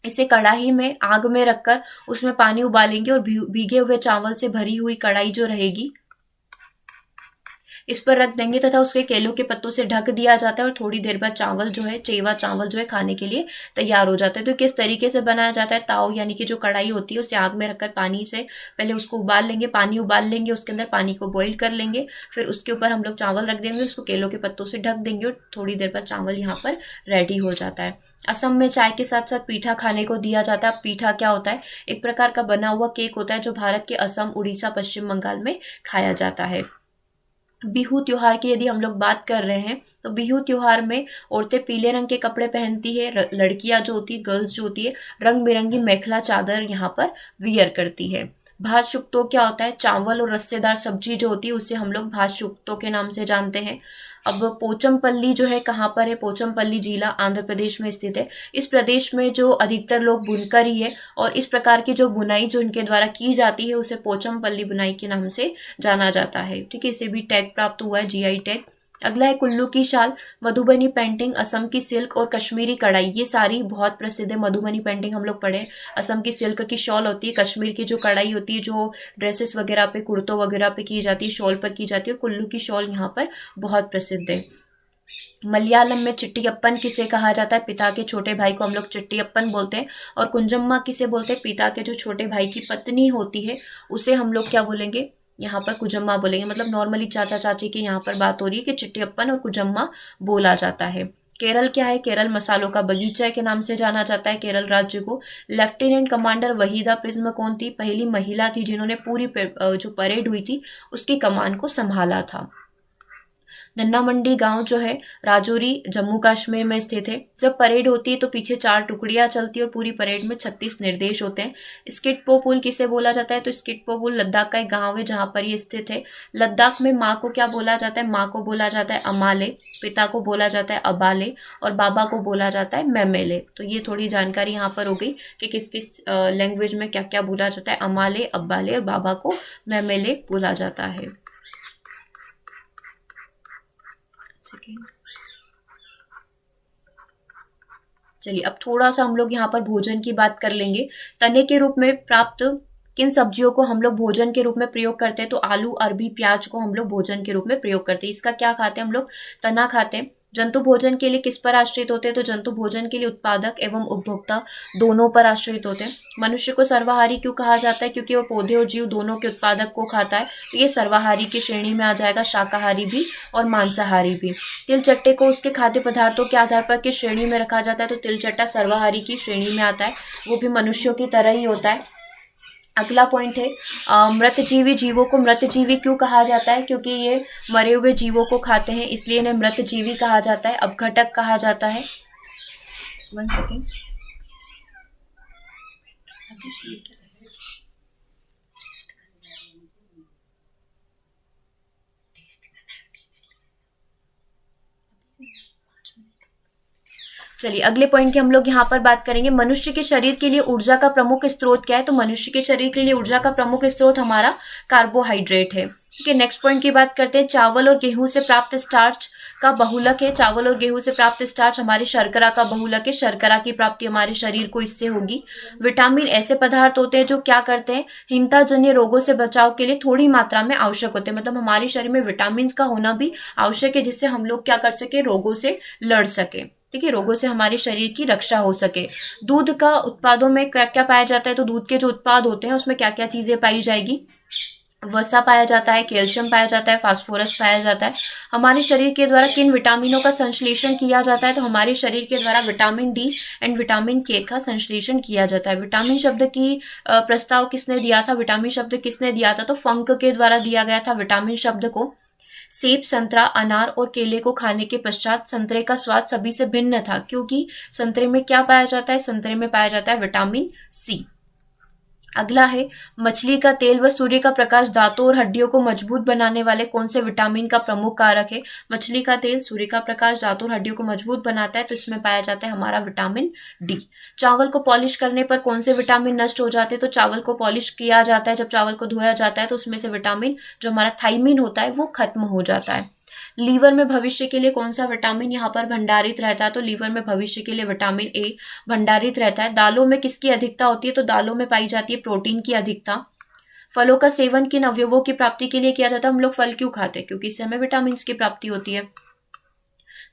[SPEAKER 1] इसे कढ़ाई में आग में रखकर उसमें पानी उबालेंगे और भीगे हुए चावल से भरी हुई कढ़ाई जो रहेगी इस पर रख देंगे तथा उसके केलों के पत्तों से ढक दिया जाता है और थोड़ी देर बाद चावल जो है, चेवा चावल जो है, खाने के लिए तैयार हो जाता है। तो किस तरीके से बनाया जाता है, ताव यानी कि जो कढ़ाई होती है उसे आग में रखकर पानी से पहले उसको उबाल लेंगे, पानी उबाल लेंगे, उसके अंदर पानी को बॉईल कर लेंगे, फिर उसके ऊपर हम लोग चावल रख देंगे, उसको केलों के पत्तों से ढक देंगे और थोड़ी देर बाद चावल यहाँ पर रेडी हो जाता है। असम में चाय के साथ साथ पीठा खाने को दिया जाता है। पीठा क्या होता है, एक प्रकार का बना हुआ केक होता है जो भारत के असम, उड़ीसा, पश्चिम बंगाल में खाया जाता है। बिहू त्योहार की यदि हम लोग बात कर रहे हैं तो बिहू त्योहार में औरतें पीले रंग के कपड़े पहनती है, लड़कियां जो होती है, गर्ल्स जो होती है, रंग बिरंगी मेखला चादर यहाँ पर वियर करती है। भात शुक्तो क्या होता है, चावल और रस्सेदार सब्जी जो होती है उसे हम लोग भात शुक्तो के नाम से जानते हैं। अब पोचमपल्ली जो है कहाँ पर है, पोचमपल्ली जिला आंध्र प्रदेश में स्थित है। इस प्रदेश में जो अधिकतर लोग बुनकर ही है और इस प्रकार की जो बुनाई जो इनके द्वारा की जाती है उसे पोचमपल्ली बुनाई के नाम से जाना जाता है, ठीक है। इसे भी टैग प्राप्त हुआ है, जीआई टैग। अगला है कुल्लू की शाल, मधुबनी पेंटिंग, असम की सिल्क और कश्मीरी कढ़ाई, ये सारी बहुत प्रसिद्ध है। मधुबनी पेंटिंग हम लोग पढ़े, असम की सिल्क की शॉल होती है, कश्मीर की जो कढ़ाई होती है जो ड्रेसेस वगैरह पे, कुर्तों वगैरह पे की जाती है, शॉल पर की जाती है, और कुल्लू की शॉल यहाँ पर बहुत प्रसिद्ध है। मलयालम में चिट्टियप्पन किसे कहा जाता है, पिता के छोटे भाई को हम लोग चिट्टियप्पन बोलते हैं। और कुंजम्मा किसे बोलते हैं, पिता के जो छोटे भाई की पत्नी होती है उसे हम लोग क्या बोलेंगे, यहाँ पर कुजम्मा बोलेंगे। मतलब नॉर्मली चाचा चाची की यहाँ पर बात हो रही है कि चिट्टियप्पन और कुजम्मा बोला जाता है। केरल क्या है? केरल मसालों का बगीचा के नाम से जाना जाता है केरल राज्य को। लेफ्टिनेंट कमांडर वहीदा प्रिज्म कौन थी? पहली महिला थी जिन्होंने पूरी जो परेड हुई थी उसकी कमान को संभाला था। धन्ना मंडी गांव जो है राजौरी जम्मू कश्मीर में स्थित है। जब परेड होती है तो पीछे 4 टुकड़ियां चलती है और पूरी परेड में 36 निर्देश होते हैं। स्किटपो पुल किसे बोला जाता है? तो स्किटपो पुल लद्दाख का एक गांव है जहां पर ये स्थित है। लद्दाख में माँ को क्या बोला जाता है? माँ को बोला जाता है अमाले, पिता को बोला जाता है अबाले और बाबा को बोला जाता है मेमेले। तो ये थोड़ी जानकारी यहाँ पर हो गई कि किस किस लैंग्वेज में क्या क्या बोला जाता है। अमाले, अब्बाले और बाबा को मेमेले बोला जाता है। चलिए अब थोड़ा सा हम लोग यहाँ पर भोजन की बात कर लेंगे। तने के रूप में प्राप्त किन सब्जियों को हम लोग भोजन के रूप में प्रयोग करते हैं? तो आलू, अरबी, प्याज को हम लोग भोजन के रूप में प्रयोग करते हैं। इसका क्या खाते हैं हम लोग? तना खाते हैं। जंतु भोजन के लिए किस पर आश्रित होते हैं? तो जंतु भोजन के लिए उत्पादक एवं उपभोक्ता दोनों पर आश्रित होते हैं। मनुष्य को सर्वाहारी क्यों कहा जाता है? क्योंकि वो पौधे और जीव दोनों के उत्पादक को खाता है, तो ये सर्वाहारी की श्रेणी में आ जाएगा, शाकाहारी भी और मांसाहारी भी। तिलचट्टे को उसके खाद्य पदार्थों के आधार पर किस श्रेणी में रखा जाता है? तो तिलचट्टा सर्वाहारी की श्रेणी में आता है, वो भी मनुष्यों की तरह ही होता है। अगला पॉइंट है मृतजीवी जीवों को मृतजीवी क्यों कहा जाता है? क्योंकि ये मरे हुए जीवों को खाते हैं, इसलिए इन्हें मृतजीवी कहा जाता है। अपघटक कहा जाता है। 1 सेकेंड। चलिए अगले पॉइंट की हम लोग यहाँ पर बात करेंगे। मनुष्य के शरीर के लिए ऊर्जा का प्रमुख स्रोत क्या है? तो मनुष्य के शरीर के लिए ऊर्जा का प्रमुख स्रोत हमारा कार्बोहाइड्रेट है। ठीक है, नेक्स्ट पॉइंट की बात करते हैं। चावल और गेहूं से प्राप्त स्टार्च का बहुलक है। चावल और गेहूं से प्राप्त स्टार्च हमारी शर्करा का बहुलक है। शर्करा की प्राप्ति हमारे शरीर को इससे होगी। विटामिन ऐसे पदार्थ होते हैं जो क्या करते हैं? हीनताजन्य रोगों से बचाव के लिए थोड़ी मात्रा में आवश्यक होते हैं। मतलब हमारे शरीर में विटामिन का होना भी आवश्यक है, जिससे हम लोग क्या कर सके? रोगों से लड़ सके। ठीक है, रोगों से हमारे शरीर की रक्षा हो सके। दूध का उत्पादों में क्या क्या पाया जाता है? तो दूध के जो उत्पाद होते हैं उसमें क्या क्या चीजें पाई जाएगी? वसा पाया जाता है, कैल्शियम पाया जाता है, फास्फोरस पाया जाता है। हमारे शरीर के द्वारा किन विटामिनों का संश्लेषण किया जाता है? तो हमारे शरीर के द्वारा विटामिन डी एंड विटामिन के का संश्लेषण किया जाता है। विटामिन शब्द की प्रस्ताव किसने दिया था? विटामिन शब्द किसने दिया था? तो फंक के द्वारा दिया गया था विटामिन शब्द को। सेब, संतरा, अनार और केले को खाने के पश्चात संतरे का स्वाद सभी से भिन्न था, क्योंकि संतरे में क्या पाया जाता है? संतरे में पाया जाता है विटामिन सी। अगला है मछली का तेल व सूर्य का प्रकाश दांतों और हड्डियों को मजबूत बनाने वाले कौन से विटामिन का प्रमुख कारक है? मछली का तेल सूर्य का प्रकाश दांतों और हड्डियों को मजबूत बनाता है, तो इसमें पाया जाता है हमारा विटामिन डी। चावल को पॉलिश करने पर कौन से विटामिन नष्ट हो जाते हैं? तो चावल को पॉलिश किया जाता है, जब चावल को धोया जाता है तो उसमें से विटामिन जो हमारा थाइमिन होता है वो खत्म हो जाता है। लीवर में भविष्य के लिए कौन सा विटामिन यहाँ पर भंडारित रहता है? तो लीवर में भविष्य के लिए विटामिन ए भंडारित रहता है। दालों में किसकी अधिकता होती है? तो दालों में पाई जाती है प्रोटीन की अधिकता। फलों का सेवन किन अवयवों की प्राप्ति के लिए किया जाता है? हम लोग फल क्यों खाते हैं? क्योंकि इससे हमें विटामिन की प्राप्ति होती है।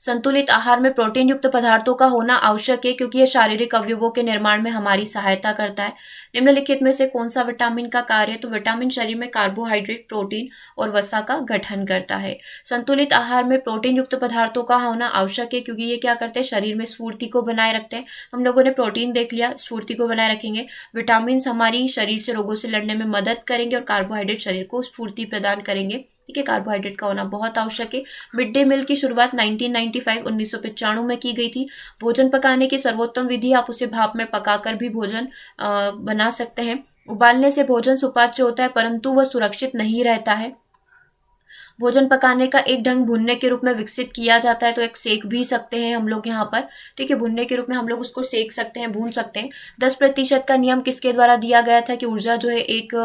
[SPEAKER 1] संतुलित आहार में प्रोटीन युक्त पदार्थों का होना आवश्यक है, क्योंकि यह शारीरिक अवयवों के निर्माण में हमारी सहायता करता है। निम्नलिखित में से कौन सा विटामिन का कार्य है? तो विटामिन शरीर में कार्बोहाइड्रेट, प्रोटीन और वसा का गठन करता है। संतुलित आहार में प्रोटीन युक्त पदार्थों का होना आवश्यक है, क्योंकि ये क्या करते हैं? शरीर में स्फूर्ति को बनाए रखते हैं। हम लोगों ने प्रोटीन देख लिया, स्फूर्ति को बनाए रखेंगे। विटामिन हमारी शरीर से रोगों से लड़ने में मदद करेंगे और कार्बोहाइड्रेट शरीर को स्फूर्ति प्रदान करेंगे। ठीक है, कार्बोहाइड्रेट का होना बहुत आवश्यक है। मिड डे मील की शुरुआत 1995 में की गई थी। भोजन पकाने की सर्वोत्तम विधि, आप उसे भाप में पकाकर भी भोजन बना सकते हैं। उबालने से भोजन सुपाच्य होता है, परंतु वह सुरक्षित नहीं रहता है। भोजन पकाने का एक ढंग भुनने के रूप में विकसित किया जाता है, तो एक सेक भी सकते हैं हम लोग यहाँ पर। ठीक है, भुनने के रूप में हम लोग उसको सेक सकते हैं, भून सकते हैं। 10% का नियम किसके द्वारा दिया गया था कि ऊर्जा जो है एक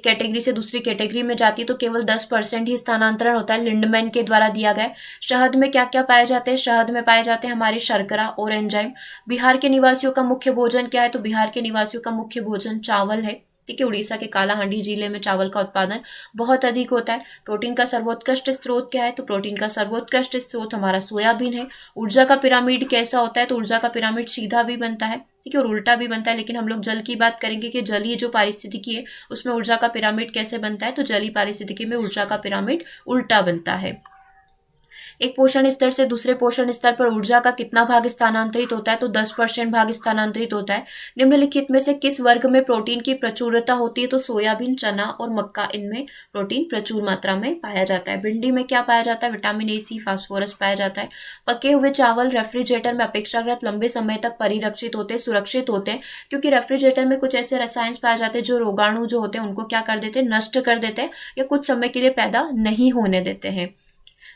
[SPEAKER 1] कैटेगरी से दूसरी कैटेगरी में जाती है तो केवल 10% ही स्थानांतरण होता है? लिंडमैन के द्वारा दिया गया। शहद में क्या क्या पाए जाते हैं? शहद में पाए जाते हैं हमारे शर्करा और एंजाइम। बिहार के निवासियों का मुख्य भोजन क्या है? तो बिहार के निवासियों का मुख्य भोजन चावल है। ठीक है, उड़ीसा के कालाहांडी जिले में चावल का उत्पादन बहुत अधिक होता है। प्रोटीन का सर्वोत्कृष्ट स्रोत क्या है? तो प्रोटीन का सर्वोत्कृष्ट स्रोत हमारा सोयाबीन है। ऊर्जा का पिरामिड कैसा होता है? तो ऊर्जा का पिरामिड सीधा भी बनता है, ठीक है, और उल्टा भी बनता है। लेकिन हम लोग जल की बात करेंगे कि जलीय जो पारिस्थितिकी है उसमें ऊर्जा का पिरामिड कैसे बनता है? तो जलीय पारिस्थितिकी में ऊर्जा का पिरामिड उल्टा बनता है। एक पोषण स्तर से दूसरे पोषण स्तर पर ऊर्जा का कितना भाग स्थानांतरित होता है, तो 10% भाग स्थानांतरित होता है। निम्नलिखित में से किस वर्ग में प्रोटीन की प्रचुरता होती है, तो सोयाबीन, चना और मक्का, इनमें प्रोटीन प्रचुर मात्रा में पाया जाता है। भिंडी में क्या पाया जाता है, विटामिन ए, सी, फास्फोरस पाया जाता है। पके हुए चावल रेफ्रिजरेटर में अपेक्षाकृत लंबे समय तक परिरक्षित होते हैं, सुरक्षित होते हैं, क्योंकि रेफ्रिजरेटर में कुछ ऐसे रसायन पाए जाते हैं जो रोगाणु जो होते हैं उनको क्या कर देते हैं, नष्ट कर देते हैं या कुछ समय के लिए पैदा नहीं होने देते हैं।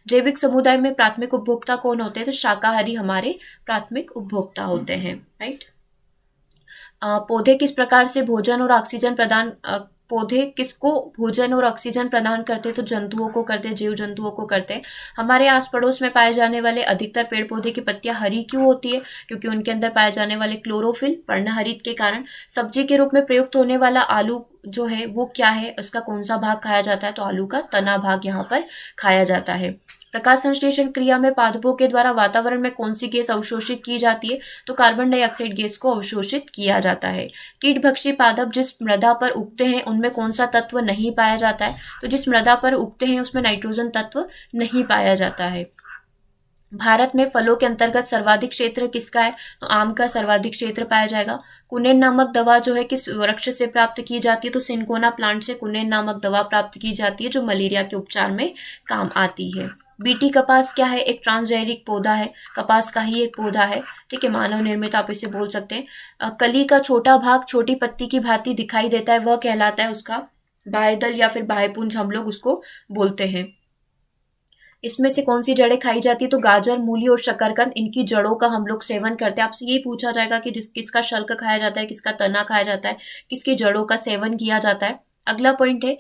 [SPEAKER 1] जैविक समुदाय में प्राथमिक उपभोक्ता कौन होते हैं, तो शाकाहारी हमारे प्राथमिक उपभोक्ता होते हैं, राइट। पौधे किस प्रकार से भोजन और ऑक्सीजन प्रदान पौधे किसको भोजन और ऑक्सीजन प्रदान करते हैं, तो जंतुओं को करते हैं, जीव जंतुओं को करते हैं। हमारे आस पड़ोस में पाए जाने वाले अधिकतर पेड़ पौधे की पत्तियां हरी क्यों होती है, क्योंकि उनके अंदर पाए जाने वाले क्लोरोफिल, पर्णहरित के कारण। सब्जी के रूप में प्रयुक्त होने वाला आलू जो है वो क्या है, उसका कौन सा भाग खाया जाता है, तो आलू का तना भाग यहाँ पर खाया जाता है। प्रकाश संश्लेषण क्रिया में पादपों के द्वारा वातावरण में कौन सी गैस अवशोषित की जाती है, तो कार्बन डाइऑक्साइड गैस को अवशोषित किया जाता है। कीटभक्षी पादप जिस मृदा पर उगते हैं उनमें कौन सा तत्व नहीं पाया जाता है, तो जिस मृदा पर उगते हैं उसमें नाइट्रोजन तत्व नहीं पाया जाता है। भारत में फलों के अंतर्गत सर्वाधिक क्षेत्र किसका है, तो आम का सर्वाधिक क्षेत्र पाया जाएगा। कुनेन नामक दवा जो है किस वृक्ष से प्राप्त की जाती है, तो सिंकोना प्लांट से कुनेन नामक दवा प्राप्त की जाती है जो मलेरिया के उपचार में काम आती है। बीटी कपास क्या है, एक ट्रांसजेनिक पौधा है, कपास का ही एक पौधा है, ठीक है, मानव निर्मित आप इसे बोल सकते हैं। कली का छोटा भाग छोटी पत्ती की भांति दिखाई देता है, वह कहलाता है उसका बाह्यदल या फिर बाह्यपुंज हम लोग उसको बोलते हैं। इसमें से कौन सी जड़ें खाई जाती है, तो गाजर, मूली और शकरकंद, इनकी जड़ों का हम लोग सेवन करते हैं। आपसे यही पूछा जाएगा कि किसका शल्क खाया जाता है, किसका तना खाया जाता है, किसकी जड़ों का सेवन किया जाता है। अगला पॉइंट है,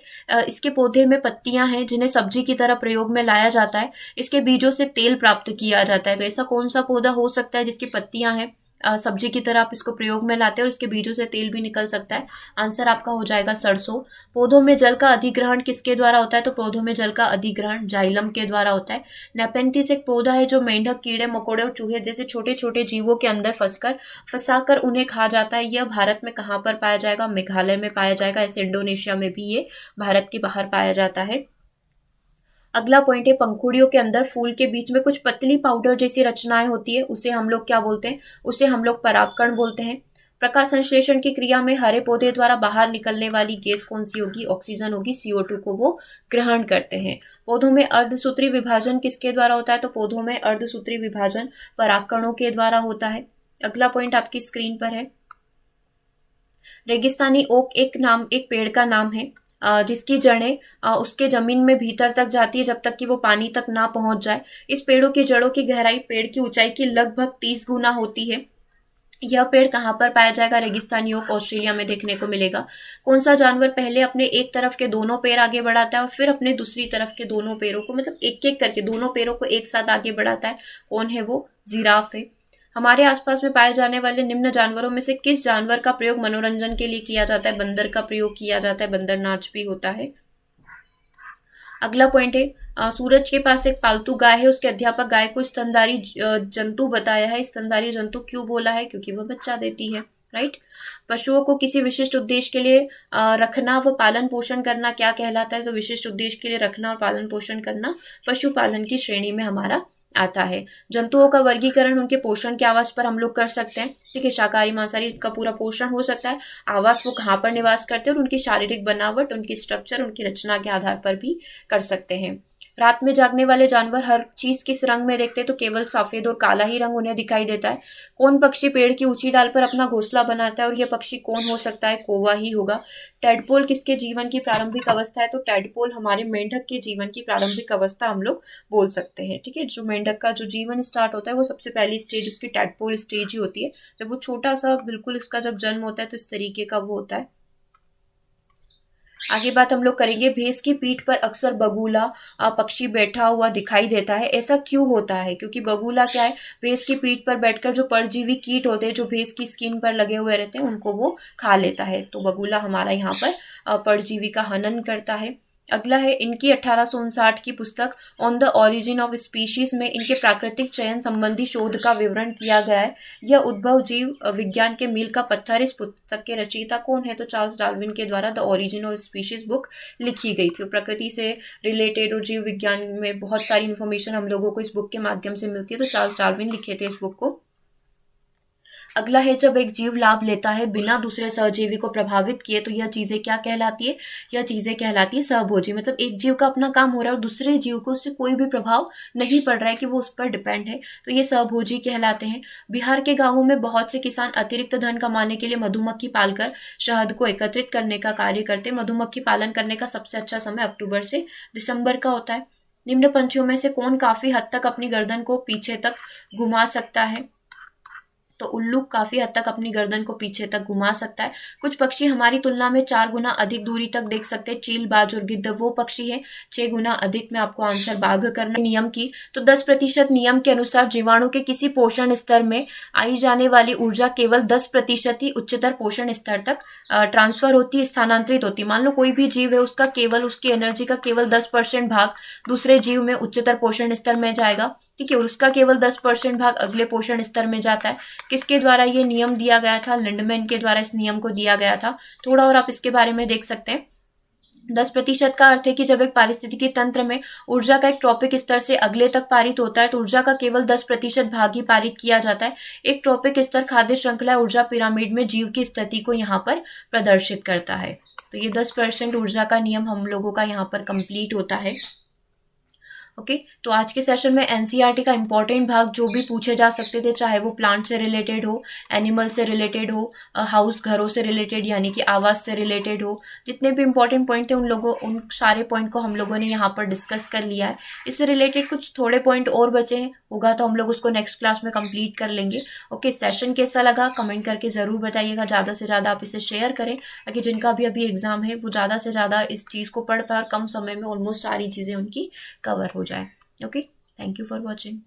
[SPEAKER 1] इसके पौधे में पत्तियां हैं जिन्हें सब्जी की तरह प्रयोग में लाया जाता है। इसके बीजों से तेल प्राप्त किया जाता है, तो ऐसा कौन सा पौधा हो सकता है जिसकी पत्तियां हैं, सब्जी की तरह आप इसको प्रयोग में लाते हैं और इसके बीजों से तेल भी निकल सकता है। आंसर आपका हो जाएगा सरसों। पौधों में जल का अधिग्रहण किसके द्वारा होता है, तो पौधों में जल का अधिग्रहण जाइलम के द्वारा होता है। नेपेंथिस एक पौधा है जो मेंढक, कीड़े मकोड़े और चूहे जैसे छोटे छोटे जीवों के अंदर फंसाकर उन्हें खा जाता है। यह भारत में कहाँ पर पाया जाएगा, मेघालय में पाया जाएगा। ऐसे इंडोनेशिया में भी ये भारत के बाहर पाया जाता है। अगला पॉइंट है, पंखुड़ियों के अंदर फूल के बीच में कुछ पतली पाउडर जैसी रचनाएं होती है, उसे हम लोग क्या बोलते हैं, उसे हम लोग परागकण बोलते हैं। प्रकाश संश्लेषण की क्रिया में हरे पौधे द्वारा बाहर निकलने वाली गैस कौन सी होगी, ऑक्सीजन होगी। CO2 को वो ग्रहण करते हैं। पौधों में अर्धसूत्री विभाजन किसके द्वारा होता है, तो पौधों में अर्धसूत्री विभाजन परागकणों के द्वारा होता है। अगला पॉइंट आपकी स्क्रीन पर है, रेगिस्तानी ओक एक पेड़ का नाम है जिसकी जड़ें उसके जमीन में भीतर तक जाती है जब तक कि वो पानी तक ना पहुंच जाए। इस पेड़ों की जड़ों की गहराई पेड़ की ऊंचाई की लगभग 30 गुना होती है। यह पेड़ कहाँ पर पाया जाएगा, रेगिस्तानी ओक ऑस्ट्रेलिया में देखने को मिलेगा। कौन सा जानवर पहले अपने एक तरफ के दोनों पैर आगे बढ़ाता है और फिर अपने दूसरी तरफ के दोनों पैरों को, मतलब एक एक करके दोनों पैरों को एक साथ आगे बढ़ाता है, कौन है वो, जिराफ है। हमारे आसपास में पाए जाने वाले निम्न जानवरों में से किस जानवर का प्रयोग मनोरंजन के लिए किया जाता है, बंदर का प्रयोग किया जाता है, बंदर नाच भी होता है। अगला पॉइंट है, सूरज के पास एक पालतू गाय है, उसके अध्यापक गाय को स्तनधारी जंतु बताया है। स्तनधारी जंतु क्यों बोला है, क्योंकि वह बच्चा देती है, राइट। पशुओं को किसी विशिष्ट उद्देश्य के लिए रखना व पालन पोषण करना क्या कहलाता है, तो विशिष्ट उद्देश्य के लिए रखना और पालन पोषण करना पशुपालन की श्रेणी में हमारा आता है। जंतुओं का वर्गीकरण उनके पोषण के आवास पर हम लोग कर सकते हैं, ठीक है। शाकाहारी मांसाहारी का पूरा पोषण हो सकता है, आवास वो कहाँ पर निवास करते हैं और उनकी शारीरिक बनावट, उनकी स्ट्रक्चर, उनकी रचना के आधार पर भी कर सकते हैं। रात में जागने वाले जानवर हर चीज किस रंग में देखते हैं, तो केवल सफेद और काला ही रंग उन्हें दिखाई देता है। कौन पक्षी पेड़ की ऊंची डाल पर अपना घोंसला बनाता है, और यह पक्षी कौन हो सकता है, कौवा ही होगा। टैडपोल किसके जीवन की प्रारंभिक अवस्था है, तो टैडपोल हमारे मेंढक के जीवन की प्रारंभिक अवस्था हम लोग बोल सकते हैं, ठीक है। जो मेंढक का जो जीवन स्टार्ट होता है वो सबसे पहली स्टेज उसकी टैडपोल स्टेज ही होती है, जब वो छोटा सा बिल्कुल उसका जब जन्म होता है तो इस तरीके का वो होता है। आगे बात हम लोग करेंगे, भैंस की पीठ पर अक्सर बगुला पक्षी बैठा हुआ दिखाई देता है, ऐसा क्यों होता है, क्योंकि बगुला क्या है, भैंस की पीठ पर बैठकर जो परजीवी कीट होते हैं जो भैंस की स्किन पर लगे हुए रहते हैं उनको वो खा लेता है, तो बगुला हमारा यहाँ पर परजीवी का हनन करता है। अगला है इनकी 1859 की पुस्तक on the origin of species में इनके प्राकृतिक चयन संबंधी शोध का विवरण किया गया है। यह उद्भव जीव विज्ञान के मील का पत्थर। इस पुस्तक के रचयिता कौन है? तो चार्ल्स डार्विन के द्वारा the origin of species book लिखी गई थी। प्रकृति से रिलेटेड और जीव विज्ञान में बहुत सारी इन्फॉर्मेशन हम लोगों को इस बुक के माध्यम से मिलती है, तो चार्ल्स डार्विन लिखे थे इस बुक को। अगला है जब एक जीव लाभ लेता है बिना दूसरे सहजीवी को प्रभावित किए तो यह चीजें क्या कहलाती है? यह चीजें कहलाती है सहभोजी। मतलब एक जीव का अपना काम हो रहा है और दूसरे जीव को उससे कोई भी प्रभाव नहीं पड़ रहा है कि वो उस पर डिपेंड है, तो ये सहभोजी कहलाते हैं। बिहार के गांवों में बहुत से किसान अतिरिक्त धन कमाने के लिए मधुमक्खी पालकर शहद को एकत्रित करने का कार्य करते हैं। मधुमक्खी पालन करने का सबसे अच्छा समय अक्टूबर से दिसंबर का होता है। निम्न पंछियों में से कौन काफी हद तक अपनी गर्दन को पीछे तक घुमा सकता है? तो उल्लू काफी हद तक अपनी गर्दन को पीछे तक घुमा सकता है। कुछ पक्षी हमारी तुलना में 4 गुना अधिक दूरी तक देख सकते हैं। चील, बाज और गिद्ध वो पक्षी है 6 गुना अधिक में आपको आंसर बाघ करना। नियम की तो 10% नियम के अनुसार जीवाणु के किसी पोषण स्तर में आई जाने वाली ऊर्जा केवल 10% ही उच्चतर पोषण स्तर तक ट्रांसफर होती है, स्थानांतरित होती है। मान लो कोई भी जीव है, उसका केवल उसकी एनर्जी का केवल 10% भाग दूसरे जीव में उच्चतर पोषण स्तर में जाएगा, ठीक है, और उसका केवल 10% भाग अगले पोषण स्तर में जाता है। किसके द्वारा ये नियम दिया गया था? लिंडमैन के द्वारा इस नियम को दिया गया था। थोड़ा और आप इसके बारे में देख सकते हैं। 10% का अर्थ है कि जब एक पारिस्थितिकी तंत्र में ऊर्जा का एक ट्रॉपिक स्तर से अगले तक पारित होता है तो ऊर्जा का केवल 10% भाग ही पारित किया जाता है। एक ट्रॉपिक स्तर खाद्य श्रृंखला ऊर्जा पिरामिड में जीव की स्थिति को यहाँ पर प्रदर्शित करता है। तो ये 10% ऊर्जा का नियम हम लोगों का यहाँ पर कंप्लीट होता है। ओके, तो आज के सेशन में एनसीईआरटी का इंपॉर्टेंट भाग जो भी पूछे जा सकते थे, चाहे वो प्लांट से रिलेटेड हो, एनिमल से रिलेटेड हो, हाउस घरों से रिलेटेड यानी कि आवास से रिलेटेड हो, जितने भी इंपॉर्टेंट पॉइंट थे उन सारे पॉइंट को हम लोगों ने यहाँ पर डिस्कस कर लिया है। इससे रिलेटेड कुछ थोड़े पॉइंट और बचे हैं, होगा तो हम लोग उसको नेक्स्ट क्लास में कंप्लीट कर लेंगे। ओके, सेशन कैसा लगा कमेंट करके ज़रूर बताइएगा। ज़्यादा से ज़्यादा आप इसे शेयर करें ताकि जिनका भी अभी एग्जाम है वो ज़्यादा से ज़्यादा इस चीज़ को पढ़ पाए और कम समय में ऑलमोस्ट सारी चीज़ें उनकी कवर हो जाए। Okay, thank you for watching.